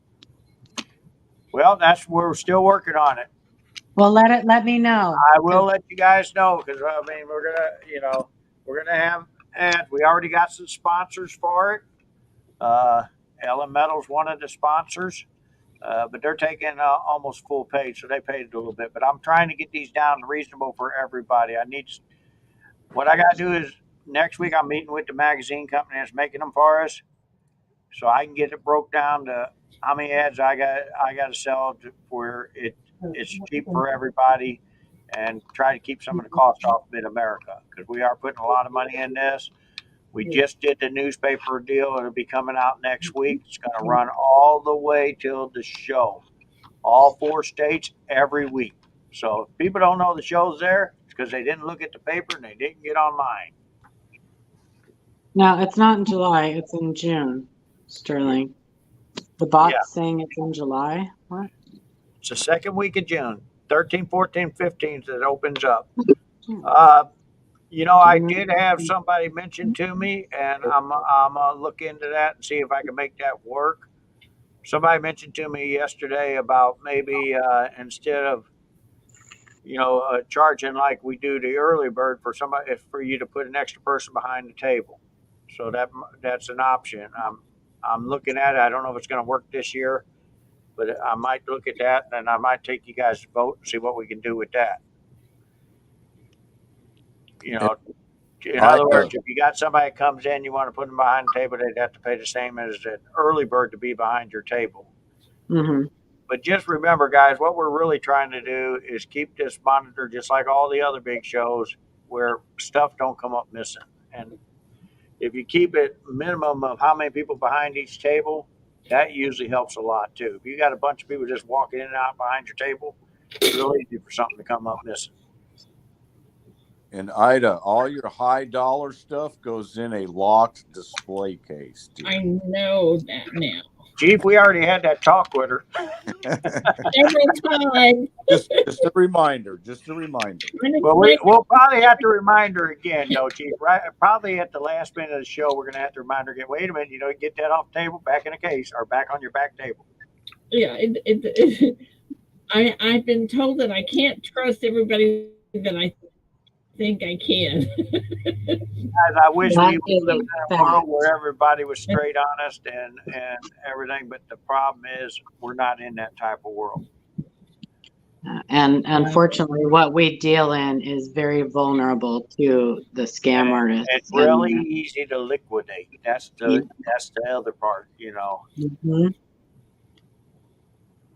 Well, we're still working on it. Well, let me know. I will let you guys know because I mean we're gonna have ads. We already got some sponsors for it. Ellen Metal's one of the sponsors, but they're taking almost full page, so they paid a little bit. But I'm trying to get these down to reasonable for everybody. What I got to do is next week I'm meeting with the magazine company that's making them for us, so I can get it broke down to how many ads I got to sell where it's cheap for everybody, and try to keep some of the cost off Mid America, because we are putting a lot of money in this. We just did the newspaper deal. It'll be coming out next week. It's going to run all the way till the show, all 4 states every week. So if people don't know the show's there, it's because they didn't look at the paper and they didn't get online. No, it's not in July. It's in June, Sterling. The bot's saying it's in July. What? It's the second week of June, 13, 14, 15 that opens up. I did have somebody mention to me, and I'm gonna look into that and see if I can make that work. Somebody mentioned to me yesterday about maybe instead of charging like we do the early bird for you to put an extra person behind the table. So that's an option. I'm looking at it. I don't know if it's going to work this year, but I might look at that, and I might take you guys to vote and see what we can do with that. In other words, if you got somebody that comes in, you want to put them behind the table, they'd have to pay the same as an early bird to be behind your table. Mm-hmm. But just remember, guys, what we're really trying to do is keep this monitor just like all the other big shows, where stuff don't come up missing. And if you keep it minimum of how many people behind each table, that usually helps a lot too. If you got a bunch of people just walking in and out behind your table, it's really easy for something to come up missing. And Ida, all your high dollar stuff goes in a locked display case. I know that now. Chief, we already had that talk with her. Several times. Just a reminder. Just a reminder. Well, we'll probably have to remind her again, though, Chief. Right? Probably at the last minute of the show, we're going to have to remind her again. Wait a minute, get that off the table, back in a case, or back on your back table. Yeah, I've been told that I can't trust everybody that I think I can. Guys, I wish we lived in a world where everybody was straight honest and everything, but the problem is we're not in that type of world. And unfortunately, what we deal in is very vulnerable to the scam artists. It's really easy to liquidate. That's the other part, Mm-hmm.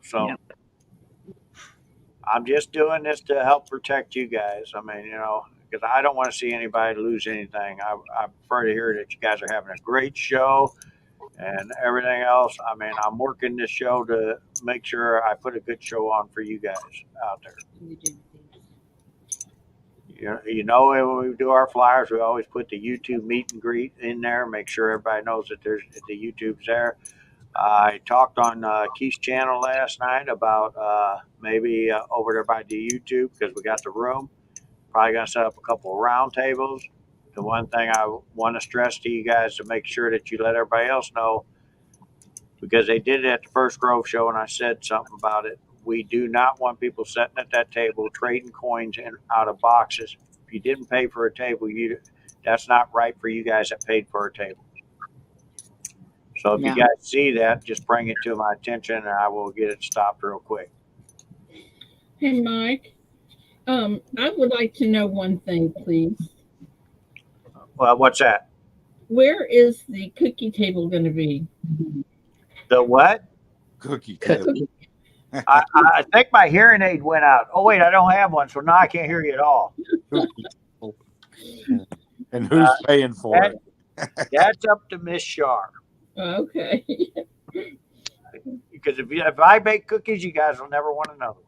So I'm just doing this to help protect you guys. I mean, because I don't want to see anybody lose anything. I prefer to hear that you guys are having a great show and everything else. I mean, I'm working this show to make sure I put a good show on for you guys out there. When we do our flyers, we always put the YouTube meet and greet in there, make sure everybody knows that the YouTube's there. I talked on Keith's channel last night about maybe over there by the YouTube, because we got the room. Probably going to set up a couple of round tables. The one thing I want to stress to you guys to make sure that you let everybody else know, because they did it at the First Grove show and I said something about it. We do not want people sitting at that table trading coins out of boxes. If you didn't pay for a table, that's not right for you guys that paid for a table. So if you guys see that, just bring it to my attention and I will get it stopped real quick. Hey, Mike. I would like to know one thing, please. Well, what's that? Where is the cookie table going to be? The what? Cookie table. I think my hearing aid went out. Oh, wait, I don't have one, so now I can't hear you at all. And who's paying for it? That's up to Miss Shar. Okay. Because if I bake cookies, you guys will never want another one.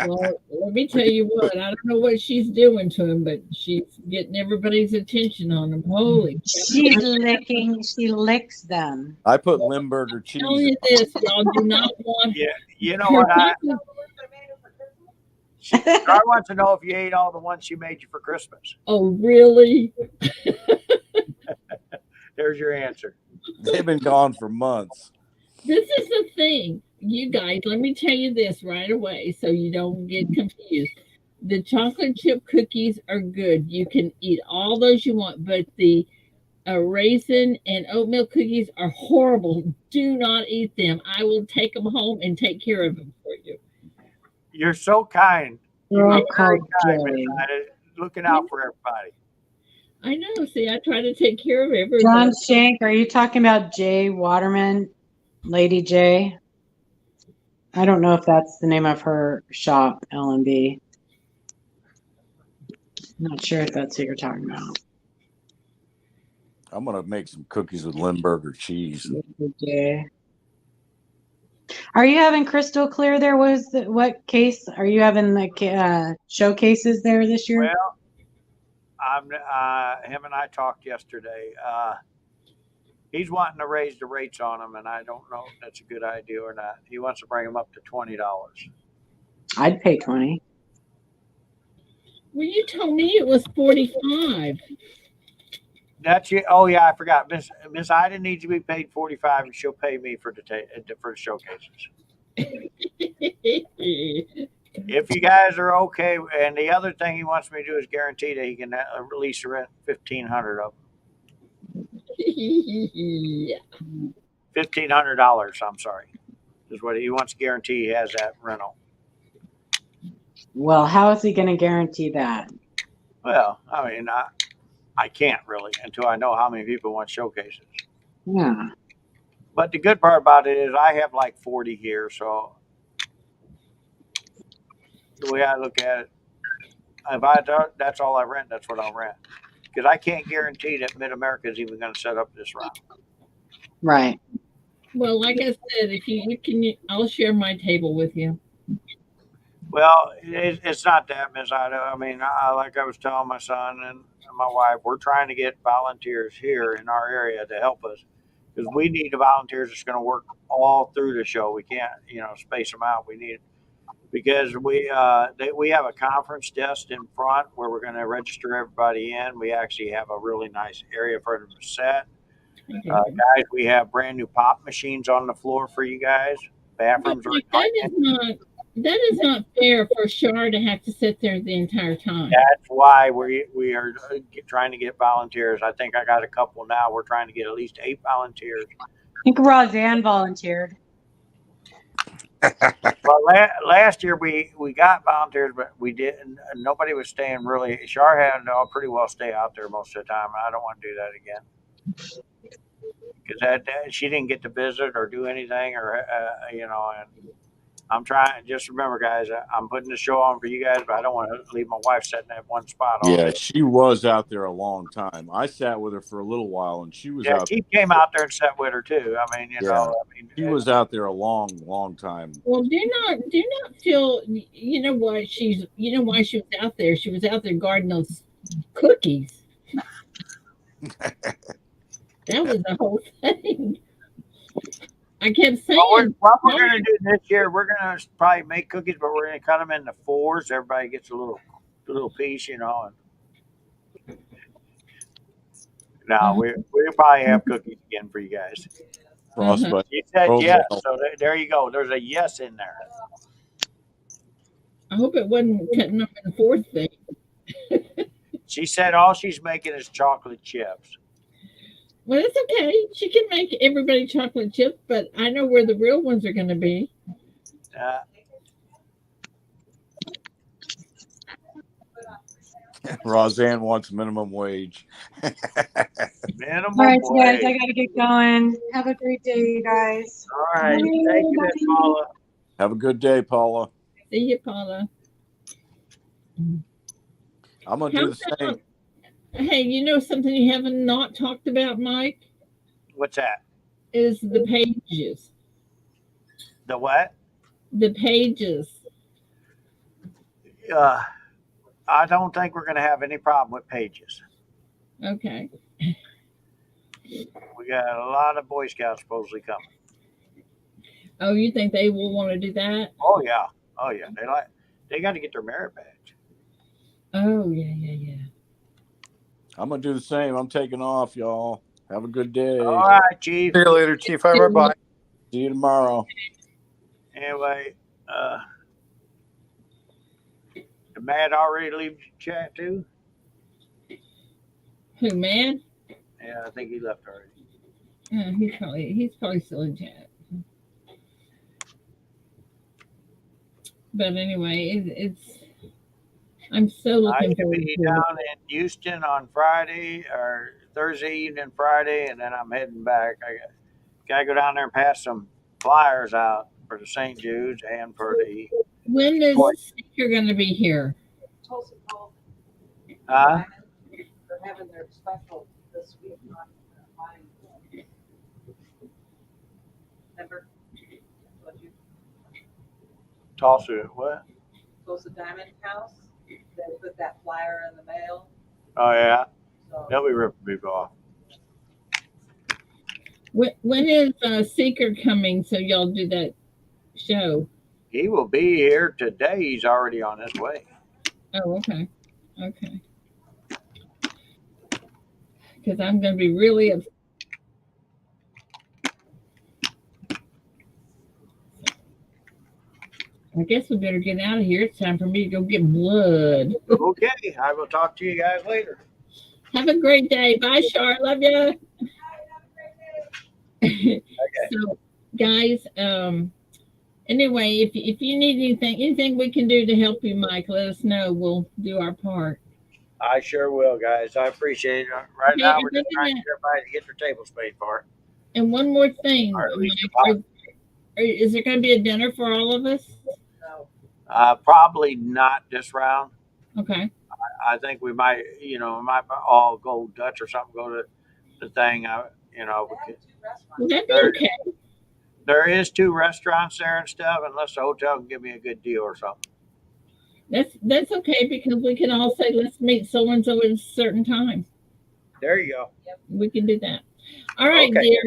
Well, let me tell you what. I don't know what she's doing to him, but she's getting everybody's attention on him. Holy! She licks them. I put Limburger cheese. Tell you this, y'all do not want. Yeah, you know what? I wants to know if you ate all the ones she made you for Christmas. Oh, really? There's your answer. They've been gone for months. This is the thing, you guys. Let me tell you this right away, so you don't get confused. The chocolate chip cookies are good. You can eat all those you want, but the raisin and oatmeal cookies are horrible. Do not eat them. I will take them home and take care of them for you. You're so kind. You Girl are very called kind, Miss Jay. Ida. Looking out for everybody. I know. See, I try to take care of everybody. John Shank, are you talking about Jay Waterman, Lady J? I don't know if that's the name of her shop, L&B. Not sure if that's who you're talking about. I'm gonna make some cookies with Limburger cheese. Lady J. Are you having crystal clear there? What case are you having the showcases there this year? Well, him and I talked yesterday. He's wanting to raise the rates on them, and I don't know if that's a good idea or not. He wants to bring them up to $20. I'd pay 20. Well, you told me it was 45. That's it. Oh yeah, I forgot. Miss Ida needs to be paid 45, and she'll pay me for the showcases. If you guys are okay, and the other thing he wants me to do is guarantee that he can release the rent 1,500 of them. Yeah. $1,500. I'm sorry, is what he wants to guarantee. He has that rental. Well, how is he going to guarantee that? Well, I mean, I can't really until I know how many people want showcases. Yeah. But the good part about it is I have like 40 here, so the way I look at it, if that's all I rent, that's what I'll rent. Because I can't guarantee that Mid America is even going to set up this round. Right. Well, like I said, if you can, I'll share my table with you. Well, it's not that, Ms. Ida. I mean, like I was telling my son and my wife, we're trying to get volunteers here in our area to help us because we need the volunteers that's going to work all through the show. We can't, space them out. We need because we have a conference desk in front where we're going to register everybody in. We actually have a really nice area for them to set. Guys, we have brand new pop machines on the floor for you guys. Bathrooms are that is not fair for Shar to have to sit there the entire time. That's why we are trying to get volunteers. I think I got a couple now. We're trying to get at least 8 volunteers. I think Roseanne volunteered. Well, last year we got volunteers, but we didn't. Nobody was staying really. Shar had to pretty well stay out there most of the time. I don't want to do that again because she didn't get to visit or do anything, or And I'm trying. Just remember, guys, I'm putting the show on for you guys, but I don't want to leave my wife sitting at one spot. Yeah, she was out there a long time. I sat with her for a little while, and she was out. She came out there and sat with her too. I mean, she was out there a long, long time. Well, do not feel. You know why she was out there? She was out there guarding those cookies. That was the whole thing. I kept saying. What we're going to do this year, we're going to probably make cookies, but we're going to cut them into 4s. Everybody gets a little piece, And now we'll probably have cookies again for you guys. Frostbite. You said yes, so there you go. There's a yes in there. I hope it wasn't cutting up in the 4th thing. She said all she's making is chocolate chips. Well, it's okay. She can make everybody chocolate chips, but I know where the real ones are going to be. Roseanne wants minimum wage. Minimum All right, wage. guys, I got to get going. Have a great day, you guys. All right. Thank you, Miss Paula. Have a good day, Paula. See you, Paula. I'm going to do the same. Hey, you know something you haven't not talked about, Mike? What's that? Is the pages. The what? The pages. I don't think we're going to have any problem with pages. Okay. We got a lot of Boy Scouts supposedly coming. Oh, you think they will want to do that? Oh yeah. They got to get their merit badge. Oh yeah. I'm going to do the same. I'm taking off, y'all. Have a good day. All right, Chief. See you later, Chief. Bye. See you tomorrow. Anyway, did Matt already leave the chat too? Who, man? Yeah, I think he left already. He's probably still in chat. But anyway, it's I'm so I looking should forward be to it. down in Houston on Friday or Thursday evening, Friday, and then I'm heading back. I gotta go down there and pass some flyers out for the St. Jude's and for the When is toy. Seeker going to be here? Huh? They're having their special this week on buying. Remember? Tulsa, what? Tulsa Diamond House. They put that flyer in the mail. Oh, yeah. So They'll be ripping people off. When is Seeker coming? So y'all do that show? He will be here today. He's already on his way. Oh, okay, okay. Because I'm going to be really upset. I guess we better get out of here. It's time for me to go get blood. Okay, I will talk to you guys later. Have a great day. Bye, Char. Love you. Okay. So, guys, anyway, if you need anything we can do to help you, Mike, let us know. We'll do our part. I sure will, guys. I appreciate it. Right Okay, now, and we're just trying to get everybody to get their tables paid for. And one more thing, Or at least Mike, is there going to be a dinner for all of us? probably not this round. Okay. I think we might, we might all go Dutch or something. Go to the thing. Will that be okay? There is 2 restaurants there and stuff, unless the hotel can give me a good deal or something. That's okay because we can all say let's meet so and so at a certain time. There you go. We can do that. All right, Okay. dear.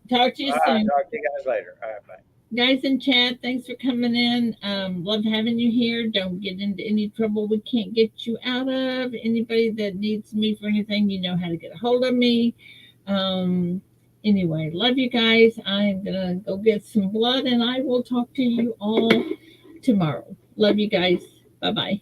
Talk to you soon. Talk to you guys later. All right, bye. Guys in chat, thanks for coming in. Love having you here. Don't get into any trouble we can't get you out of. Anybody that needs me for anything, you know how to get a hold of me. Anyway, love you guys. I'm gonna go get some blood and I will talk to you all tomorrow. Love you guys. Bye-bye.